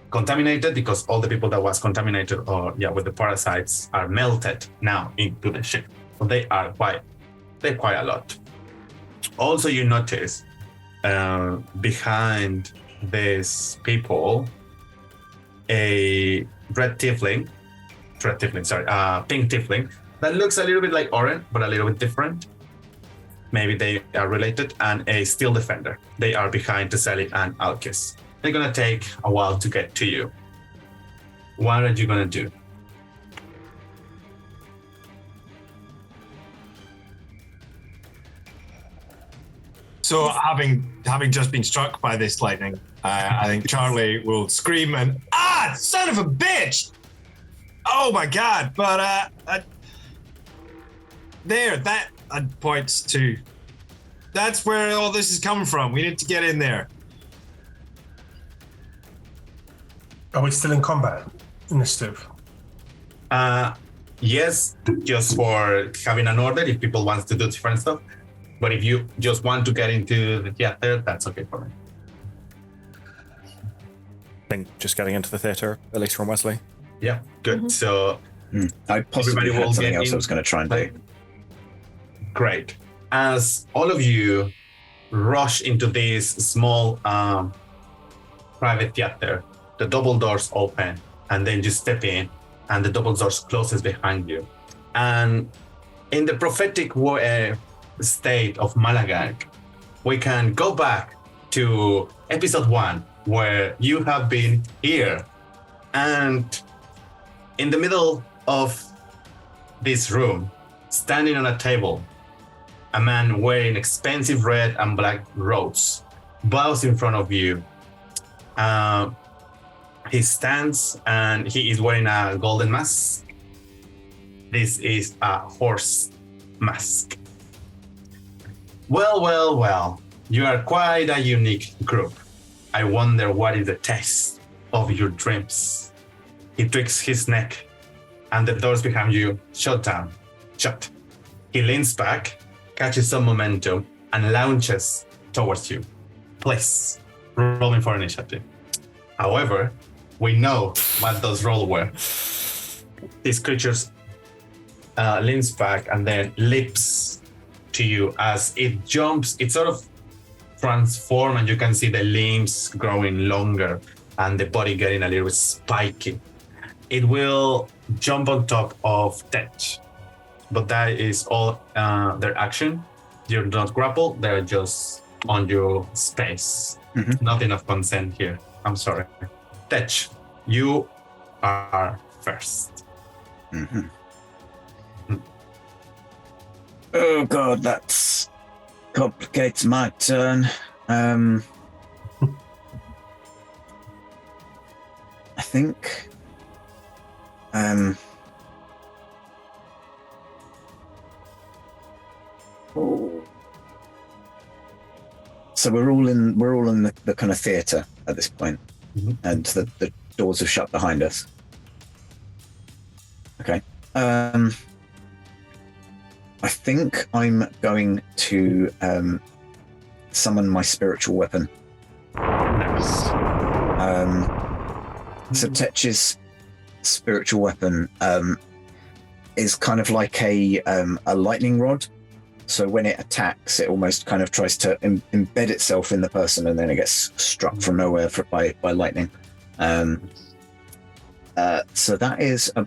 contaminated, because all the people that was contaminated with the parasites are melted now into the ship. So they're quite a lot. Also, you notice behind these people a pink tiefling that looks a little bit like Oren, but a little bit different. maybe they are related, and a Steel Defender. They are behind Teseli and Alkis. They're gonna take a while to get to you. What are you gonna do? So having just been struck by this lightning, I think Charlie will scream and son of a bitch! Oh my god! But that points to. That's where all this is coming from. We need to get in there. Are we still in combat? Initiative. Yes, just for having an order if people want to do different stuff. But if you just want to get into the theater, that's okay for me. I think just getting into the theater, at least from Wesley. Yeah, good. So I possibly everybody had will something get else I in. was going to try and do. Great. As all of you rush into this small private theater, the double doors open, and then you step in, and the double doors closes behind you. And in the prophetic state of Malagag, we can go back to episode 1, where you have been here, and in the middle of this room, standing on a table, a man wearing expensive red and black robes bows in front of you. He stands and he is wearing a golden mask. This is a horse mask. Well, you are quite a unique group. I wonder what is the test of your dreams. He twists his neck and the doors behind you shut. He leans back, catches some momentum, and launches towards you. Please, roll me for initiative. However, we know what those rolls were. This creature leans back and then leaps to you as it jumps. It sort of transforms, and you can see the limbs growing longer and the body getting a little bit spiky. It will jump on top of Tetch, but that is all their action. You're not grapple, they're just on your space. Not enough consent here. I'm sorry. Tetch, you are first. Oh god, that complicates my turn. I think so we're all in the kind of theater at this point, and the doors have shut behind us. Okay. I think I'm going to summon my spiritual weapon. Nice. So Tetch's spiritual weapon is kind of like a lightning rod. So when it attacks, it almost kind of tries to embed itself in the person, and then it gets struck from nowhere by lightning. So that is a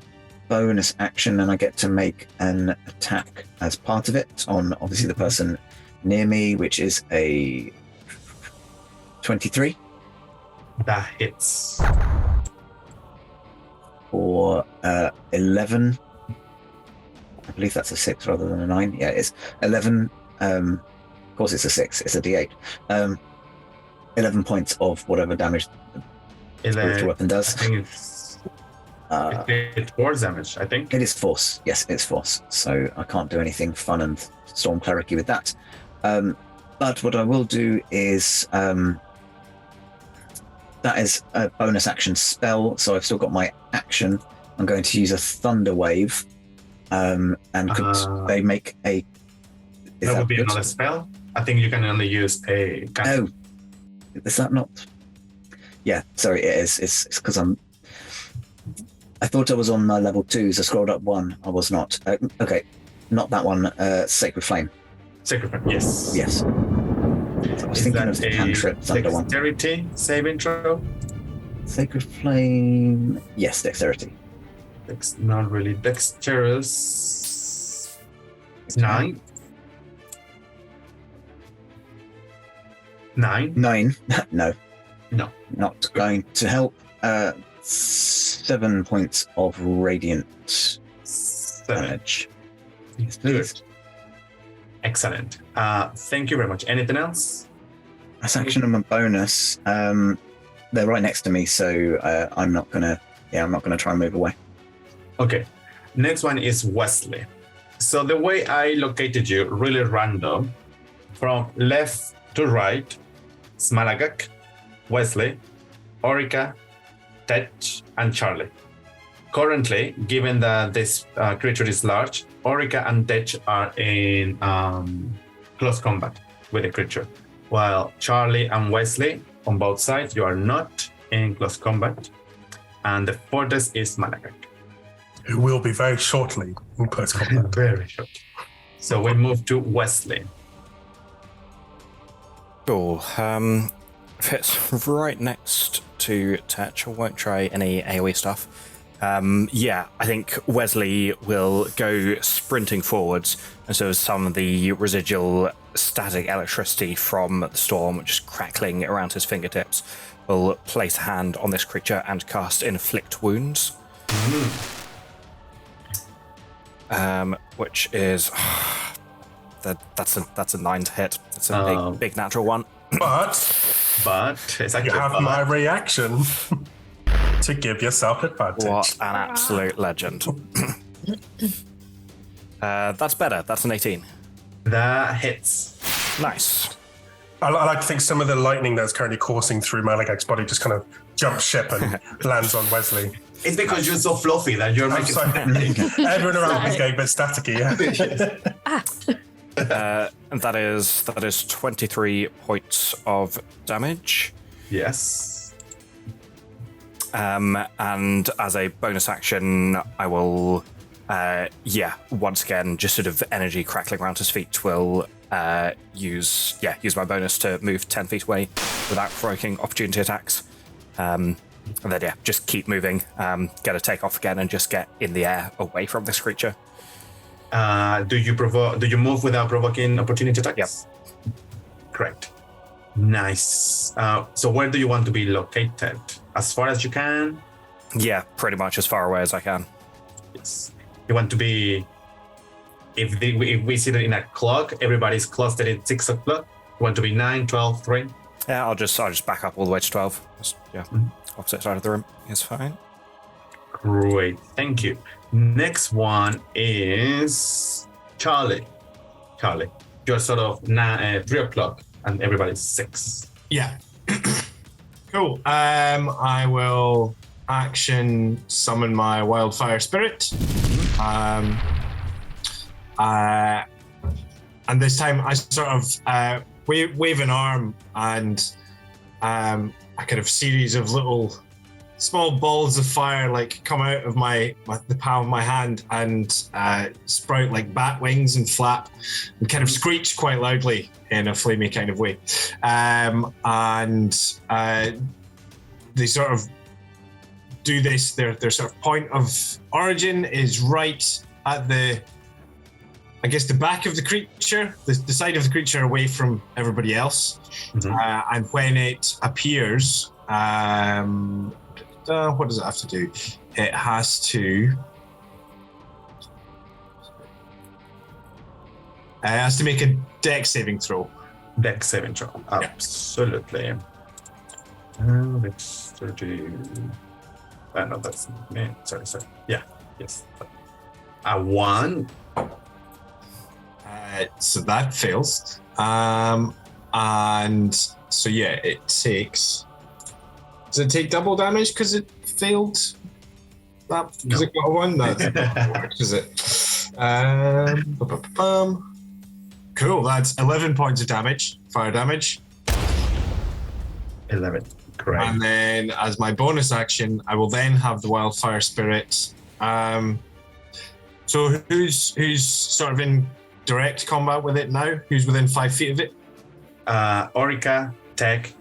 bonus action, and I get to make an attack as part of it on obviously the person near me, which is a 23. That hits. Or 11. I believe that's a 6 rather than a 9. Yeah, it's 11. Of course it's a 6. It's a d8. 11 points of whatever damage the spiritual weapon does. I think it's force damage, I think. It is force. Yes, it's force. So I can't do anything fun and storm clericy with that. But what I will do is that is a bonus action spell. So I've still got my action. I'm going to use a thunder wave. And could they make a... That would be another spell. I think you can only use a... Oh, is that not... Yeah, sorry, it is. It's because I thought I was on level 2, so I scrolled up 1. I was not. Okay, not that one. Sacred Flame. Sacred Flame, yes. Yes. So I was thinking of the cantrip thunder one. Dexterity save intro? Sacred Flame... Yes, dexterity. It's not really dexterous. 9. 9. 9. No. No. Not going to help. 7 points of radiant 7. damage. Yes, please. Excellent. Thank you very much. Anything else? That's action and my bonus. They're right next to me, so I'm not gonna try and move away. Okay. Next one is Wesley. So the way I located you, really random, from left to right, Smalagak, Wesley, Orica, Ted, and Charlie. Currently, given that this creature is large, Orica and Ted are in close combat with the creature, while Charlie and Wesley, on both sides, you are not in close combat, and the fortress is Malagak. Who will be very shortly in close combat. Very short. So we move to Wesley. Cool. If it's right next to Tetch, I won't try any AoE stuff. I think Wesley will go sprinting forwards, and so some of the residual static electricity from the storm, which is crackling around his fingertips, will place a hand on this creature and cast Inflict Wounds. Which is that's a 9 to hit. It's a big natural one. But it's you have my reaction to give yourself advantage. What an absolute legend. That's better. That's an 18. That hits. Nice. I like to think some of the lightning that's currently coursing through Malagak's body just kind of jumps ship and lands on Wesley. It's because you're so fluffy that you're making. Everyone around me is getting a bit staticky. Yeah. And that is 23 points of damage. Yes. And as a bonus action, I will, once again, just sort of energy crackling around his feet, will use my bonus to move 10 feet away without provoking opportunity attacks. And then, just keep moving, get a take off again, and just get in the air away from this creature. Do you move without provoking opportunity attacks? Yep. Correct. Nice. So where do you want to be located? As far as you can? Yeah, pretty much as far away as I can. Yes. You want to be... If we see that in a clock, everybody's clustered at 6 o'clock. You want to be 9, 12, 3? Yeah, I'll just back up all the way to 12. Opposite side of the room is fine. Great, thank you. Next one is Charlie. Charlie, you're sort of 3 o'clock and everybody's 6. Yeah. Cool. I will action summon my wildfire spirit. And this time I sort of wave an arm, and a kind of series of little small balls of fire come out of the palm of my hand and sprout like bat wings and flap and kind of screech quite loudly in a flamey kind of way. They sort of do this. Their sort of point of origin is right at the back of the creature, the side of the creature away from everybody else. Mm-hmm. And when it appears, what does it have to do? It has to make a dex saving throw. Dex saving throw, absolutely. Dex 30. No, that's me. Sorry. Yeah, yes. A 1. So that fails. And so it takes. Does it take double damage because it failed? That because it got a 1. No, that's not work, is it? Cool. That's 11 points of damage, fire damage. 11. Great. And then, as my bonus action, I will then have the wildfire spirit. So who's sort of in direct combat with it now? Who's within 5 feet of it? Orica, Tech,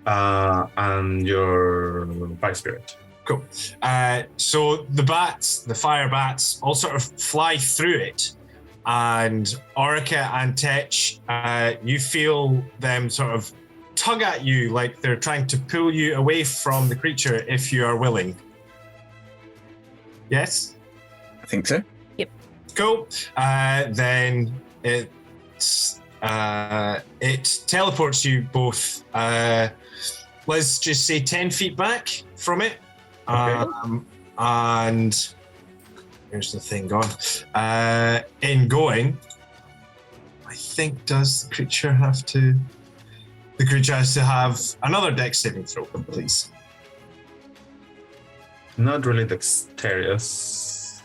and your fire spirit. Cool. So the fire bats, all sort of fly through it, and Orica and Tech, you feel them sort of tug at you like they're trying to pull you away from the creature if you are willing. Yes? I think so. Cool. Then it teleports you both. Let's just say 10 feet back from it. Okay. And here's the thing gone. In going, I think does the creature have to? The creature has to have another dex saving throw, please. Not really dexterous.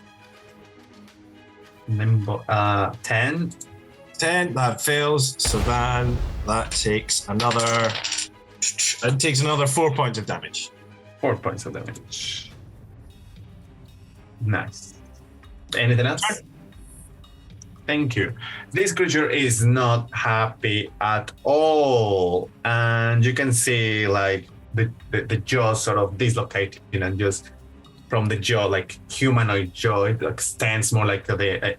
Nimble. 10. 10, that fails. So then that takes another. It takes another 4 points of damage. 4 points of damage. Nice. Anything else? Thank you. This creature is not happy at all. And you can see like the jaw sort of dislocating and just from the jaw, like humanoid jaw, it extends more like the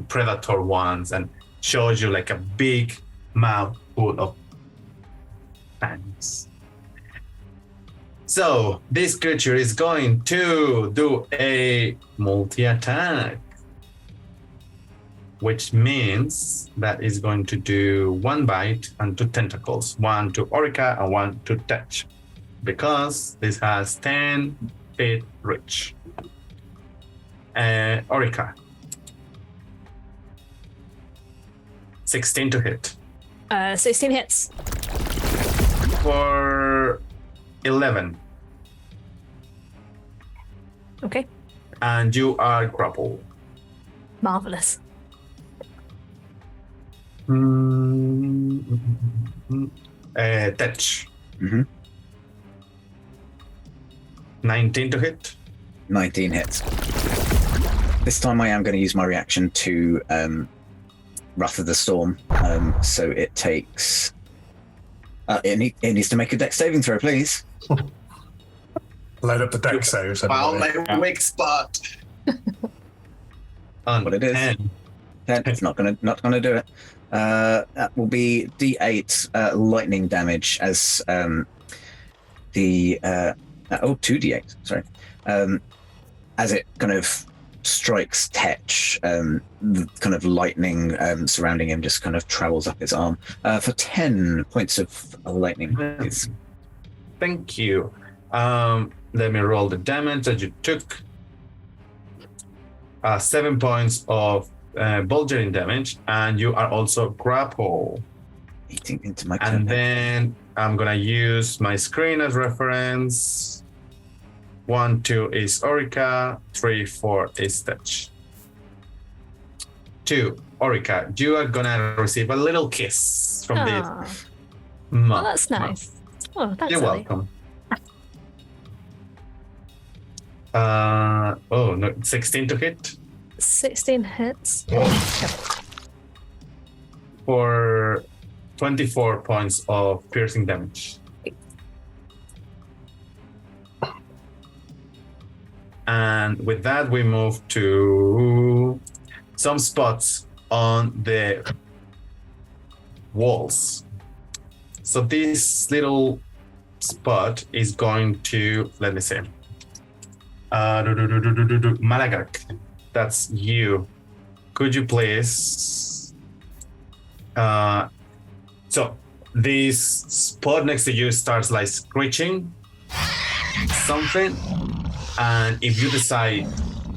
predator ones and shows you like a big mouth full of fangs. So this creature is going to do a multi-attack, which means that it's going to do 1 bite and 2 tentacles, 1 to Orica and 1 to Tetch, because this has 10 feet reach. Orica. 16 to hit. 16 hits. For 11. Okay. And you are grappled. Marvelous. Tetch. 19 to hit. 19 hits. This time I am going to use my reaction to Wrath of the Storm. So it takes... it needs to make a dex saving throw, please. Load up the dex saves. Found my weak spot. What it is. 10. It's not gonna do it. That will be D8 lightning damage as the 2d8. Sorry, as it kind of strikes Tetch, the kind of lightning surrounding him just kind of travels up his arm for 10 points of lightning. Please. Thank you. Let me roll the damage that you took. 7 points of bludgeoning damage, and you are also grappled. Eating into my and then I'm gonna use my screen as reference. 1, 2 is Orica, 3, 4 is Tetch. 2, Orica, you are gonna receive a little kiss from this. Oh, that's nice. Oh, thanks. You're Ellie. welcome. 16 to hit. 16 hits. For 24 points of piercing damage. And with that, we move to some spots on the walls. So this little spot is going to, let me see. Malagak, that's you. Could you please? So this spot next to you starts like screeching something, and if you decide,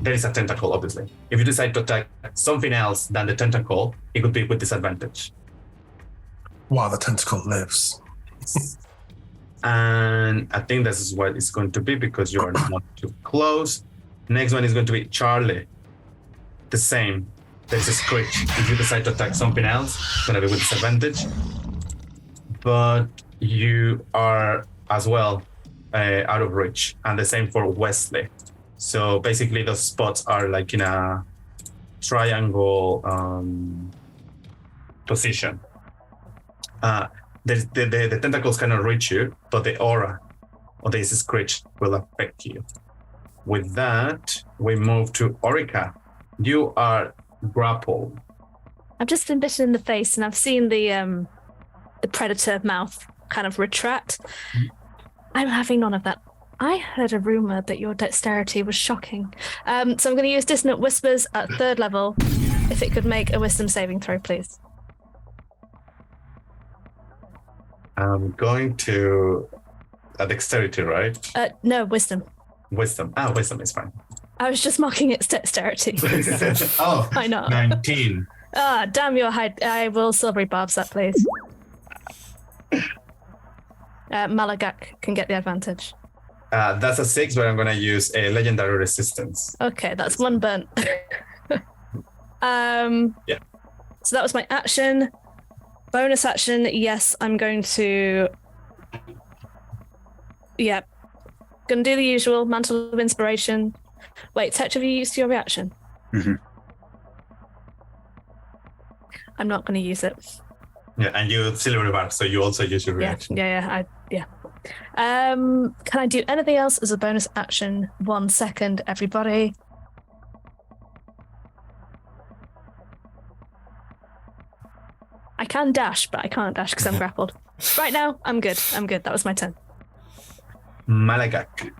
there is a tentacle, obviously. If you decide to attack something else than the tentacle, it could be with disadvantage. Wow, the tentacle lives. And I think this is what it's going to be because you are not too close. Next one is going to be Charlie. The same. There's a screech. If you decide to attack something else, it's going to be with disadvantage. But you are as well out of reach. And the same for Wesley. So basically those spots are like in a triangle position. The tentacles cannot reach you, but the aura of this screech will affect you. With that, we move to Orica. You are grappled. I've just been bitten in the face, and I've seen the predator mouth kind of retract. I'm having none of that. I heard a rumor that your dexterity was shocking. So I'm going to use Dissonant Whispers at 3rd level. If it could make a wisdom saving throw, please. I'm going to dexterity, right? No, wisdom. Wisdom. Wisdom is fine. I was just mocking its dexterity. Oh, I know. 19. Damn your height. I will silvery barbs that, please. Malagak can get the advantage. That's a 6, but I'm going to use a legendary resistance. Okay, that's 1 burnt. Yeah. So that was my action. Bonus action, yes, I'm going to... Yeah. Gonna do the usual, Mantle of Inspiration. Wait, Tetch, have you used your reaction? Mm-hmm. I'm not going to use it. Yeah, and you silver bar, so you also use your reaction. Yeah. Can I do anything else as a bonus action? 1 second, everybody. I can dash, but I can't dash because I'm grappled. Right now, I'm good. That was my turn. Malagak.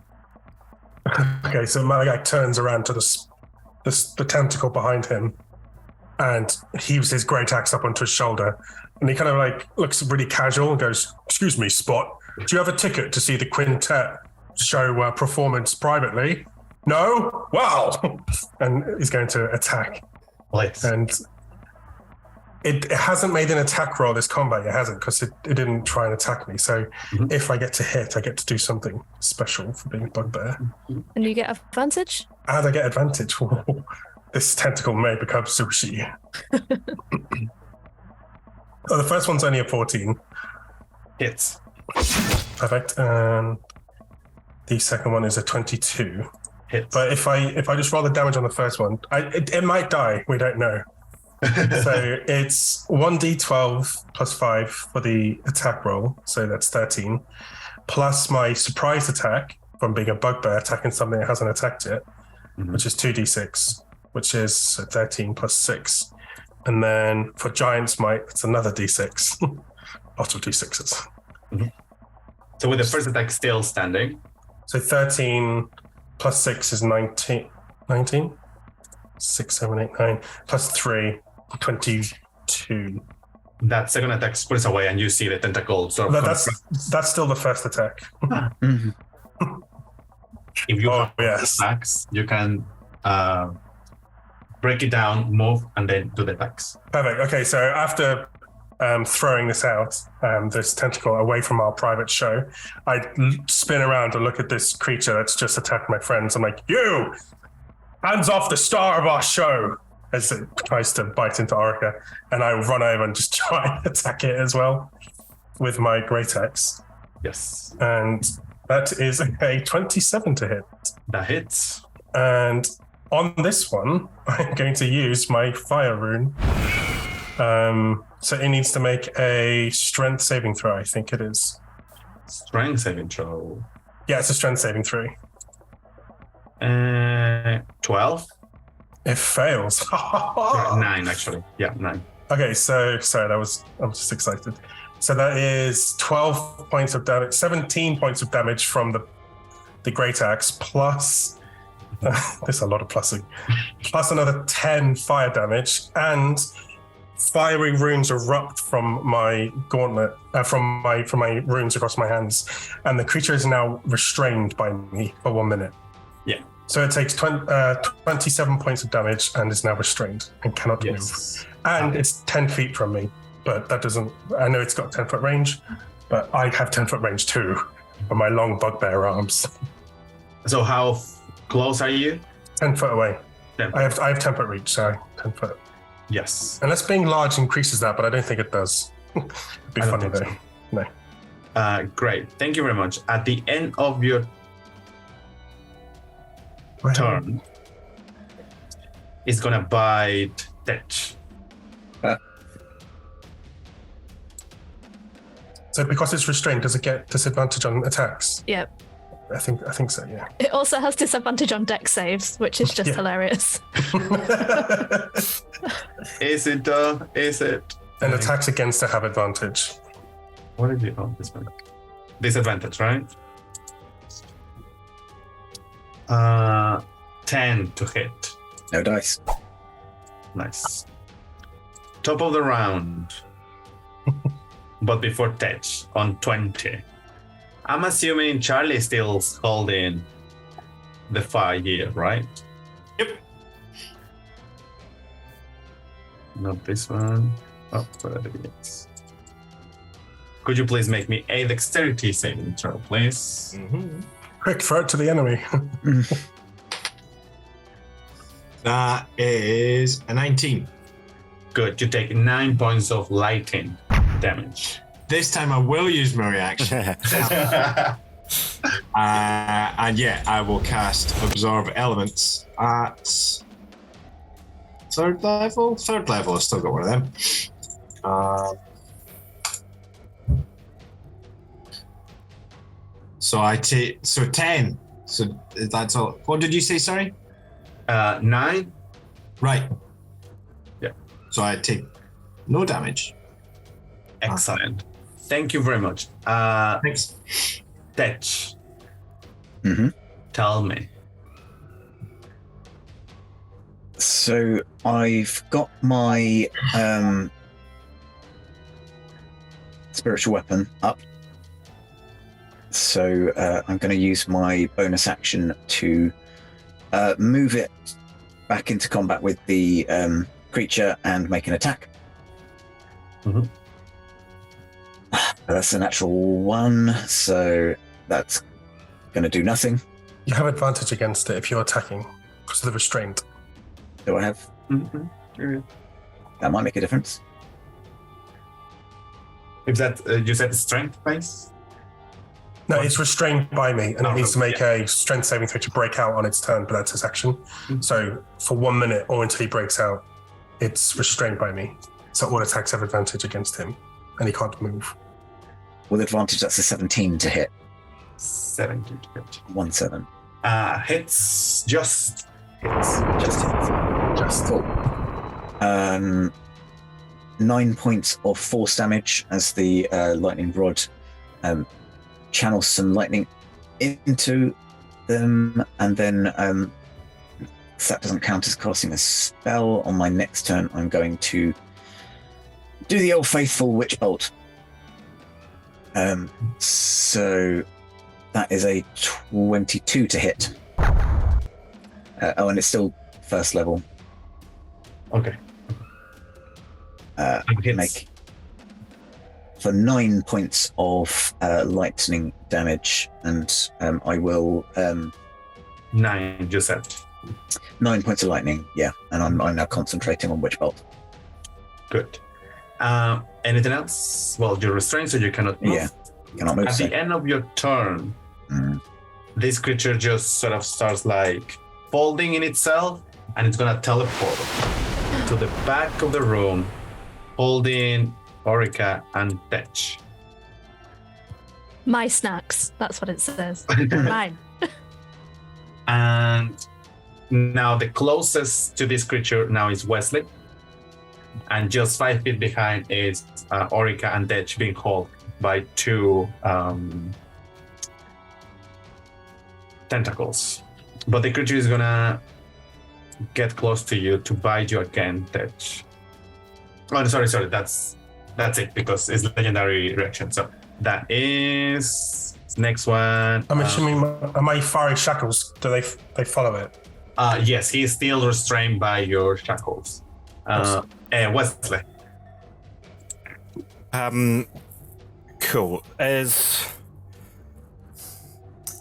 Okay, so Malagak turns around to the tentacle behind him and heaves his great axe up onto his shoulder. And he kind of like looks really casual and goes, "Excuse me, Spot, do you have a ticket to see the quintet show performance privately?" "No? Well," and he's going to attack. Please. And it hasn't made an attack roll this combat. It hasn't, because it didn't try and attack me. So if I get to hit, I get to do something special for being a bugbear. And you get advantage? And I get advantage. This tentacle may become sushi. The first one's only a 14. Hits. Perfect. And the second one is a 22. Hits. But if I just roll the damage on the first one, it might die. We don't know. So it's 1d12 plus 5 for the attack roll. So that's 13. Plus my surprise attack from being a bugbear attacking something that hasn't attacked yet, which is 2d6, which is 13 plus 6. And then for Giant's Might, it's another d6. Lots of d6s. So with the first attack still standing. So 13 plus 6 is 19. 6, 7, 8, 9. Plus 3, 22. That second attack splits away and you see the tentacle sort of... That's still the first attack. If you have attacks, you can break it down, move, and then do the attacks. Perfect. Okay, so after throwing this out, this tentacle away from our private show, I spin around to look at this creature that's just attacked my friends. I'm like, "You! Hands off the star of our show!" As it tries to bite into Orica. And I run over and just try and attack it as well with my great axe. Yes. And that is a 27 to hit. That hits. And on this one, I'm going to use my fire rune. So it needs to make a strength saving throw, I think it is. Strength saving throw. Yeah, it's a strength saving throw. 12? It fails. 9, actually. Yeah, 9. Okay, so sorry, I'm just excited. So that is 12 points of damage, 17 points of damage from the great axe, plus there's a lot of plussing, plus another 10 fire damage, and fiery runes erupt from my gauntlet, from my runes across my hands, and the creature is now restrained by me for 1 minute. Yeah. So it takes 27 points of damage and is now restrained and cannot move. And it's 10 feet from me, but that doesn't... I know it's got 10-foot range, but I have 10-foot range too, for my long bugbear arms. So how close are you? 10 foot away. 10 foot. I have 10-foot reach, so 10 foot. Yes. Unless being large increases that, but I don't think it does. It'd be funny though. So. No. Great. Thank you very much. At the end of your turn, it's gonna bite Tetch. So because it's restrained, does it get disadvantage on attacks? Yep. I think so, yeah. It also has disadvantage on dex saves, which is just hilarious. Is it? Is it? And attacks against it have advantage. What did you? Oh, this one. Disadvantage, right? 10 to hit. No dice. Nice. Top of the round. But before touch on 20. I'm assuming Charlie still holding the fire here, right? Yep. Not this one. Oh, whatever it is. Could you please make me a dexterity saving throw, please? Mm-hmm. Quick, throw it to the enemy. That is a 19. Good. You take 9 points of lightning damage. This time I will use my reaction. And yeah, I will cast Absorb Elements at third level. Third level, I've still got one of them. So I take 10. So that's all. What did you say? Sorry. 9. Right. Yeah. So I take no damage. Excellent. Thank you very much. Thanks. Tetch. Mm-hmm. Tell me. So I've got my spiritual weapon up. So I'm going to use my bonus action to move it back into combat with the creature and make an attack. Mm-hmm. That's a natural 1, so that's going to do nothing. You have advantage against it if you're attacking because of the restraint. Do I have? Mm-hmm. That might make a difference. If that you said strength base? No, it's restrained by me, and it needs to make a strength saving throw to break out on its turn, but that's its action. Mm-hmm. So for 1 minute or until he breaks out, it's restrained by me. So all attacks have advantage against him, and he can't move. With advantage, that's a 17 to hit. 17 to hit. 1-7. Hits. Just hits. Just hits. Just cool. 9 points of force damage as the lightning rod channels some lightning into them, and then if that doesn't count as casting a spell on my next turn, I'm going to do the old faithful witch bolt. So that is a 22 to hit. And it's still first level. Okay. Make for 9 points of lightning damage, and I will 9, you said. 9 points of lightning, yeah, and I'm now concentrating on witch bolt. Good. Anything else? Well, you're restrained, so you cannot move. Yeah, cannot move. At the end of your turn, this creature just sort of starts like folding in itself, and it's gonna teleport to the back of the room, holding Orica and Tetch. My snacks. That's what it says. Mine. And now the closest to this creature now is Wesley. And just 5 feet behind is Orica and Tetch being held by 2 tentacles. But the creature is gonna get close to you to bite you again, Tetch. Oh, sorry, that's it, because it's legendary reaction. So that is next one. I'm assuming my fiery shackles, do they follow it? Yes, he is still restrained by your shackles. Wesley. Cool.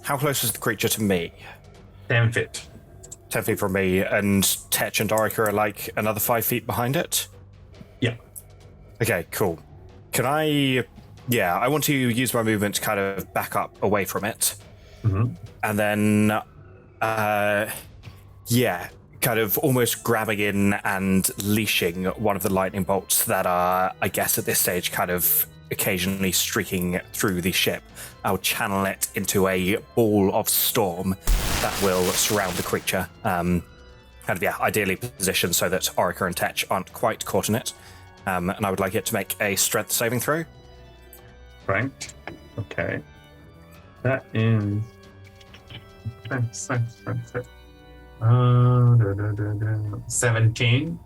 How close is the creature to me? 10 feet. 10 feet from me, and Tetch and Dorica are like another 5 feet behind it? Yeah. Okay, cool. Can I... Yeah, I want to use my movement to kind of back up away from it. Mm-hmm. And then... kind of almost grabbing in and leashing one of the lightning bolts that are, I guess at this stage, kind of occasionally streaking through the ship. I'll channel it into a ball of storm that will surround the creature. Ideally positioned so that Orica and Tetch aren't quite caught in it. And I would like it to make a strength saving throw. Strength. Okay. That is. Strength. 17.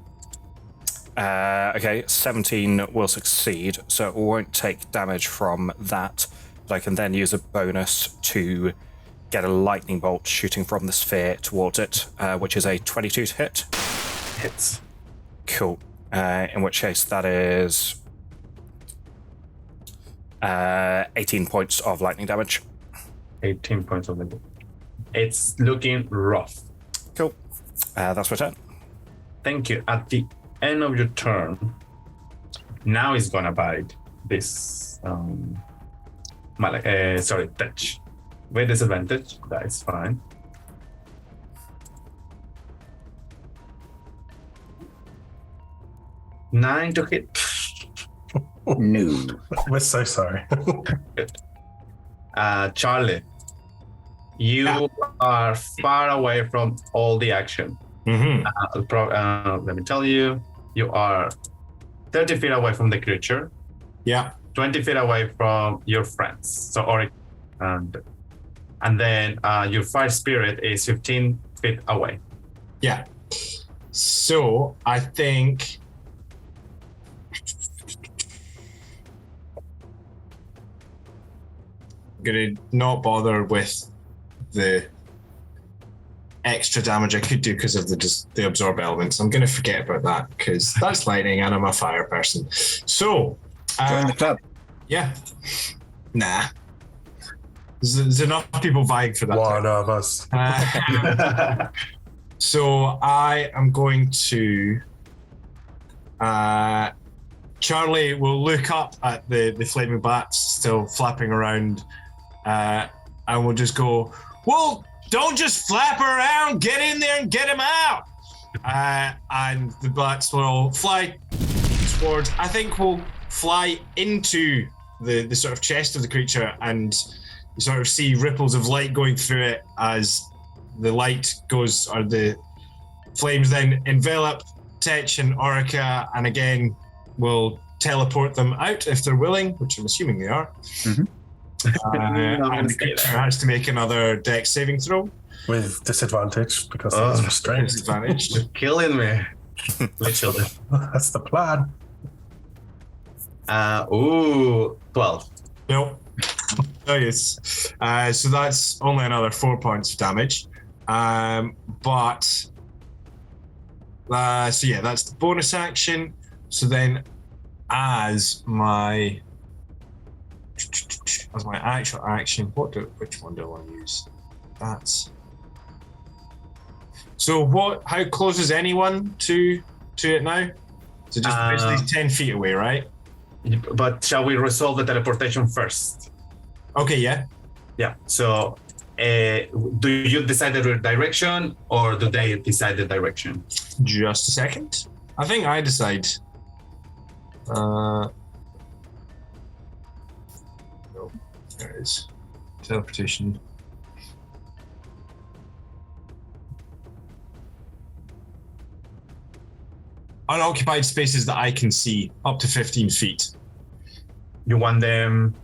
Okay, 17 will succeed, so it won't take damage from that. But I can then use a bonus to get a lightning bolt shooting from the sphere towards it, which is a 22 to hit. Hits. Cool. In which case that is 18 points of lightning damage. 18 points of damage. It's looking rough. Cool. That's my turn. Thank you. At the end of your turn, now he's gonna bite this touch. With disadvantage, that is fine. Nine to hit. No. We're so sorry. Good. Charlie, you are far away from all the action. Mm-hmm. Let me tell you, you are 30 feet away from the creature. Yeah. 20 feet away from your friends. So Oric and then your fire spirit is 15 feet away. Yeah. So I think I'm gonna not bother with the extra damage I could do because of the absorb elements. I'm gonna forget about that because that's lightning and I'm a fire person. So Join the club. Yeah. Nah. There's enough people vying for that. One of us. So I am going to. Charlie will look up at the flaming bats still flapping around, and we'll just go, well, don't just flap around, get in there and get him out. And the bats will fly towards, I think we'll fly into the sort of chest of the creature, and you sort of see ripples of light going through it as the light goes, or the flames then envelop Tetch and Orica, and again will teleport them out if they're willing, which I'm assuming they are. Mm-hmm. And the creature has to make another dex saving throw. With disadvantage because it's restrained. Disadvantage. You're killing me. Literally. That's the plan. 12. Nope. Oh, yes. So that's only another 4 points of damage. But so yeah, that's the bonus action. So then as my actual action, which one do I want to use? That's so what, how close is anyone to it now? So just basically 10 feet away, right? But shall we resolve the teleportation first? Okay, yeah. Yeah. So, do you decide the direction, or do they decide the direction? Just a second. I think I decide. No, there it is. Teleportation. Unoccupied spaces that I can see up to 15 feet. You want them,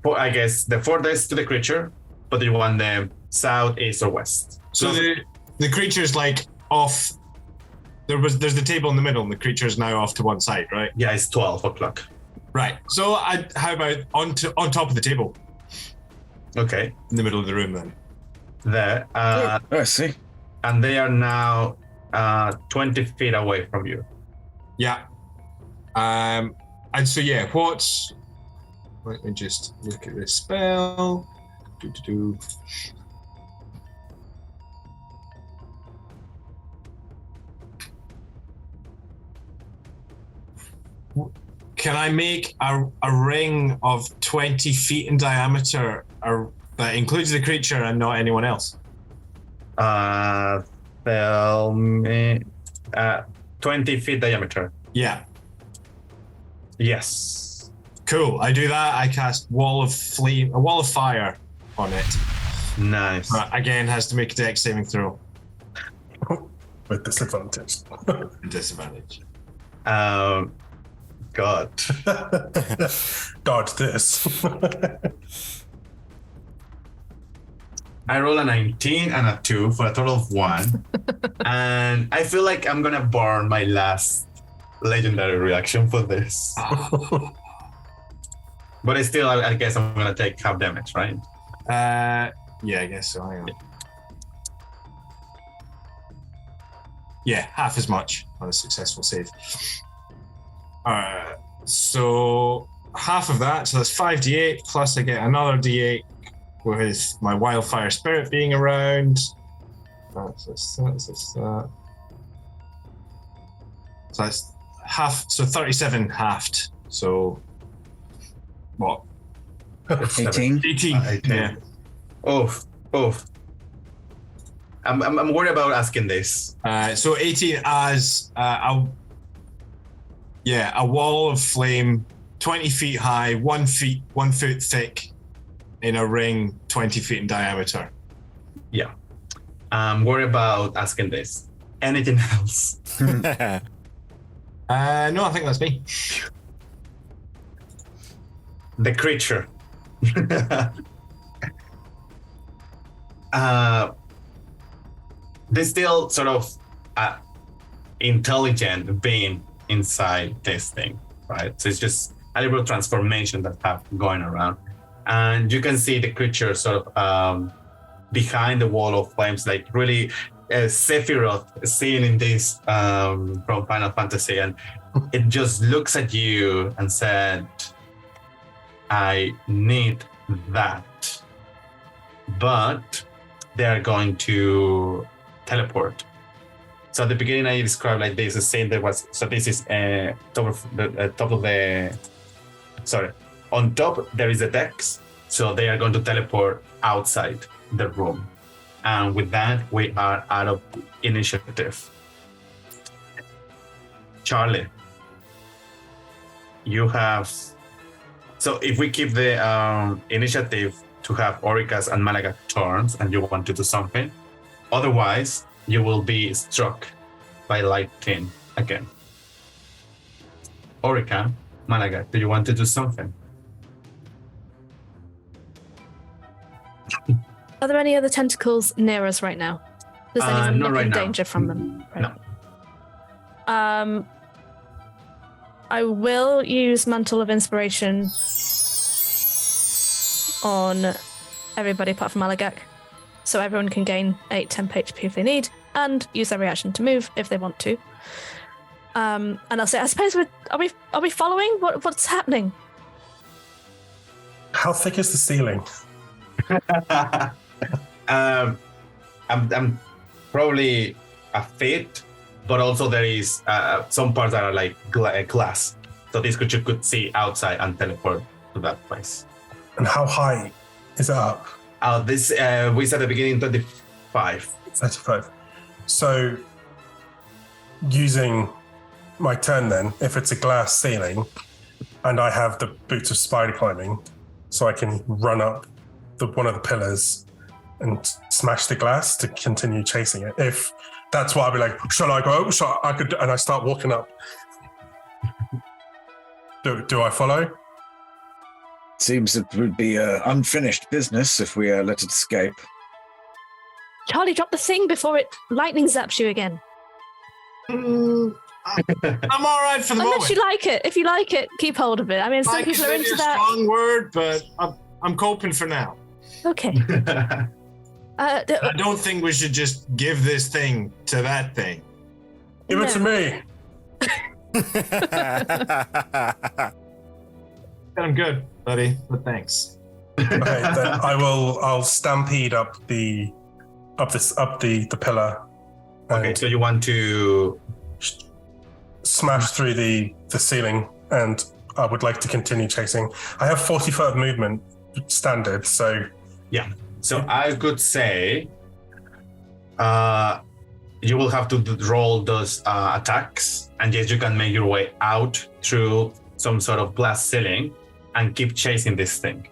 I guess, the furthest to the creature, but you want them south, east, or west. So the creature's like off. There's the table in the middle, and the creature's now off to one side, right? Yeah, it's 12 o'clock. Right. So how about on top of the table? Okay. In the middle of the room, then. There. I see. And they are now 20 feet away from you. Yeah. And so yeah, let me just look at this spell. Can I make a ring of 20 feet in diameter that includes the creature and not anyone else? Tell me, 20 feet diameter. Yeah. Yes. Cool. I do that. I cast a wall of fire on it. Nice. Again, has to make a dex saving throw. With disadvantage. Disadvantage. God. Dodge this. I roll a 19 and a 2 for a total of 1. And I feel like I'm gonna burn my last legendary reaction for this. But I guess I'm gonna take half damage, right? Yeah, I guess so. Hang on. Yeah, half as much on a successful save. So half of that, so that's 5d8, plus I get another d8 with my wildfire spirit being around. That's that. So that's half, so 37 halved. So what? 18. 18. 18. Yeah. Oof. I'm worried about asking this. So 18 as a wall of flame, 20 feet high, 1 foot thick, in a ring, 20 feet in diameter. Yeah. I'm worried about asking this. Anything else? No, I think that's me. The creature. There's still sort of intelligent being inside this thing, right? So it's just a little transformation that have going around. And you can see the creature sort of behind the wall of flames, like really Sephiroth seen in this from Final Fantasy. And it just looks at you and said, I need that. But they're going to teleport. So at the beginning, I described like this, the scene that was, so this is on top, there is a dex. So they are going to teleport outside the room. And with that, we are out of initiative. Charlie, you have, so if we keep the initiative to have Orica's and Malaga turns and you want to do something, otherwise you will be struck by lightning again. Orica, Malaga, do you want to do something? Are there any other tentacles near us right now? Does anyone not look right in now. danger from them? Right. No. I will use Mantle of Inspiration on everybody apart from Malagak, so everyone can gain 8 temp HP if they need, and use their reaction to move if they want to. And I'll say, I suppose are we following? What's happening? How thick is the ceiling? I'm probably a feet, but also there is some parts that are like glass, so this creature could see outside and teleport to that place. And how high is it up? This we said at the beginning 35. 35. So using my turn then, if it's a glass ceiling and I have the boots of spider climbing, so I can run up one of the pillars and smash the glass to continue chasing it. If that's what I'd be like, shall I go? And I start walking up. Do I follow? Seems it would be unfinished business if we let it escape. Charlie, drop the thing before it lightning zaps you again. I'm all right for the Unless moment. you like it. If you like it, keep hold of it. I mean, some Like people are maybe into a that. strong word, but I'm coping for now. Okay. I don't think we should just give this thing to that thing. Give it to me. I'm good, buddy, but thanks. Okay, then I'll stampede up the pillar. Okay, so you want to smash through the ceiling, and I would like to continue chasing. I have 40 foot of movement standard, so yeah. So I could say you will have to roll those attacks, and yes, you can make your way out through some sort of glass ceiling and keep chasing this thing.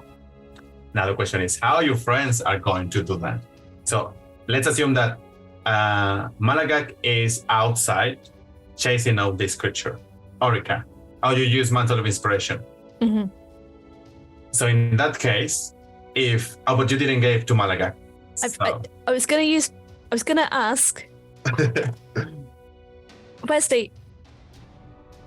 Now the question is how your friends are going to do that. So let's assume that Malagak is outside chasing out this creature. Orica, Oh, you use Mantle of Inspiration. Mm-hmm. So in that case, but you didn't give to Malaga. I was gonna ask, Wesley,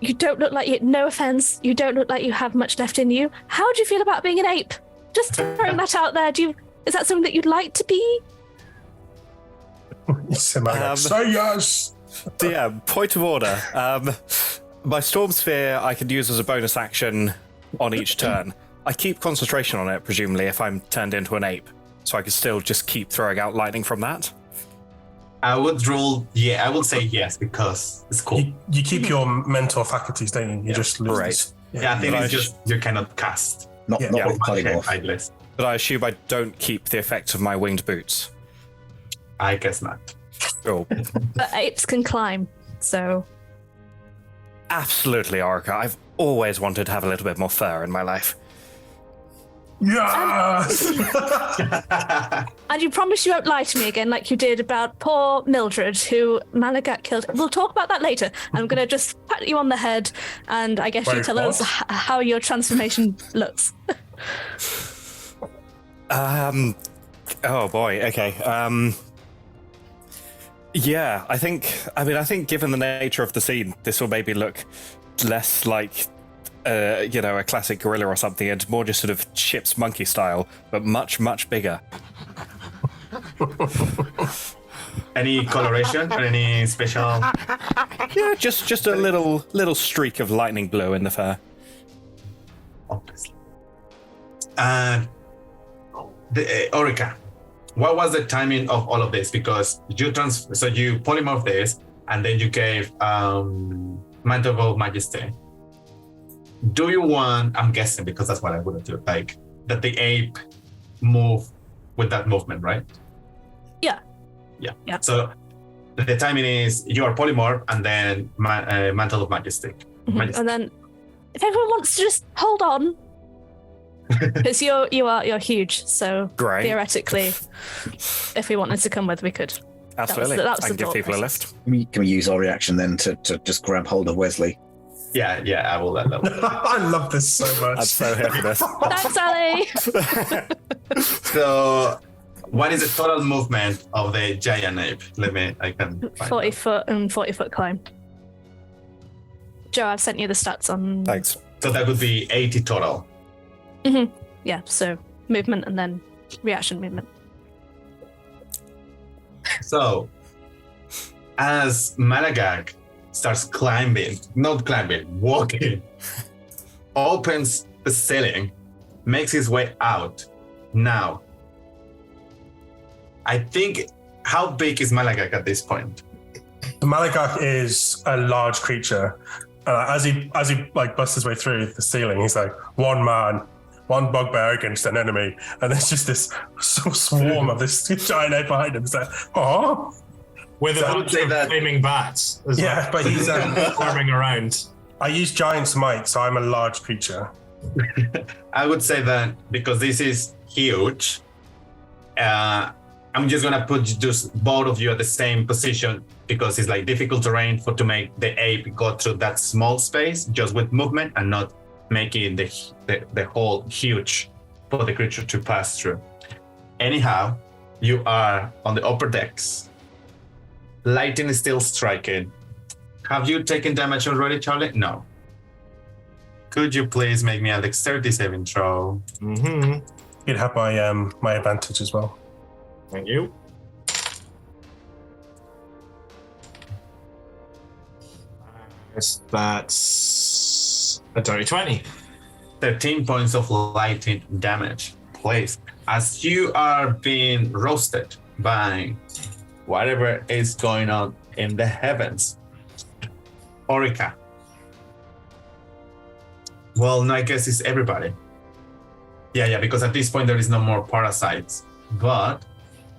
you don't look like no offense, you don't look like you have much left in you. How do you feel about being an ape? Just throwing that out there. Is that something that you'd like to be? Say yes. DM, point of order. My Storm Sphere I could use as a bonus action on each turn. I keep concentration on it, presumably, if I'm turned into an ape. So I could still just keep throwing out lightning from that. I would say yes, because it's cool. You keep your mental faculties, don't you? You just lose Right. I think it's just you cannot cast. Not with polymorph. But I assume I don't keep the effects of my winged boots. I guess not. Oh. But apes can climb, so... Absolutely, Orica. I've always wanted to have a little bit more fur in my life. Yes! And you promise you won't lie to me again like you did about poor Mildred, who Malagat killed. We'll talk about that later. I'm going to just pat you on the head, and I guess you tell us how your transformation looks. Oh boy, okay. Yeah, I think given the nature of the scene, this will maybe look less like a classic gorilla or something, and more just sort of ship's monkey style, but much, much bigger. Any coloration or any special? Yeah, just a little streak of lightning blue in the fur. Obviously. And Orica, what was the timing of all of this? Because you polymorphed this, and then you gave Mantle of Majesty. Do you want? I'm guessing because that's what I would do. Like that the ape move with that movement, right? Yeah. Yeah. So the timing is you are polymorph, and then Mantle of Majesty. Mm-hmm. And then, if everyone wants to just hold on, because you're huge, so Great. Theoretically, if we wanted to come with, we could. Absolutely. That was I can give people a lift. Can we use our reaction then to just grab hold of Wesley? Yeah, I will let that. I love this so much. I'm so here for this. Thanks, Ali. So, what is the total movement of the giant ape? I can find 40 foot and 40 foot climb. Joe, I've sent you the stats on. Thanks. So that would be 80 total. Mm-hmm. Yeah, so movement and then reaction movement. So, as Malagag starts walking, opens the ceiling, makes his way out. Now, I think, how big is Malagag at this point? Malagak is a large creature. As he busts his way through the ceiling, he's like, one man, one bugbear against an enemy, and there's just this swarm of this giant ape behind him. It's like, oh. With a bunch of flaming bats. But he's swarming around. I use giant's might, so I'm a large creature. I would say that because this is huge, I'm just gonna put just both of you at the same position because it's like difficult terrain to make the ape go through that small space just with movement and not making the whole huge for the creature to pass through. Anyhow, you are on the upper decks. Lightning is still striking. Have you taken damage already, Charlie? No. Could you please make me a dexterity saving throw? Mm-hmm. You'd have my advantage as well. Thank you. That's a dirty 20. 13 points of lightning damage. Please. As you are being roasted by whatever is going on in the heavens. Orica. Well, no, I guess it's everybody. Yeah, because at this point there is no more parasites. But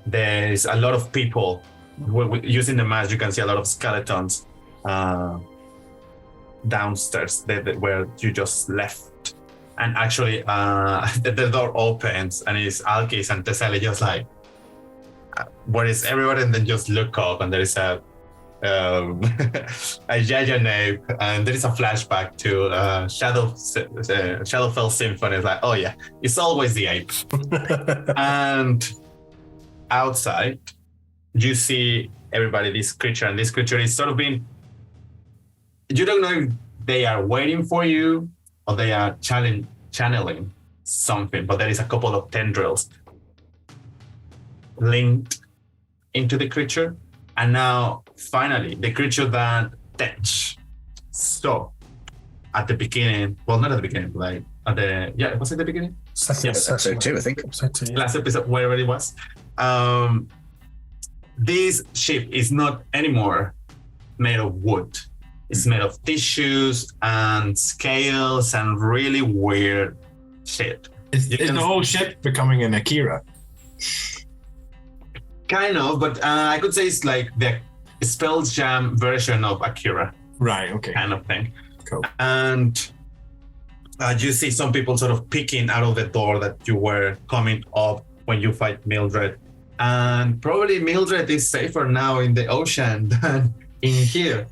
there is a lot of people. Using the mask, you can see a lot of skeletons downstairs where you just left. And actually, the door opens and it's Alkis and Tesseli just like, where is everyone? And then just look up and there is a a Jaja nape, and there is a flashback to Shadowfell Symphony. It's like, oh yeah, it's always the ape. And outside, you see everybody, this creature, and this creature is sort of being. You don't know if they are waiting for you or they are channeling something, but there is a couple of tendrils linked into the creature. And now, finally, the creature that Tetch saw at the beginning, well, not at the beginning, like at the, was it the beginning? Episode 2, I think. Episode 2, yeah. Last episode, wherever it was. This ship is not anymore made of wood. It's made of tissues and scales and really weird shit. Is the whole ship becoming an Akira? Kind of, but I could say it's like the Spelljam version of Akira. Right, okay. Kind of thing. Cool. And you see some people sort of peeking out of the door that you were coming up when you fight Mildred. And probably Mildred is safer now in the ocean than in here.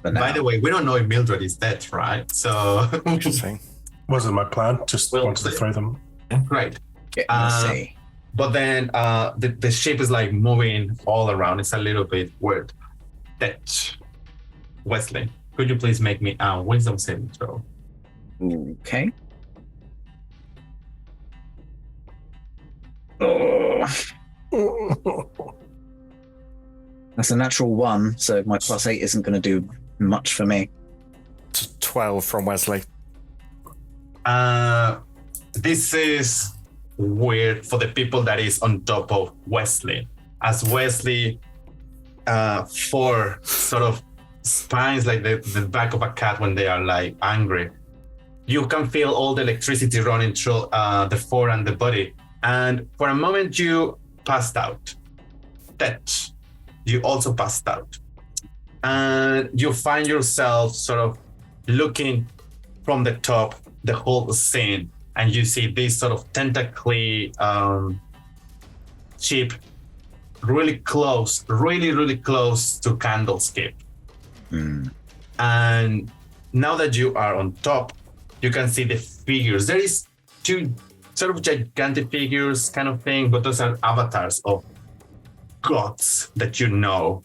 But by the way, we don't know if Mildred is dead, right? So Interesting. Wasn't my plan. Just wanted to throw them. Right. See. But then the ship is like moving all around. It's a little bit weird. That Wesley, could you please make me a wisdom saving throw? Okay. Oh. That's a natural 1, so my +8 isn't going to do much for me. 12 from Wesley. This is weird for the people that is on top of Wesley. As Wesley, 4 sort of spines like the back of a cat when they are like angry. You can feel all the electricity running through the 4 and the body. And for a moment you passed out. That you also passed out. And you find yourself sort of looking from the top, the whole scene, and you see this sort of tentacly ship really close, really close to Candleskip. And now that you are on top, you can see the figures. There is 2 sort of gigantic figures kind of thing, but those are avatars of gods that you know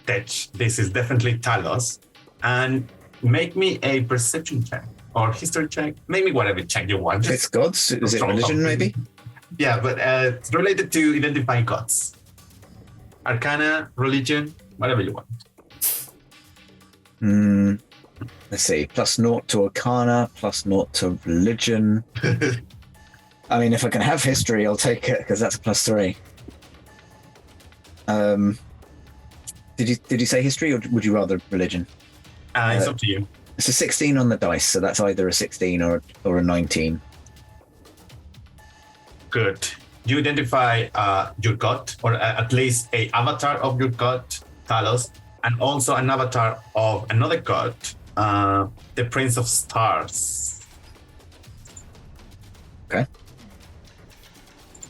that this is definitely Talos. And make me a perception check or history check. Make me whatever check you want. It's gods? Is it religion, maybe? Yeah, but it's related to identifying gods. Arcana, religion, whatever you want. Let's see. +0 to Arcana, +0 to religion. I mean, if I can have history, I'll take it because that's a +3. Did you say history or would you rather religion? It's up to you. It's a 16 on the dice, so that's either a 16 or a 19. Good. You identify your god, or at least a avatar of your god, Talos, and also an avatar of another god, the Prince of Stars. Okay.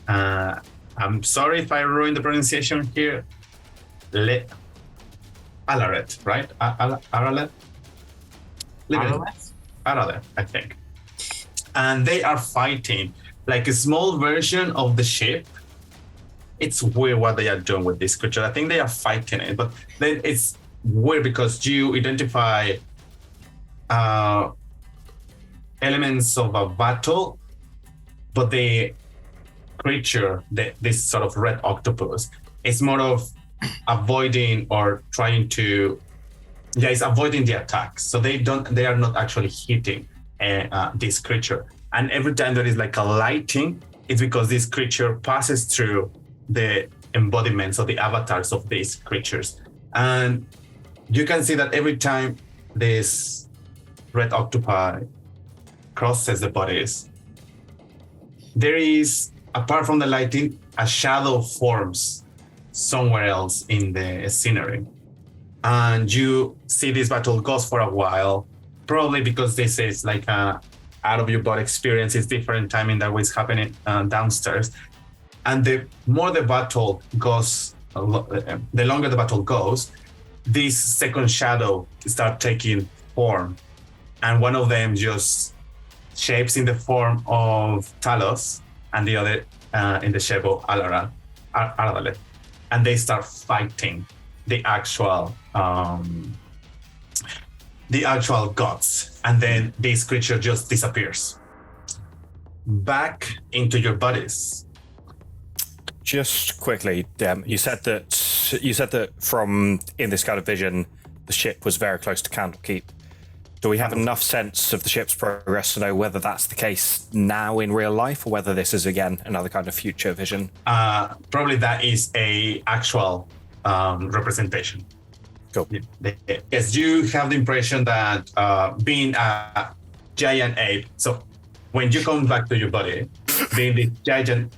I'm sorry if I ruined the pronunciation here. Aralet, right? Aralet? Aralet, I think. And they are fighting like a small version of the ship. It's weird what they are doing with this creature. I think they are fighting it, but then it's weird because you identify elements of a battle, but the creature, this sort of red octopus, is more of avoiding or trying to, it's avoiding the attacks. So they are not actually hitting this creature. And every time there is like a lighting, it's because this creature passes through the embodiments of the avatars of these creatures. And you can see that every time this red octopi crosses the bodies, there is, apart from the lighting, a shadow forms somewhere else in the scenery. And you see this battle goes for a while, probably because this is like a out of your body experience. It's different timing that was happening downstairs. And the more the battle goes, the longer the battle goes, this second shadow start taking form, and one of them just shapes in the form of Talos, and the other in the shape of Aradalet, and they start fighting the actual gods, and then this creature just disappears back into your bodies. Just quickly, you said that from in this kind of vision, the ship was very close to Candlekeep. Do we have enough sense of the ship's progress to know whether that's the case now in real life, or whether this is again another kind of future vision? Probably that is a actual representation. Cool. Yes, you have the impression that being a giant ape, so when you come back to your body, being the giant,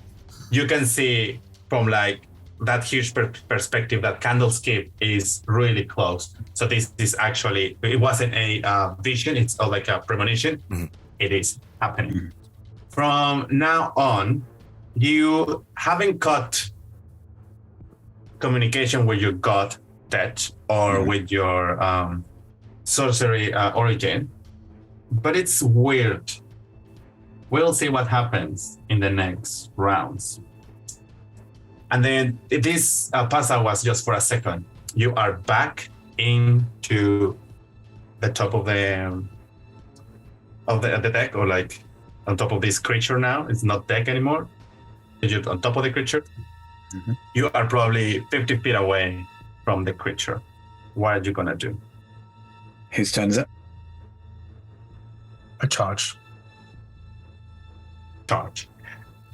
you can see from like that huge perspective that Candlekeep is really close. So this is actually, it wasn't a vision, it's like a premonition. Mm-hmm. It is happening. Mm-hmm. From now on, you haven't got communication with your god Tet or with your sorcery origin, but it's weird. We'll see what happens in the next rounds. And then this pass-out was just for a second. You are back into the top of the deck, or like on top of this creature now. It's not deck anymore. You're on top of the creature. Mm-hmm. You are probably 50 feet away from the creature. What are you gonna do? Whose turn is it? I charge.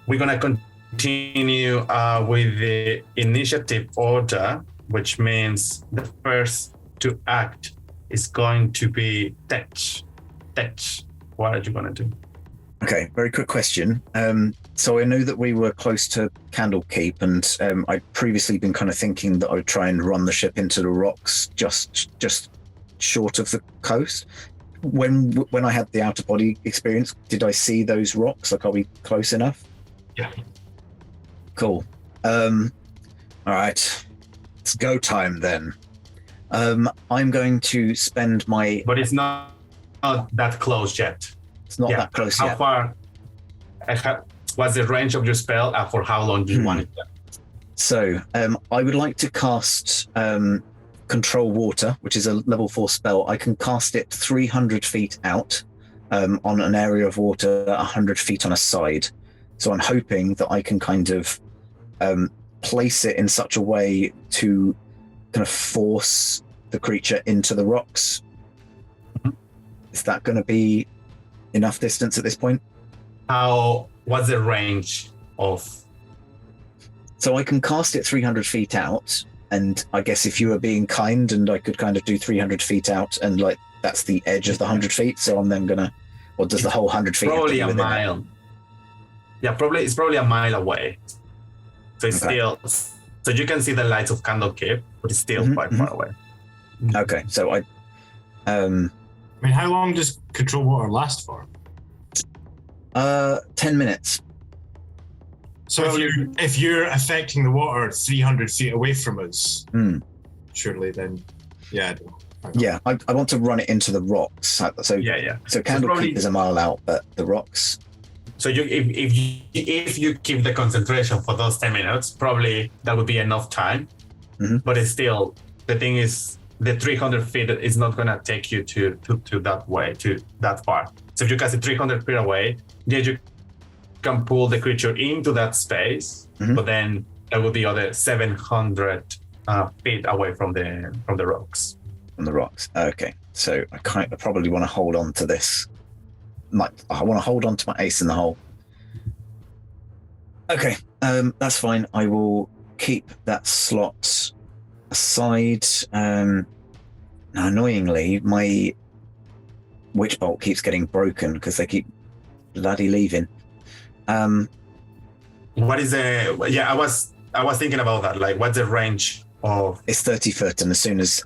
We're gonna continue with the initiative order, which means the first to act is going to be Tetch. What are you gonna do? Okay, very quick question. So I know that we were close to Candlekeep, and I'd previously been kind of thinking that I would try and run the ship into the rocks just short of the coast. When I had the outer body experience, did I see those rocks? Like, are we close enough? Yeah. Cool. All right. It's go time then. I'm going to spend my... But it's not that close yet. It's not that close yet. How far... What's the range of your spell, and for how long do you want it? So, I would like to cast... Control Water, which is a level 4 spell. I can cast it 300 feet out on an area of water, 100 feet on a side. So I'm hoping that I can kind of place it in such a way to kind of force the creature into the rocks. Mm-hmm. Is that going to be enough distance at this point? What's the range of? So I can cast it 300 feet out. And I guess if you were being kind, and I could kind of do 300 feet out, and like that's the edge of the 100 feet. So I'm then gonna, or does the whole 100 feet? Probably a mile. It? Yeah, it's probably a mile away. So it's still, so you can see the lights of Candlekeep, but it's still quite far away. Okay, so I mean, how long does Control Water last for? 10 minutes. So if you're affecting the water 300 feet away from us, surely then, I don't know. Yeah, I want to run it into the rocks. So Candlekeep is a mile out, but the rocks. So if you keep the concentration for those 10 minutes, probably that would be enough time. Mm-hmm. But it's still, the thing is, the 300 feet is not gonna take you to that far. So if you cast it 300 feet away, then you can pull the creature into that space, but then that would be other 700 feet away from the rocks. From the rocks. Okay, so I probably want to hold on to this. I want to hold on to my ace in the hole. Okay, that's fine. I will keep that slot aside. Now, annoyingly, my witch bolt keeps getting broken because they keep bloody leaving. What is I was thinking about that. Like, what's the range of? It's 30 foot, and as soon as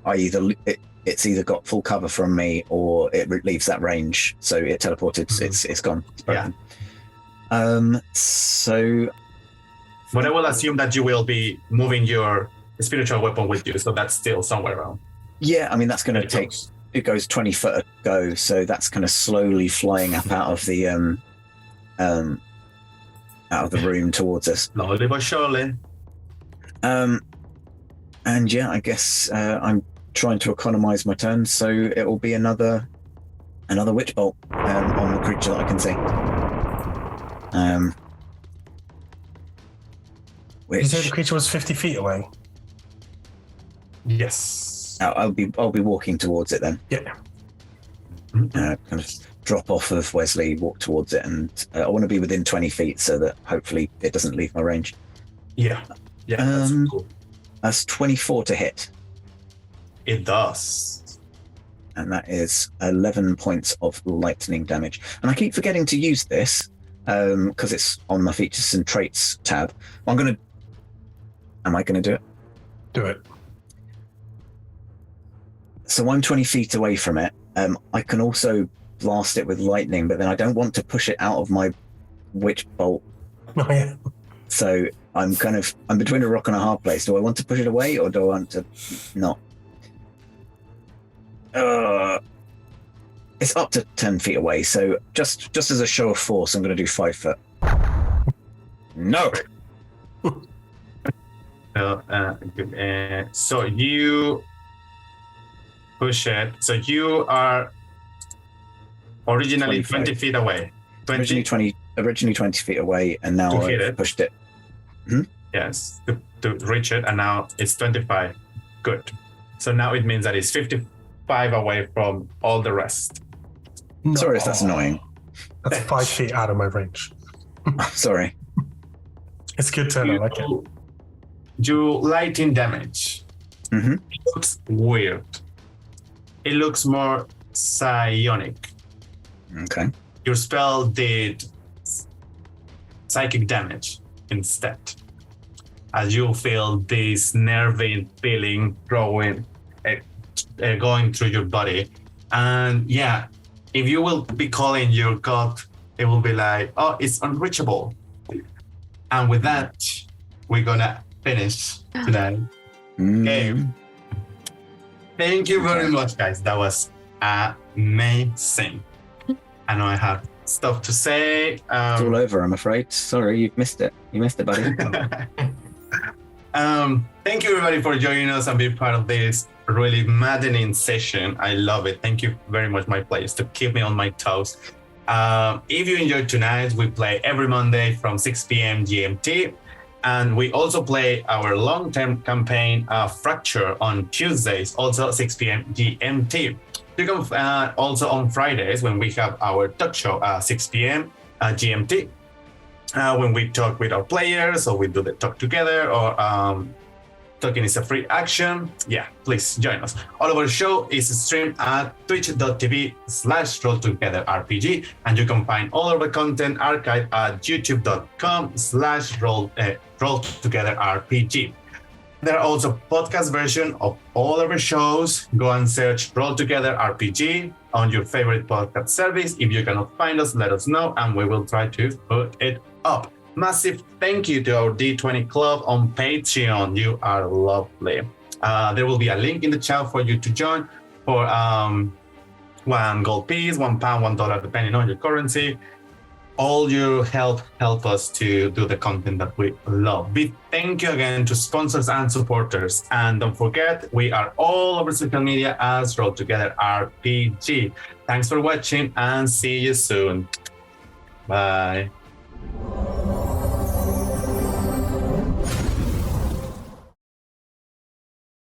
it's either got full cover from me or it leaves that range, so it teleported. Mm-hmm. It's gone. It's broken. Yeah. So. But I will assume that you will be moving your spiritual weapon with you, so that's still somewhere around. Yeah, I mean that's going to take. It goes 20 foot a go, so that's kind of slowly flying up out of the room towards us. Slowly but surely. And yeah, I guess I'm trying to economize my turn, so it will be another witch bolt on the creature that I can see. Did you say the creature was 50 feet away? Yes. I'll be walking towards it then. Yeah. Kind of drop off of Wesley, walk towards it, and I want to be within 20 feet so that hopefully it doesn't leave my range. Yeah. Yeah, that's cool. That's 24 to hit. It does. And that is 11 points of lightning damage. And I keep forgetting to use this because it's on my features and traits tab. Am I going to do it? Do it. So I'm 20 feet away from it. I can also blast it with lightning, but then I don't want to push it out of my witch bolt. Oh, yeah. So I'm between a rock and a hard place. Do I want to push it away or do I want to not? It's up to 10 feet away. So just as a show of force, I'm going to do 5 foot. No. So you push it. So you are originally 20 feet away. Originally 20 feet away, and now I've pushed it. Yes, to reach it, and now it's 25. Good. So now it means that it's 55 away from all the rest. No. Sorry if that's annoying. That's 5 feet out of my range. Sorry. It's good turn, I like it. You lightning damage. It looks weird. It looks more psionic. Okay. Your spell did psychic damage instead. As you feel this nervy feeling going through your body. And yeah, if you will be calling your god, it will be like, oh, it's unreachable. And with that, we're gonna finish tonight game. Thank you very much, guys. That was amazing. I know I have stuff to say. It's all over, I'm afraid. Sorry, you missed it. You missed it, buddy. Thank you, everybody, for joining us and being part of this really maddening session. I love it. Thank you very much, my players, to keep me on my toes. If you enjoyed tonight, we play every Monday from 6 p.m. GMT. And we also play our long-term campaign, Fracture, on Tuesdays, also 6 p.m. GMT. You can also on Fridays when we have our talk show 6 p.m. GMT. When we talk with our players, or we do the talk together, or talking is a free action. Yeah, please join us. All of our show is streamed at twitch.tv/rolltogetherrpg, and you can find all of the content archived at youtube.com/rolltogetherrpg. There are also podcast version of all of our shows. Go and search Roll Together RPG on your favorite podcast service. If you cannot find us, let us know, and we will try to put it up. Massive thank you to our D20 Club on Patreon. You are lovely. There will be a link in the chat for you to join for $1 gold piece, £1, $1, depending on your currency. All your help us to do the content that we love. Big thank you again to sponsors and supporters. And don't forget, we are all over social media as Roll Together RPG. Thanks for watching and see you soon. Bye.